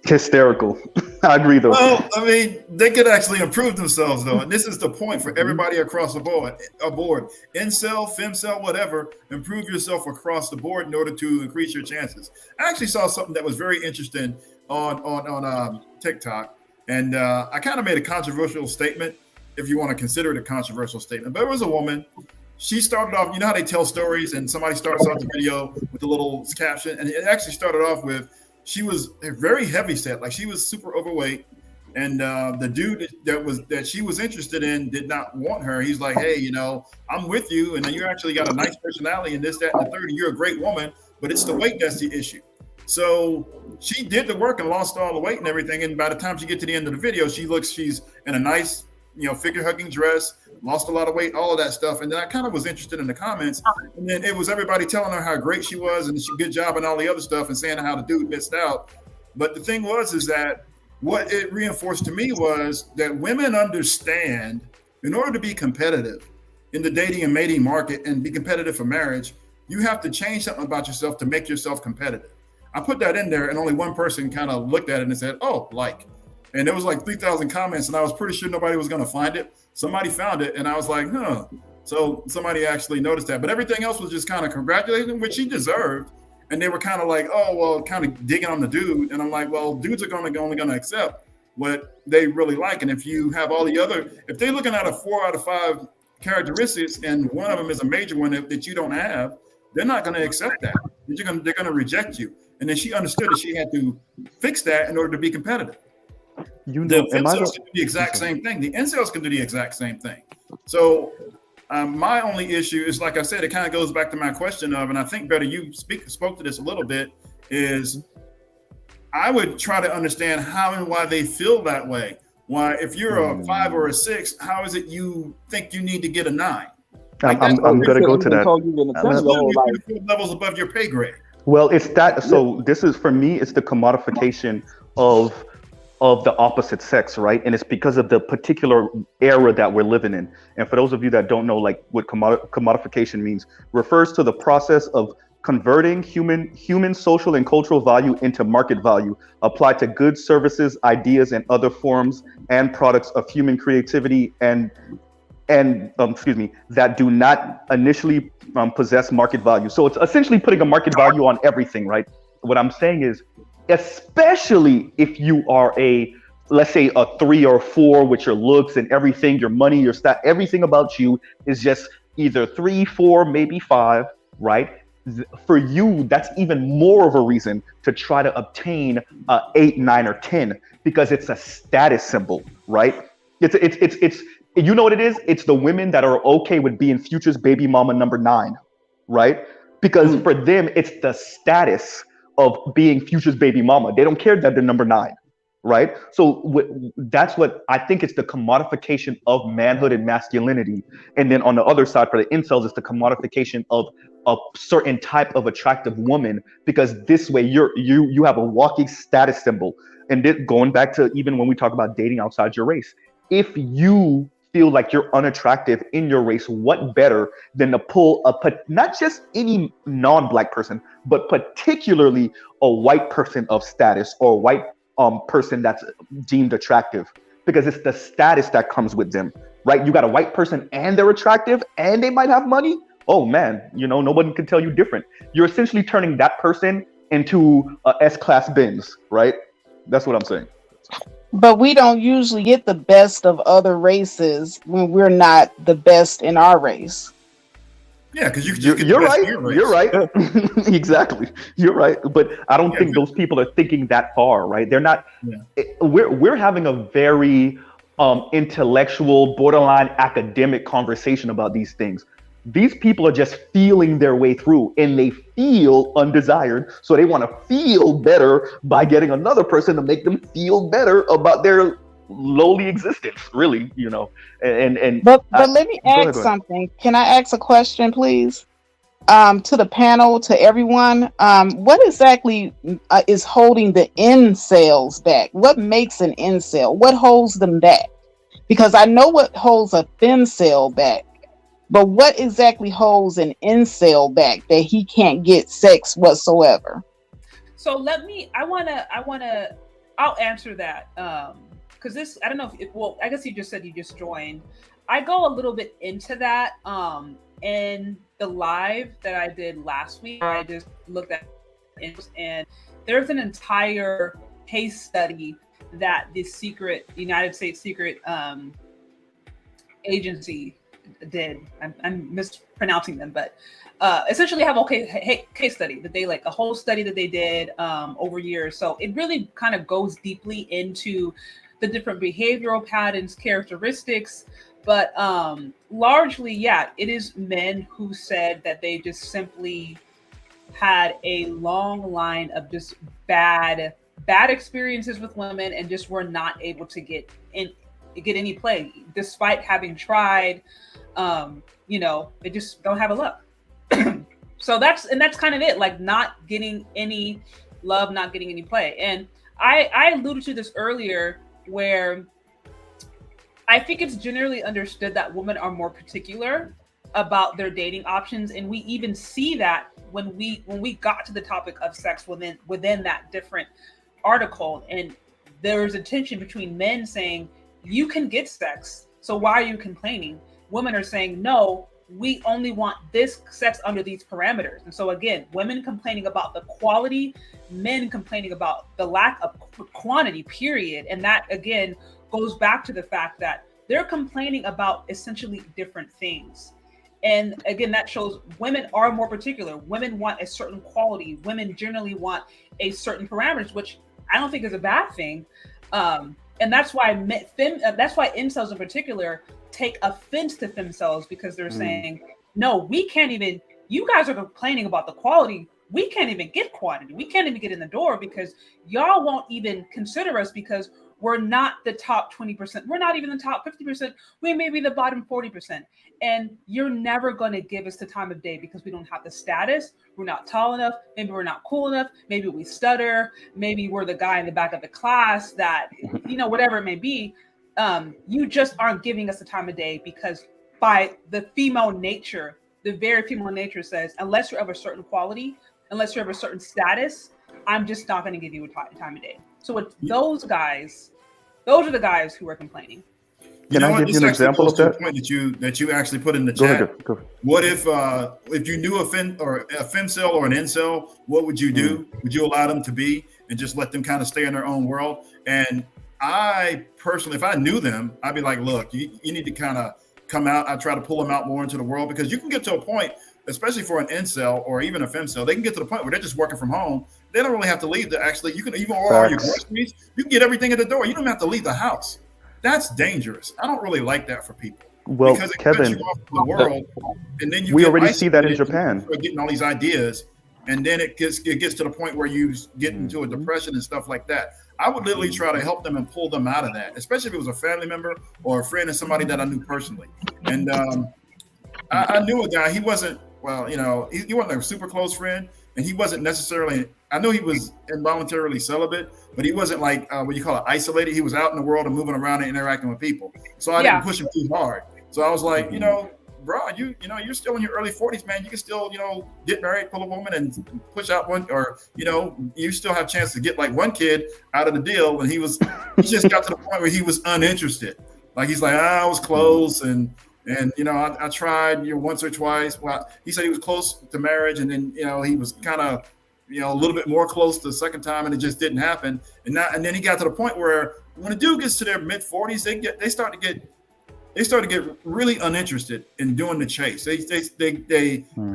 C: Hysterical. I agree, though.
D: Well, I mean, they could actually improve themselves, though. And this is the point for everybody across the board. Incel, femcel, whatever. Improve yourself across the board in order to increase your chances. I actually saw something that was very interesting on TikTok. And I kind of made a controversial statement, if you want to consider it a controversial statement. But it was a woman. She started off, you know how they tell stories and somebody starts off the video with a little caption. And it actually started off with, she was very heavy set, like she was super overweight. And the dude that she was interested in did not want her. He's like, hey, you know, I'm with you. And then you actually got a nice personality and this, that, and the third. And you're a great woman, but it's the weight that's the issue. So she did the work and lost all the weight and everything. And by the time she gets to the end of the video, she's in a nice, you know, figure hugging dress, lost a lot of weight, all of that stuff. And then I kind of was interested in the comments. And then it was everybody telling her how great she was and she good job and all the other stuff and saying how the dude missed out. But the thing is that what it reinforced to me was that women understand, in order to be competitive in the dating and mating market and be competitive for marriage, you have to change something about yourself to make yourself competitive. I put that in there and only one person kind of looked at it and said, oh, like. And there was like 3,000 comments and I was pretty sure nobody was going to find it. Somebody found it and I was like, huh. So somebody actually noticed that. But everything else was just kind of congratulating, which he deserved. And they were kind of like, oh, well, kind of digging on the dude. And I'm like, well, dudes are only going to accept what they really like. And if you have all the other, if they're looking at a 4 out of 5 characteristics and one of them is a major one that you don't have, they're not going to accept that. They're going to reject you. And then she understood that she had to fix that in order to be competitive.
C: You know,
D: the incels can do the exact same thing. The incels can do the exact same thing. So my only issue is, like I said, it kind of goes back to my question of, and I think, Betty, you spoke to this a little bit, is I would try to understand how and why they feel that way. Why, if you're a 5 or a 6, how is it you think you need to get a 9? Like
C: I'm gonna go to that.
D: That's literally 3 or 4 levels above your pay grade.
C: Well, it's that. So this is, for me, it's the commodification of the opposite sex, right? And it's because of the particular era that we're living in. And for those of you that don't know, like what commodification means, refers to the process of converting human social and cultural value into market value applied to goods, services, ideas, and other forms and products of human creativity and that do not initially possess market value. So it's essentially putting a market value on everything, right? What I'm saying is, especially if you are let's say a 3 or 4 with your looks and everything, your money, your stat, everything about you is just either 3, 4, maybe 5, right? For you, that's even more of a reason to try to obtain 8, 9, or 10, because it's a status symbol, right? It's you know what it is? It's the women that are okay with being Future's baby mama number 9, right? Because for them, it's the status of being Future's baby mama. They don't care that they're number 9, right? So that's what I think. It's the commodification of manhood and masculinity. And then on the other side, for the incels, it's the commodification of a certain type of attractive woman, because this way you have a walking status symbol. And then going back to even when we talk about dating outside your race, if you feel like you're unattractive in your race, what better than to pull not just any non-black person, but particularly a white person of status or a white person that's deemed attractive, because it's the status that comes with them, right? You got a white person and they're attractive and they might have money. Oh man, nobody can tell you different. You're essentially turning that person into a S-class Benz, right? That's what I'm saying.
B: But we don't usually get the best of other races when we're not the best in our race.
D: Yeah, because you're
C: right. You're right. Exactly. You're right. But I don't think those people are thinking that far, right? They're not. Yeah. We're having a very intellectual, borderline academic conversation about these things. These people are just feeling their way through, and they feel undesired, so they want to feel better by getting another person to make them feel better about their lowly existence, really, But
B: let me ask something. Can I ask a question, please? To the panel, to everyone, what exactly is holding the incels back? What makes an incel? What holds them back? Because I know what holds a femcel back. But what exactly holds an incel back that he can't get sex whatsoever?
A: So I'll answer that. Because this, I don't know I guess you just said you just joined. I go a little bit into that in the live that I did last week. I just looked at it, and there's an entire case study that the United States secret agency did. I'm mispronouncing them, but essentially have a case study that they a whole study that they did over years. So it really kind of goes deeply into the different behavioral patterns, characteristics, but largely, it is men who said that they just simply had a long line of just bad experiences with women and just were not able to get any play despite having tried. They just don't have a luck. So that's kind of it, not getting any love, not getting any play. And I alluded to this earlier, where I think it's generally understood that women are more particular about their dating options. And we even see that when we got to the topic of sex within that different article. And there's a tension between men saying, you can get sex, so why are you complaining? Women are saying, no, we only want this sex under these parameters. And so again, women complaining about the quality, men complaining about the lack of quantity, period. And that again goes back to the fact that they're complaining about essentially different things. And again, that shows women are more particular. Women want a certain quality. Women generally want a certain parameters, which I don't think is a bad thing. And that's why incels in particular take offense to femcels, because they're saying, no, we can't even, you guys are complaining about the quality. we can't even get quantity. We can't even get in the door because y'all won't even consider us because we're not the top 20%. We're not even the top 50%. We may be the bottom 40%. And you're never going to give us the time of day because we don't have the status. We're not tall enough. Maybe we're not cool enough. Maybe we stutter. Maybe we're the guy in the back of the class that, whatever it may be. You just aren't giving us the time of day because by the female nature, the very female nature says, unless you're of a certain quality, unless you're of a certain status, I'm just not going to give you a time of day. So with those guys, those are the guys who are complaining.
C: Can I give you an example of that?
D: Point that you actually put in the chat.
C: Go ahead.
D: What if you knew a femcel or an incel, what would you do? Would you allow them to be and just let them kind of stay in their own world? And I personally, if I knew them, I'd be like, look, you need to kind of come out. I try to pull them out more into the world because you can get to a point, especially for an incel or even a femcel, they can get to the point where they're just working from home. They don't really have to leave. You can even order all your groceries. You can get everything at the door. You don't have to leave the house. That's dangerous. I I don't really like that for people.
C: Well,
D: because it
C: Kevin,
D: cuts you off from the world, and then
C: we already see that in Japan.
D: You're getting all these ideas, and then it gets to the point where you get into a depression and stuff like that. I would literally try to help them and pull them out of that, especially if it was a family member or a friend of somebody that I knew personally. And I knew a guy. He wasn't he wasn't a super close friend, and he wasn't necessarily. I know he was involuntarily celibate, but he wasn't like what you call it, isolated. He was out in the world and moving around and interacting with people. So I didn't push him too hard. So I was like, bro, you're still in your early 40s, man. You can still, get married, pull a woman, and push out one, or you still have a chance to get like one kid out of the deal. And he just got to the point where he was uninterested. Like he's like, I was close, and I tried once or twice. Well, he said he was close to marriage, and then he was kind of a little bit more close the second time, and it just didn't happen. And then he got to the point where when a dude gets to their mid 40s, they start to get really uninterested in doing the chase. They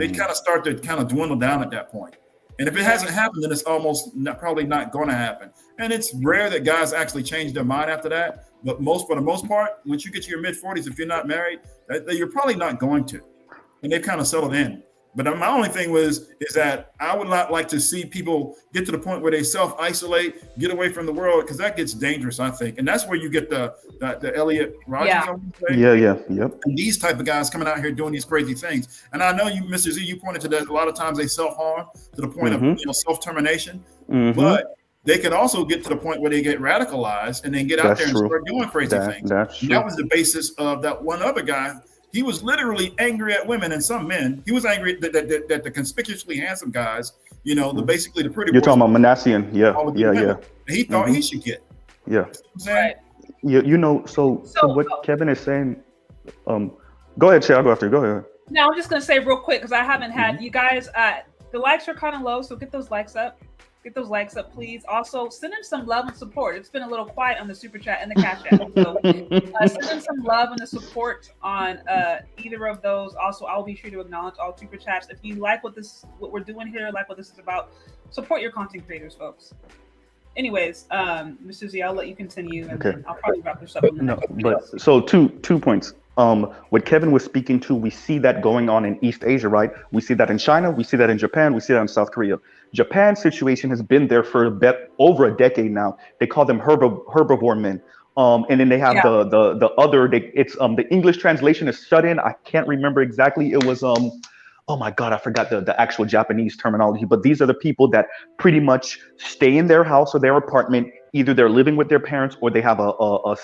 D: kind of start to kind of dwindle down at that point. And if it hasn't happened, then it's probably not going to happen. And it's rare that guys actually change their mind after that. But for the most part, once you get to your mid 40s, if you're not married, you're probably not going to. And they've kind of settled in. But my only thing is that I would not like to see people get to the point where they self-isolate, get away from the world, because that gets dangerous, I think. And that's where you get the Elliot Rogers.
C: Yep.
D: And these type of guys coming out here doing these crazy things. And I know you, Mr. Z, you pointed to that. A lot of times they self-harm to the point of self-termination. But they can also get to the point where they get radicalized and then get out there and start doing crazy things. That was the basis of that one other guy. He was literally angry at women and some men. He was angry that the conspicuously handsome guys, basically the pretty.
C: You're talking about Manassian, yeah.
D: He thought he should get.
C: Yeah.
A: Right.
C: So what Kevin is saying. Go ahead, Shay. I'll go after you. Go ahead.
A: No, I'm just gonna say real quick because I haven't had you guys. The likes are kind of low, so get those likes up. Get those likes up, please. Also, send in some love and support. It's been a little quiet on the super chat and the cash app. So send in some love and the support on either of those. Also, I'll be sure to acknowledge all super chats. If you like what we're doing here, like what this is about, support your content creators, folks. Anyways, Mr. Z, I'll let you continue, and then I'll probably wrap this up.
C: So two points. What Kevin was speaking to, we see that going on in East Asia, right? We see that in China, we see that in Japan, we see that in South Korea. Japan's situation has been there for over a decade now. They call them herbivore men. And then they have the other. The English translation is shut in. I can't remember exactly. It was oh my God, I forgot the actual Japanese terminology. But these are the people that pretty much stay in their house or their apartment. Either they're living with their parents or they have a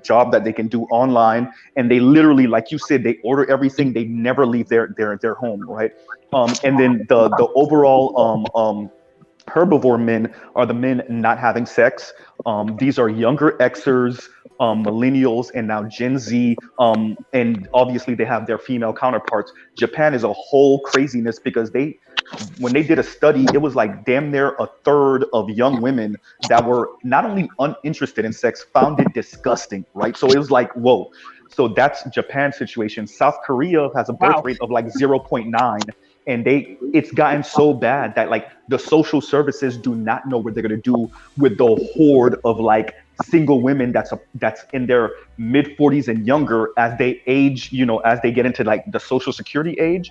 C: job that they can do online. And they literally, like you said, they order everything. They never leave their home, right? And then the overall herbivore men are the men not having sex. These are younger Xers, millennials, and now Gen Z. And obviously they have their female counterparts. Japan is a whole craziness because when they did a study, it was like damn near a third of young women that were not only uninterested in sex, found it disgusting, right? So it was like, whoa. So that's Japan's situation. South Korea has a birth rate of like 0.9. And it's gotten so bad that like the social services do not know what they're gonna do with the horde of like single women that's in their mid 40s and younger as they age, as they get into like the social security age.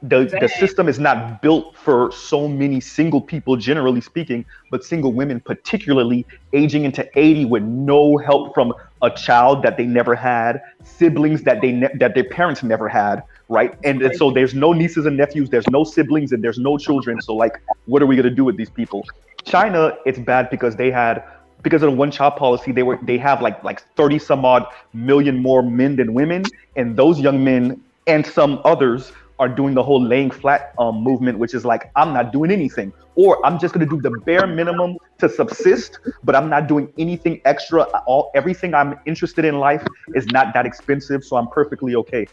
C: The system is not built for so many single people, generally speaking, but single women, particularly aging into 80 with no help from a child that they never had, siblings that that their parents never had, right? And so there's no nieces and nephews, there's no siblings, and there's no children. So like, what are we gonna do with these people? China, it's bad because because of the one-child policy, they have like 30 some odd million more men than women, and those young men and some others are doing the whole laying flat movement, which is like, I'm not doing anything, or I'm just going to do the bare minimum to subsist, but I'm not doing anything extra. Everything I'm interested in life is not that expensive, so I'm perfectly okay.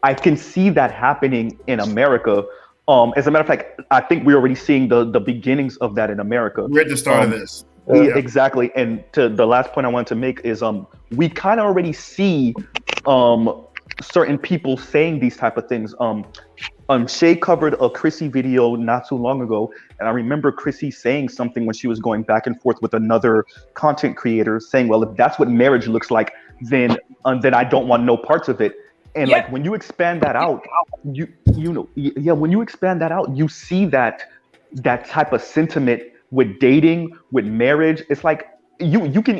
C: I can see that happening in America. As a matter of fact, I think we're already seeing the beginnings of that in America.
D: We're at the start of this.
C: Exactly. And to the last point I wanted to make is we kind of already see certain people saying these type of things. Shay covered a Chrissy video not too long ago, and I remember Chrissy saying something when she was going back and forth with another content creator, saying, "Well, if that's what marriage looks like, then I don't want no parts of it." And like when you expand that out, when you expand that out, you see that type of sentiment with dating, with marriage. It's like you can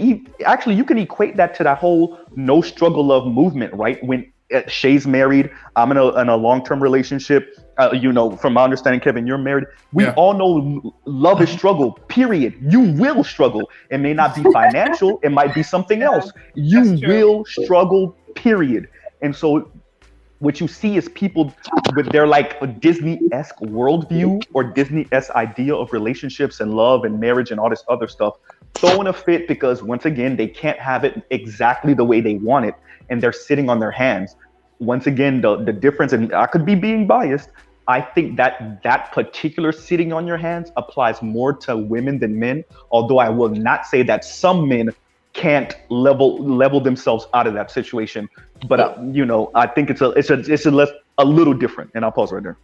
C: equate that to that whole no struggle love movement, right? When Shay's married, I'm in a long-term relationship. From my understanding, Kevin, you're married. We all know love is struggle, period. You will struggle. It may not be financial. It might be something else. You will struggle, period. And so what you see is people with their like a Disney-esque worldview or Disney-esque idea of relationships and love and marriage and all this other stuff throwing a fit because once again, they can't have it exactly the way they want it. And they're sitting on their hands. Once again, the difference, and I could be being biased, I think that particular sitting on your hands applies more to women than men, although I will not say that some men can't level themselves out of that situation. But I think it's a little different, and I'll pause right there.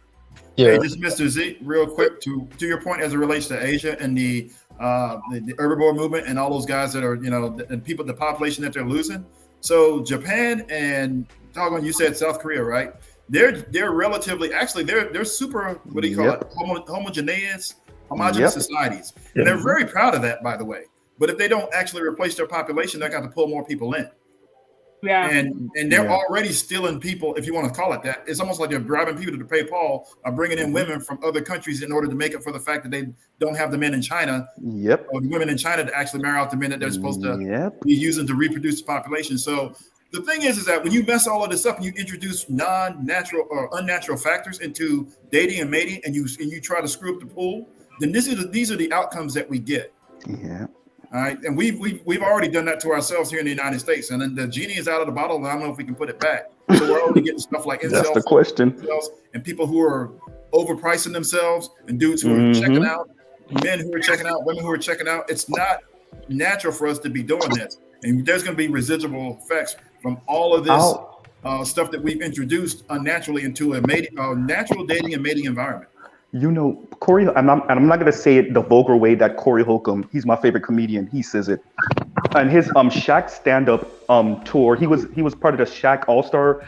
D: Yeah, hey, just Mr. Z, real quick to your point as it relates to Asia and the Herbivore movement and all those guys that are the population that they're losing. So Japan and you said South Korea, right? They're relatively they're super homogeneous societies, and they're very proud of that, by the way. But if they don't actually replace their population, they're going to pull more people in.
A: Yeah,
D: and they're already stealing people, if you want to call it that. It's almost like they're driving people to pay Paul or bringing in women from other countries in order to make up for the fact that they don't have the men in China. Or the women in China to actually marry out the men that they're supposed to be using to reproduce the population. So the thing is that when you mess all of this up and you introduce non-natural or unnatural factors into dating and mating, and you try to screw up the pool, then these are the outcomes that we get.
C: Yeah.
D: All right, and we've already done that to ourselves here in the United States, and then the genie is out of the bottle, and I don't know if we can put it back. So we're already getting stuff like incels.
C: That's the question.
D: And people who are overpricing themselves, and dudes who are checking out, men who are checking out, women who are checking out. It's not natural for us to be doing this, and there's going to be residual effects from all of this stuff that we've introduced unnaturally into a natural dating and mating environment.
C: Corey, I'm not going to say it the vulgar way that Corey Holcomb, he's my favorite comedian, he says it. And his Shaq stand-up tour, he was part of the Shaq All-Star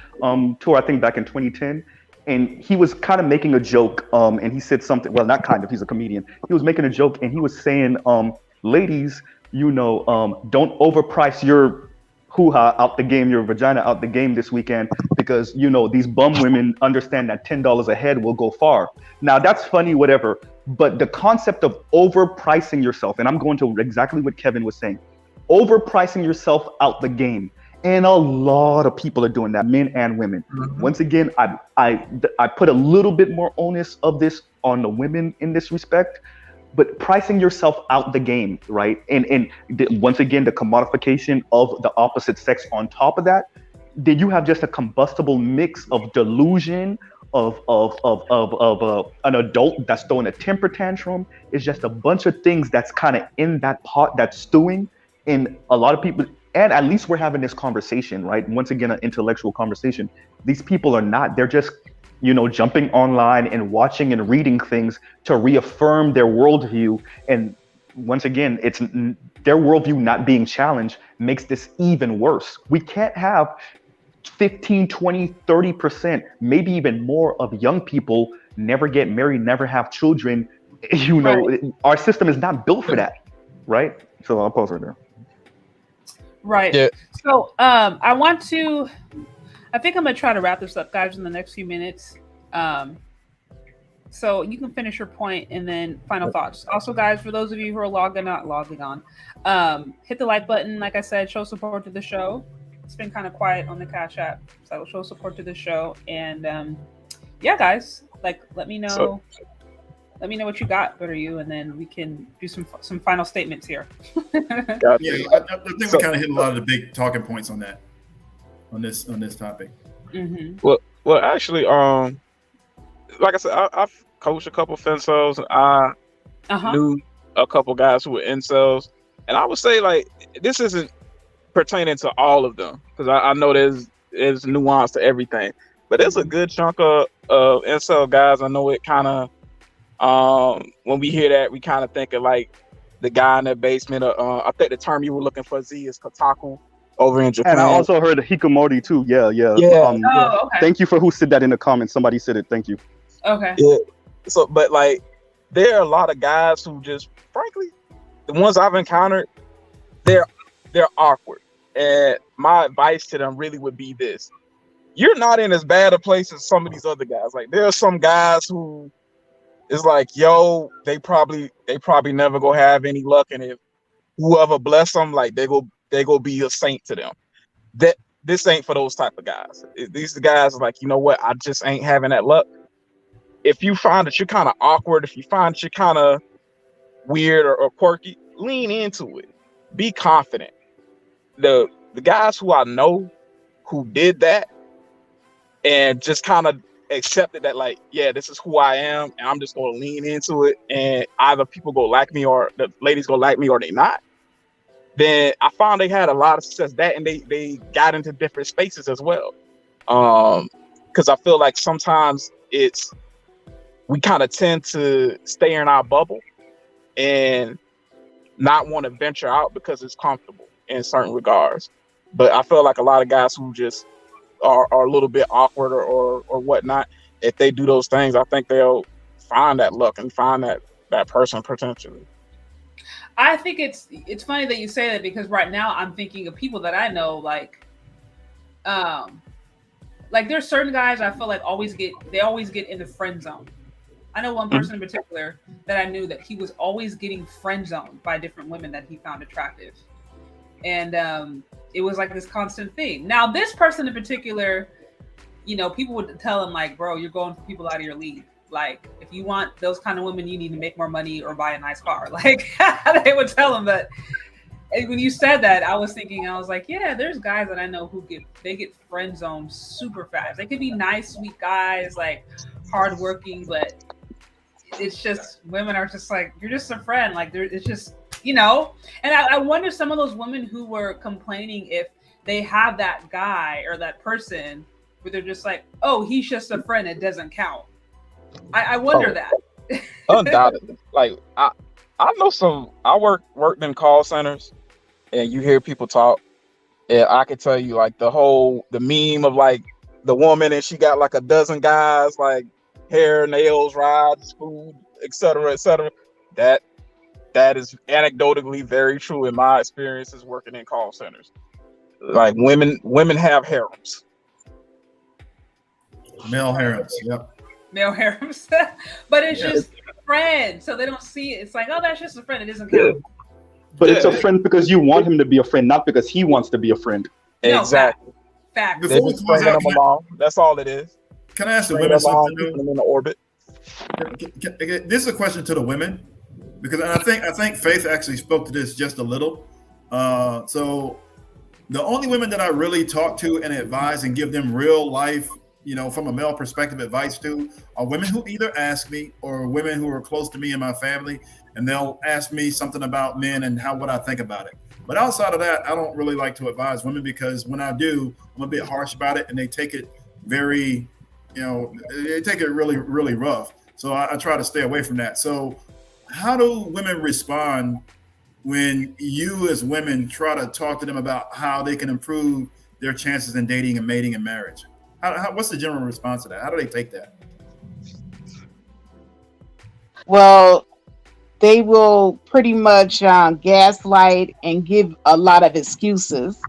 C: tour, I think back in 2010. And he was kind of making a joke, and he said something, well, not kind of, he's a comedian. He was making a joke, and he was saying, ladies, don't overprice your hoo-ha out the game, your vagina out the game this weekend, because these bum women understand that $10 a head will go far. Now that's funny, whatever, but the concept of overpricing yourself, and I'm going to exactly what Kevin was saying, overpricing yourself out the game, and a lot of people are doing that, men and women. Once again, I put a little bit more onus of this on the women in this respect, but pricing yourself out the game, right? And once again, the commodification of the opposite sex on top of that, then you have just a combustible mix of delusion, of an adult that's throwing a temper tantrum. It's just a bunch of things that's kind of in that pot that's stewing. And a lot of people, and at least we're having this conversation, right? Once again, an intellectual conversation. These people are not, they're just jumping online and watching and reading things to reaffirm their worldview. And once again, it's their worldview not being challenged makes this even worse. We can't have 15, 20, 30%, maybe even more of young people never get married, never have children. You know,
A: Right.
C: our system is not built for that, right? So I'll pause right there.
A: Right.
E: Yeah.
A: So I think I'm gonna try to wrap this up, guys, in the next few minutes. So you can finish your point and then final thoughts. Also, guys, for those of you who are logging on, hit the like button. Like I said, show support to the show. It's been kind of quiet on the Cash App, so show support to the show. And yeah, guys, like let me know what you got, Better You, and then we can do some final statements here.
E: Gotcha.
D: Yeah, I think we kind of hit a lot of the big talking points on that, on this topic.
A: Mm-hmm.
E: Well, actually, like I said, I've coached a couple Femcels, and I knew a couple guys who were Incels, and I would say like this isn't pertaining to all of them because I know there's nuance to everything, but there's a good chunk of Incel guys. I know it kind of when we hear that, we kind of think of like the guy in the basement. I think the term you were looking for, Z, is kotaku over in Japan.
C: And I also heard hikikomori too. Yeah.
A: Okay.
C: Thank you for who said that in the comments. Somebody said it. Thank you.
A: Okay.
E: Yeah. So, but like, there are a lot of guys who just, frankly, the ones I've encountered, they're awkward. And my advice to them really would be this: you're not in as bad a place as some of these other guys. Like, there are some guys who is like, yo, they probably never gonna have any luck, and if whoever bless them, like they go be a saint to them. That this ain't for those type of guys. These guys are like, you know what, I just ain't having that luck. If you find that you're kind of awkward, if you find that you're kind of weird or quirky, lean into it. Be confident. The guys who I know who did that and just kind of accepted that, like, yeah, this is who I am, and I'm just going to lean into it, and either people go like me or the ladies go like me or they not, then I found they had a lot of success that, and they got into different spaces as well. Because I feel like sometimes we kind of tend to stay in our bubble and not want to venture out because it's comfortable in certain regards. But I feel like a lot of guys who just are a little bit awkward or whatnot, if they do those things, I think they'll find that luck and find that person potentially.
A: I think it's funny that you say that, because right now I'm thinking of people that I know, like there's certain guys I feel like always get in the friend zone. I know one person in particular that I knew that he was always getting friend zoned by different women that he found attractive. And it was like this constant thing. Now, this person in particular, you know, people would tell him like, bro, you're going for people out of your league. Like, if you want those kind of women, you need to make more money or buy a nice car. Like, they would tell him that. And when you said that, I was like, yeah, there's guys that I know who get friend zoned super fast. They could be nice, sweet guys, like hardworking, but it's just, women are just like, you're just a friend. Like, it's just, you know. And I wonder some of those women who were complaining if they have that guy or that person where they're just like, oh, he's just a friend, it doesn't count. I wonder that.
E: Undoubtedly. Like, I know I worked in call centers, and you hear people talk, and I can tell you, like, the meme of like the woman and she got like a dozen guys, like hair, nails, rides, food, etc. That is anecdotally very true in my experiences working in call centers. Like, women have harems.
D: Male harems, yep.
A: Male harems. But it's just a friend, so they don't see it. It's like, oh, that's just a friend, it doesn't count.
C: But it's a friend because you want him to be a friend, not because he wants to be a friend.
A: No,
E: Exactly.
A: Fact.
E: They're just bringing them along. That's all it is.
D: Can I ask the
E: Bring
D: women
E: them along,
D: something?
E: keep them in the orbit.
D: This is a question to the women, because I think Faith actually spoke to this just a little. So the only women that I really talk to and advise and give them real life, you know, from a male perspective advice to, are women who either ask me or women who are close to me and my family, and they'll ask me something about men and what I think about it. But outside of that, I don't really like to advise women, because when I do, I'm a bit harsh about it, and they take it very, you know, they take it really, really rough. So I try to stay away from that. So how do women respond when you as women try to talk to them about how they can improve their chances in dating and mating and marriage? What's the general response to that? How do they take that?
B: Well, they will pretty much gaslight and give a lot of excuses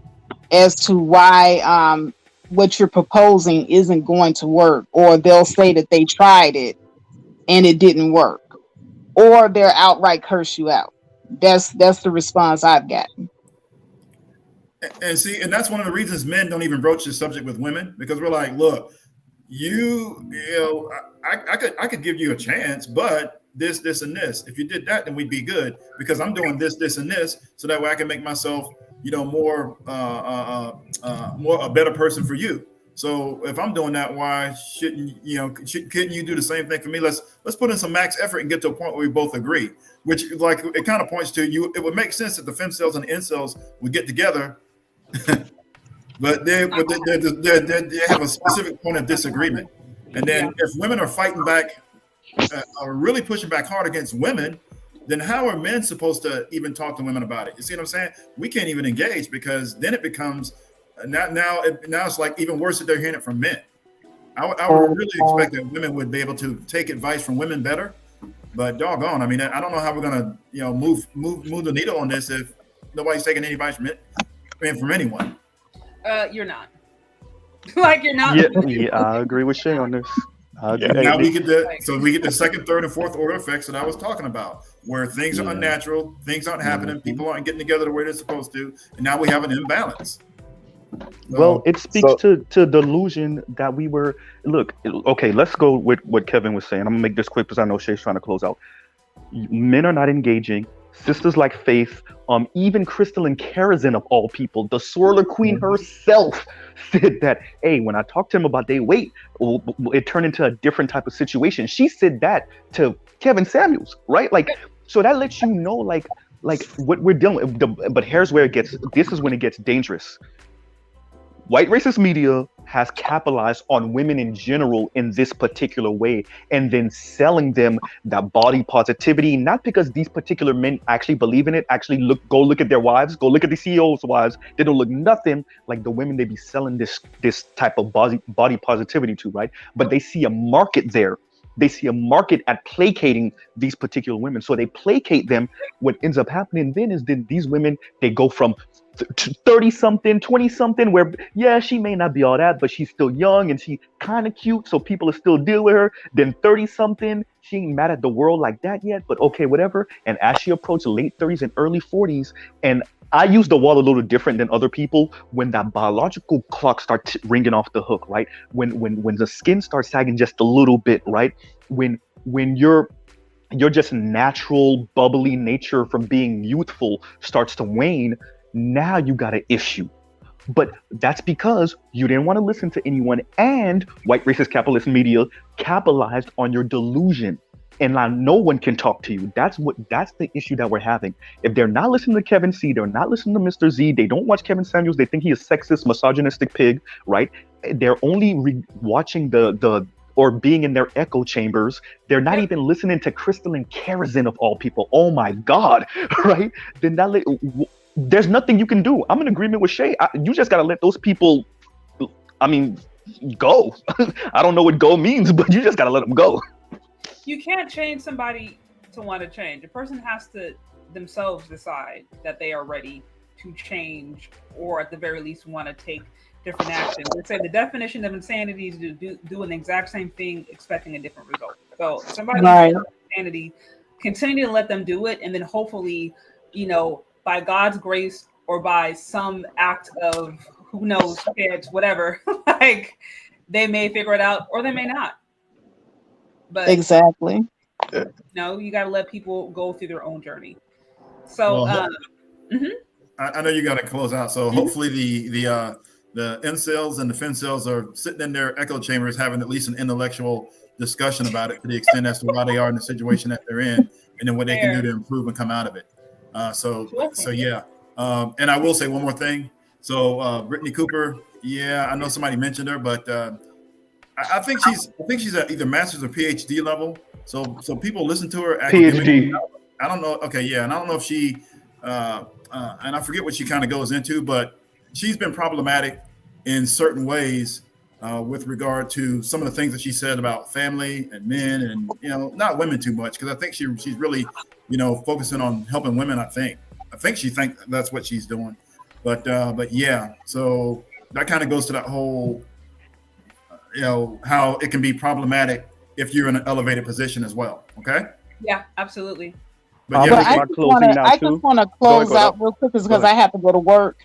B: as to why what you're proposing isn't going to work, or they'll say that they tried it and it didn't work, or they'll outright curse you out. That's the response I've gotten.
D: And see, and that's one of the reasons men don't even broach this subject with women, because we're like, look, you know, I could give you a chance, but this, and this. If you did that, then we'd be good, because I'm doing this, and this, so that way I can make myself, you know, more a better person for you. So if I'm doing that, why shouldn't couldn't you do the same thing for me? Let's put in some max effort and get to a point where we both agree. Which, like, it kind of points to you. It would make sense that the femcels and the incels would get together, but they have a specific point of disagreement. And then if women are fighting back, are really pushing back hard against women, then how are men supposed to even talk to women about it? You see what I'm saying? We can't even engage, because then it becomes now it's like even worse that they're hearing it from men. I would really expect that women would be able to take advice from women better, but doggone, I mean, I don't know how we're gonna move the needle on this if nobody's taking any advice from anyone.
A: You're not. Like, you're not.
C: Yeah, I agree with Shay on this.
D: Now we get the second, third, and fourth order effects that I was talking about, where things are unnatural, things aren't happening, people aren't getting together the way they're supposed to, and now we have an imbalance.
C: Well, it speaks to delusion that we were. Look, okay, let's go with what Kevin was saying. I'm gonna make this quick because I know Shay's trying to close out. Men are not engaging. Sisters like Faith, even Crystalline Karazin of all people, the Swirler Queen herself, said that, hey, when I talked to him about their weight, it turned into a different type of situation. She said that to Kevin Samuels, right? Like, so that lets you know, like what we're dealing with. But here's where this is when it gets dangerous. White racist media has capitalized on women in general in this particular way, and then selling them that body positivity, not because these particular men actually believe in it. Actually, go look at their wives, go look at the CEOs' wives. They don't look nothing like the women they be selling this type of body positivity to, right? But they see a market there. They see a market at placating these particular women. So they placate them. What ends up happening then is that these women, they go from 30-something, 20-something, where, yeah, she may not be all that, but she's still young and she kind of cute, so people will still deal with her. Then 30-something, she ain't mad at the world like that yet, but okay, whatever. And as she approaches late 30s and early 40s, and I use the wall a little different than other people, when that biological clock starts ringing off the hook, right? When the skin starts sagging just a little bit, right? When you're just natural bubbly nature from being youthful starts to wane, now you got an issue. But that's because you didn't want to listen to anyone, and white racist capitalist media capitalized on your delusion. And now no one can talk to you. That's the issue that we're having. If they're not listening to Kevin C, they're not listening to Mr. Z, they don't watch Kevin Samuels, they think he is sexist, misogynistic pig, right? They're only watching or being in their echo chambers. They're not even listening to Crystalline Karazin of all people. Oh my God, right? Then there's nothing you can do. I'm in agreement with Shay. You just got to let those people, go. I don't know what go means, but you just got to let them go.
A: You can't change somebody to want to change. A person has to themselves decide that they are ready to change, or at the very least want to take different action. They say the definition of insanity is to do an exact same thing expecting a different result. So somebody who's insanity, continue to let them do it, and then hopefully, by God's grace or by some act of, who knows, kids, whatever, like, they may figure it out or they may not. But
B: exactly.
A: You got to let people go through their own journey. So
D: I know you got to close out. So hopefully the incels and the femcels are sitting in their echo chambers having at least an intellectual discussion about it, to the extent as to why they are in the situation that they're in, and then what they can do to improve and come out of it. So yeah. And I will say one more thing. So Brittany Cooper, yeah, I know somebody mentioned her, but I think she's at either master's or PhD level. So people listen to her.
C: PhD.
D: I don't know. Okay, yeah, and I don't know if she and I forget what she kind of goes into, but she's been problematic in certain ways with regard to some of the things that she said about family and men, and not women too much, because I think she's really focusing on helping women. I think she thinks that's what she's doing, but yeah. So that kind of goes to that whole how it can be problematic if you're in an elevated position as well. Okay.
A: Yeah, absolutely.
D: But
B: But I just want to close out real quick because I have to go to work.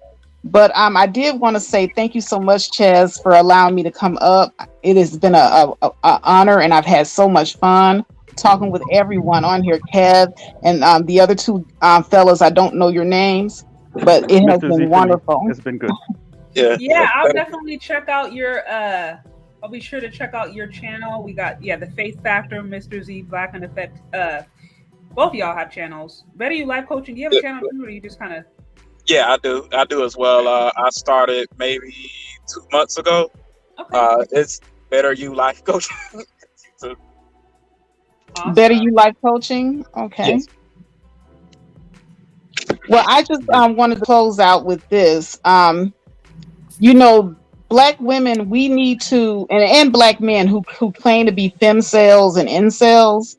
B: But I did want to say thank you so much, Chaz, for allowing me to come up. It has been a honor, and I've had so much fun talking with everyone on here, Kev, and the other two fellas. I don't know your names, but it has been wonderful.
C: It's been good.
A: Yeah, I'll definitely check out your. I'll be sure to check out your channel. We got the Faith Factor, Mr. Z, Black and Effect. Both of y'all have channels. Better You Life Coaching. Do you have a channel too, or you just kind of?
E: Yeah, I do as well. I started maybe 2 months ago.
A: Okay.
E: It's Better You Life Coaching.
A: Awesome.
B: Better You Life Coaching. Okay.
E: Yes.
B: Well, I just wanted to close out with this. Black women, we need to, and Black men who claim to be femcels and incels,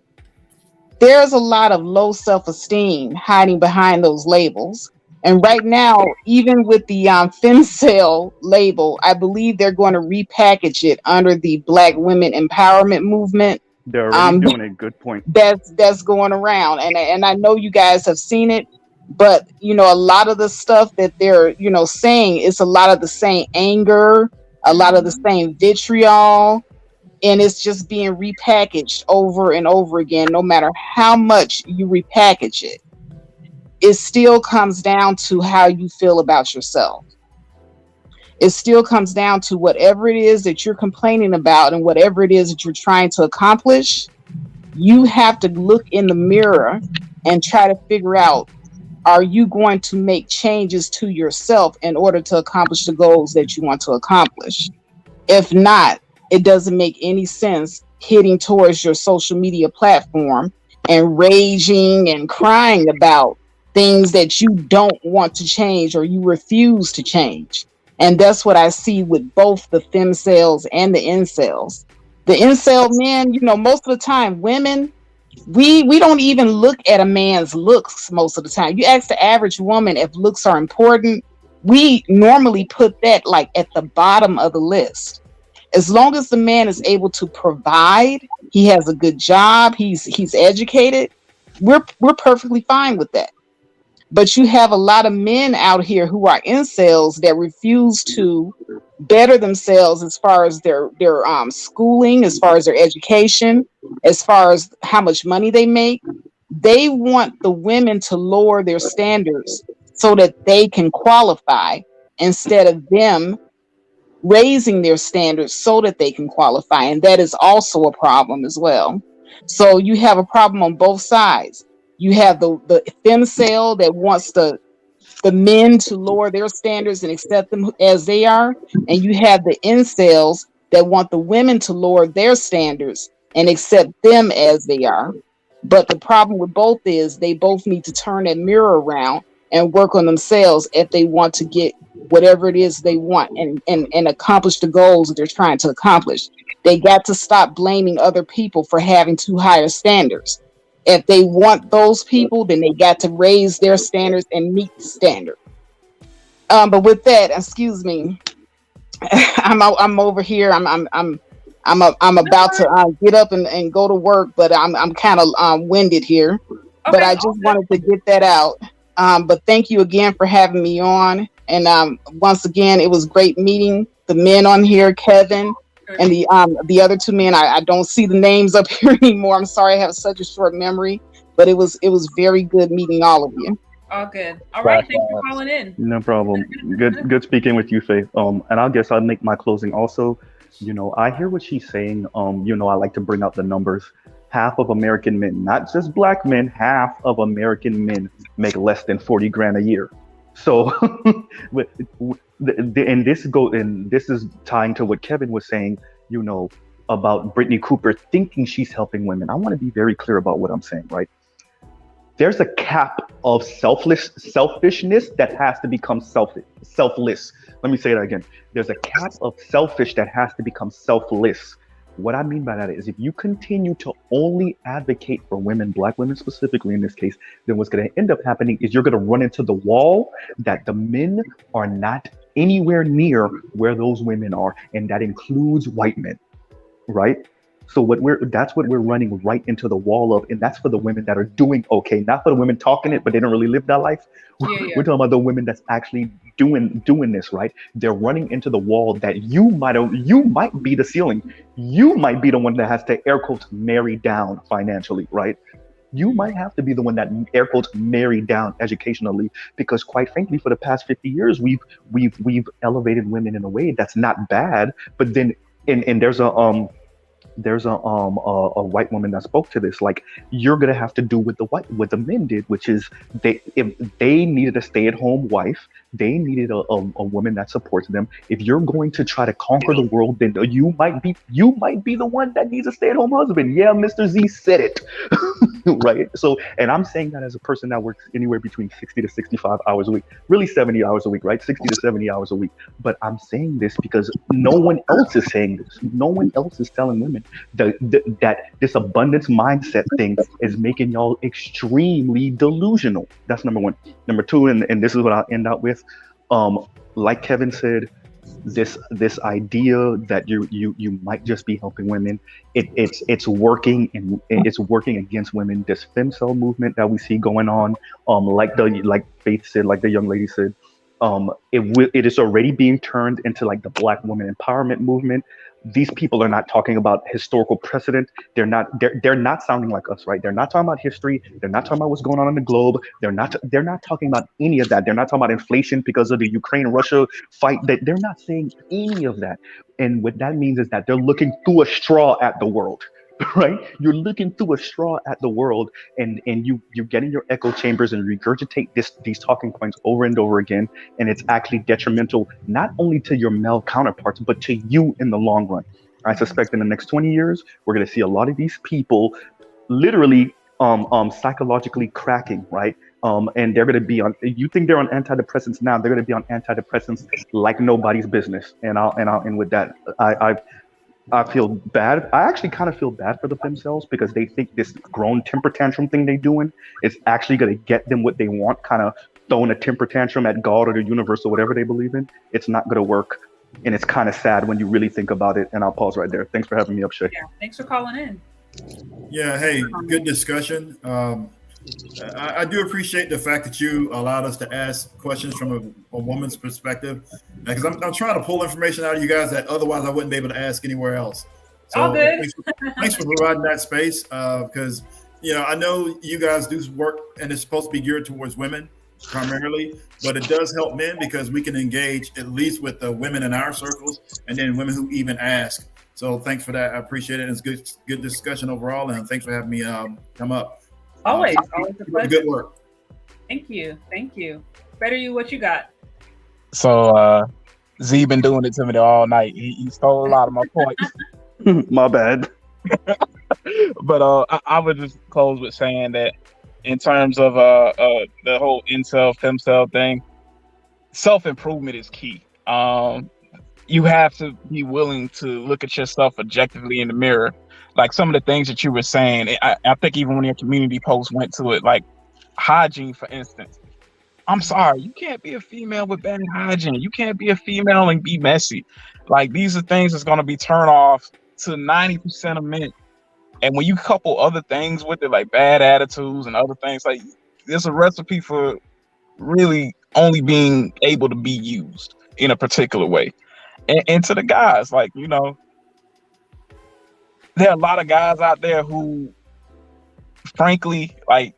B: there's a lot of low self-esteem hiding behind those labels. And right now, even with the femcel label, I believe they're going to repackage it under the Black women empowerment movement.
C: They're already doing a good point.
B: That's going around, and I know you guys have seen it. But a lot of the stuff that they're saying is a lot of the same anger, a lot of the same vitriol, and it's just being repackaged over and over again. No matter how much you repackage it, it still comes down to how you feel about yourself. It still comes down to whatever it is that you're complaining about and whatever it is that you're trying to accomplish. You have to look in the mirror and try to figure out, are you going to make changes to yourself in order to accomplish the goals that you want to accomplish? If not, it doesn't make any sense hitting towards your social media platform and raging and crying about things that you don't want to change or you refuse to change. And that's what I see with both the femcels and the incels. The incel men, most of the time, women, we don't even look at a man's looks most of the time. You ask the average woman if looks are important, we normally put that like at the bottom of the list. As long as the man is able to provide, he has a good job, he's educated, we're perfectly fine with that. But you have a lot of men out here who are incels that refuse to better themselves as far as their schooling, as far as their education, as far as how much money they make. They want the women to lower their standards so that they can qualify, instead of them raising their standards so that they can qualify. And that is also a problem as well. So you have a problem on both sides. You have the femcel that wants the men to lower their standards and accept them as they are, and you have the incels that want the women to lower their standards and accept them as they are. But the problem with both is they both need to turn that mirror around and work on themselves if they want to get whatever it is they want and accomplish the goals that they're trying to accomplish. They got to stop blaming other people for having too higher standards. If they want those people, then they got to raise their standards and meet the standard. But with that, excuse me, I'm over here. I'm about to get up and go to work, but I'm kind of winded here. Okay, but I just wanted to get that out. But thank you again for having me on. And once again, it was great meeting the men on here, Kevin. And the other two men, I don't see the names up here anymore. I'm sorry, I have such a short memory, but it was very good meeting all of you.
A: All good. All right, thanks for calling in.
C: No problem. Good speaking with you, Faith. And I guess I'll make my closing also. I hear what she's saying. I like to bring out the numbers. Half of American men, not just Black men, half of American men make less than 40 grand a year. So, and this is tying to what Kevin was saying, about Brittany Cooper thinking she's helping women. I want to be very clear about what I'm saying, right? there's a cap of selfishness that has to become selfless. Let me say that again. There's a cap of selfish that has to become selfless. What I mean by that is if you continue to only advocate for women, Black women specifically in this case, then what's going to end up happening is you're going to run into the wall that the men are not anywhere near where those women are. And that includes white men, right? So that's what we're running right into the wall of. And that's for the women that are doing okay, not for the women talking it, but they don't really live that life.
A: Yeah.
C: We're talking about the women that's actually doing this, right? They're running into the wall that you might be the ceiling. You might be the one that has to air quotes marry down financially, right? You might have to be the one that air quotes marry down educationally, because quite frankly, for the past 50 years, we've elevated women in a way that's not bad. But then, and there's a white woman that spoke to this, like, you're gonna have to do what the men did, which is if they needed a stay-at-home wife, they needed a woman that supports them. If you're going to try to conquer the world, then you might be the one that needs a stay-at-home husband. Yeah, Mr. Z said it. Right? So, and I'm saying that as a person that works anywhere between 60 to 65 hours a week, really 70 hours a week, right? 60 to 70 hours a week. But I'm saying this because no one else is saying this. No one else is telling women that this abundance mindset thing is making y'all extremely delusional. That's number one. Number two, and this is what I'll end out with. Like Kevin said, this idea that you might just be helping women, it's working, and it's working against women. This Femcel movement that we see going on, like Faith said, like the young lady said, it is already being turned into like the Black woman empowerment movement. These people are not talking about historical precedent. They're not sounding like us, right? They're not talking about history. They're not talking about what's going on in the globe. They're not talking about any of that. They're not talking about inflation because of the Ukraine-Russia fight. They're not saying any of that. And what that means is that they're looking through a straw at the world, right? You're looking through a straw at the world, and you get in your echo chambers and regurgitate these talking points over and over again, and it's actually detrimental not only to your male counterparts but to you in the long run. I suspect in the next 20 years we're going to see a lot of these people literally psychologically cracking, right? And they're going to be on. You think they're on antidepressants now? They're going to be on antidepressants like nobody's business. And I'll end with that. I feel bad. I actually kind of feel bad for the Femcels because they think this grown temper tantrum thing they're doing is actually going to get them what they want, kind of throwing a temper tantrum at God or the universe or whatever they believe in. It's not going to work. And it's kind of sad when you really think about it. And I'll pause right there. Thanks for having me up, Shay.
A: Yeah, thanks for calling in.
D: Yeah, hey, good discussion. I do appreciate the fact that you allowed us to ask questions from a woman's perspective, because I'm trying to pull information out of you guys that otherwise I wouldn't be able to ask anywhere else. So
A: all good.
D: Thanks for providing that space, because I know you guys do work and it's supposed to be geared towards women primarily, but it does help men because we can engage at least with the women in our circles and then women who even ask. So thanks for that. I appreciate it. It's good discussion overall, and thanks for having me come up.
A: Always a pleasure.
D: Good work.
A: Thank you. Better you, what you got?
E: So Z been doing it to me all night. He stole a lot of my points.
C: My bad.
E: But I would just close with saying that in terms of the whole incel femcel thing, self-improvement is key. You have to be willing to look at yourself objectively in the mirror. Like some of the things that you were saying, I think even when your community post went to it, like hygiene, for instance. I'm sorry, you can't be a female with bad hygiene. You can't be a female and be messy. Like, these are things that's going to be turned off to 90% of men. And when you couple other things with it, like bad attitudes and other things, like, there's a recipe for really only being able to be used in a particular way. And to the guys, like, there are a lot of guys out there who, frankly, like,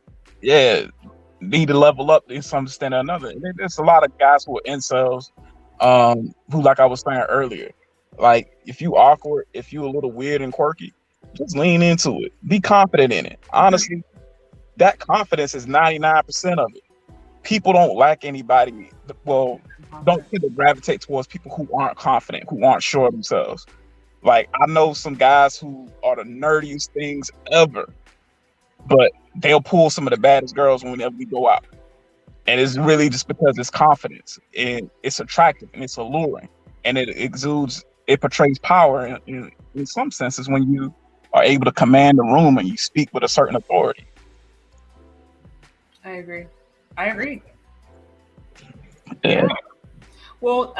E: need to level up to some extent or another. There's a lot of guys who are incels, who, like I was saying earlier, like, if you awkward, if you a little weird and quirky, just lean into it. Be confident in it. Honestly, that confidence is 99% of it. People don't lack anybody. Well, don't tend to gravitate towards people who aren't confident, who aren't sure of themselves. Like, I know some guys who are the nerdiest things ever, but they'll pull some of the baddest girls whenever we go out. And it's really just because it's confidence, and it's attractive, and it's alluring, and it portrays power in some senses when you are able to command the room and you speak with a certain authority.
A: I agree.
E: Yeah.
A: Well,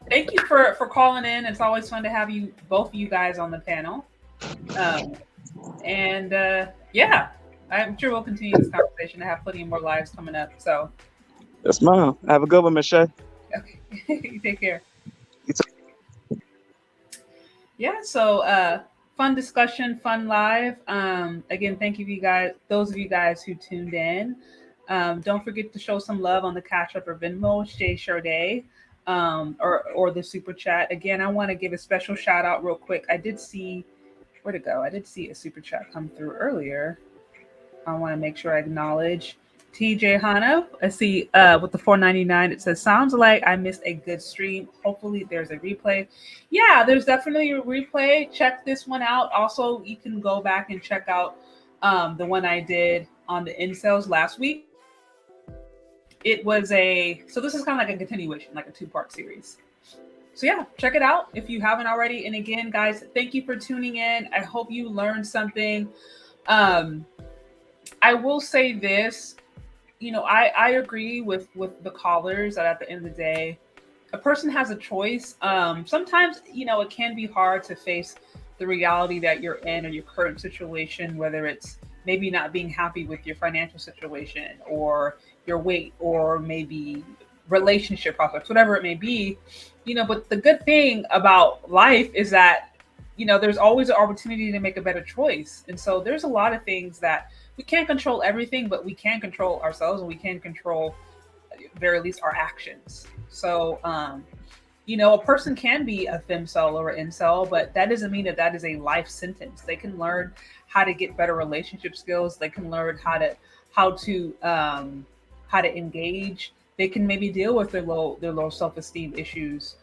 A: thank you for calling in. It's always fun to have both of you guys on the panel. Yeah, I'm sure we'll continue this conversation. I have plenty more lives coming up. So,
E: yes, ma'am. Have a good one, Michelle.
A: Okay, you take care.
E: You too.
A: Yeah. So, fun discussion, fun live. Again, thank you guys. Those of you guys who tuned in. Don't forget to show some love on the Cash App or Venmo, Shay Sharday, or the Super Chat. Again, I want to give a special shout out real quick. I did see a Super Chat come through earlier. I want to make sure I acknowledge TJ Hana. I see with the $4.99, it says, sounds like I missed a good stream. Hopefully there's a replay. Yeah, there's definitely a replay. Check this one out. Also, you can go back and check out the one I did on the Incels last week. It was so this is kind of like a continuation, like a 2-part series. So yeah, check it out if you haven't already. And again, guys, thank you for tuning in. I hope you learned something. I will say this, I agree with the callers that at the end of the day, a person has a choice. Sometimes, it can be hard to face the reality that you're in or your current situation, whether it's maybe not being happy with your financial situation or your weight or maybe relationship prospects, whatever it may be, but the good thing about life is that, there's always an opportunity to make a better choice. And so there's a lot of things that we can't control everything, but we can control ourselves and we can control, at the very least, our actions. So, a person can be a femcel or an incel, but that doesn't mean that is a life sentence. They can learn how to get better relationship skills. They can learn how to engage. They can maybe deal with their low self-esteem issues,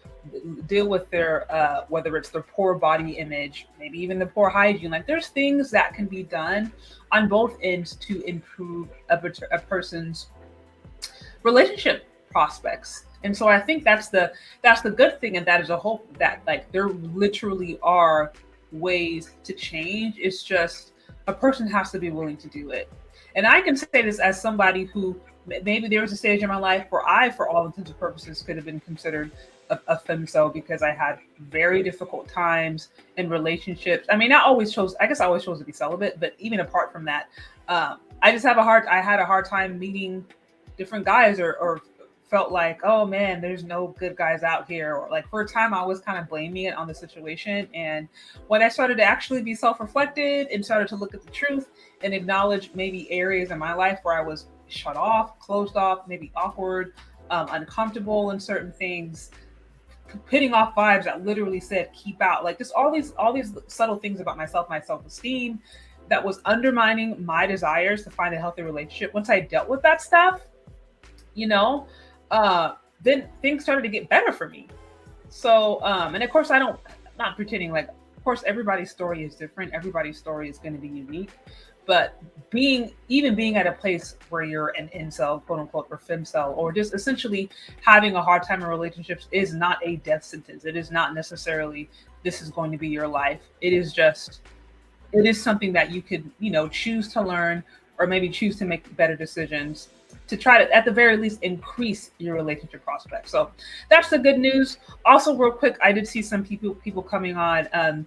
A: deal with their whether it's their poor body image, maybe even the poor hygiene. Like there's things that can be done on both ends to improve a person's relationship prospects. And so I think that's the good thing, and that is a hope that like there literally are ways to change. It's just a person has to be willing to do it. And I can say this as somebody who maybe there was a stage in my life where I, for all intents and purposes, could have been considered a femcel because I had very difficult times in relationships. I mean, I always chose to be celibate, but even apart from that, I had a hard time meeting different guys or felt like, oh man, there's no good guys out here. Or like for a time I was kind of blaming it on the situation. And when I started to actually be self-reflective and started to look at the truth and acknowledge maybe areas in my life where I was shut off, closed off, maybe awkward, uncomfortable in certain things, hitting off vibes that literally said keep out, like just all these subtle things about myself, my self-esteem that was undermining my desires to find a healthy relationship. Once I dealt with that stuff, then things started to get better for me. So and of course not pretending, like of course everybody's story is different, everybody's story is going to be unique. But being at a place where you're an incel, quote unquote, or femcel, or just essentially having a hard time in relationships is not a death sentence. It is not necessarily this is going to be your life. It is something that you could, choose to learn or maybe choose to make better decisions to try to, at the very least, increase your relationship prospects. So that's the good news. Also, real quick, I did see some people coming on.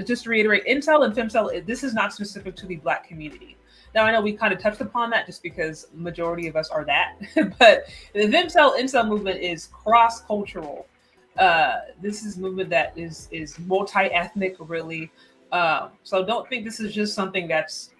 A: Just to reiterate, incel and femcel, this is not specific to the Black community. Now, I know we kind of touched upon that just because the majority of us are that, but the incel movement is cross-cultural. This is a movement that is multi-ethnic, really. So don't think this is just something that's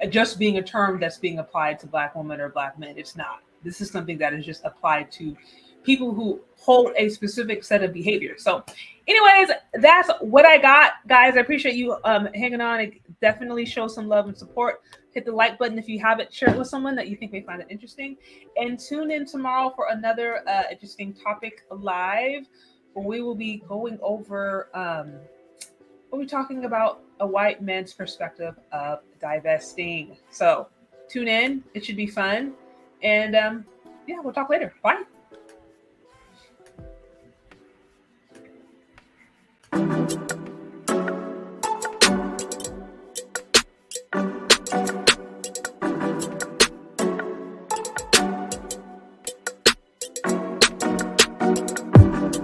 A: just being a term that's being applied to Black women or Black men. It's not. This is something that is just applied to people who hold a specific set of behaviors. So anyways, that's what I got, guys. I appreciate you hanging on. It definitely show some love and support. Hit the like button if you haven't. Share it with someone that you think may find it interesting. And tune in tomorrow for another interesting topic live, where we will be going over we'll be talking about a white man's perspective of divesting. So tune in. It should be fun. And yeah, we'll talk later. Bye.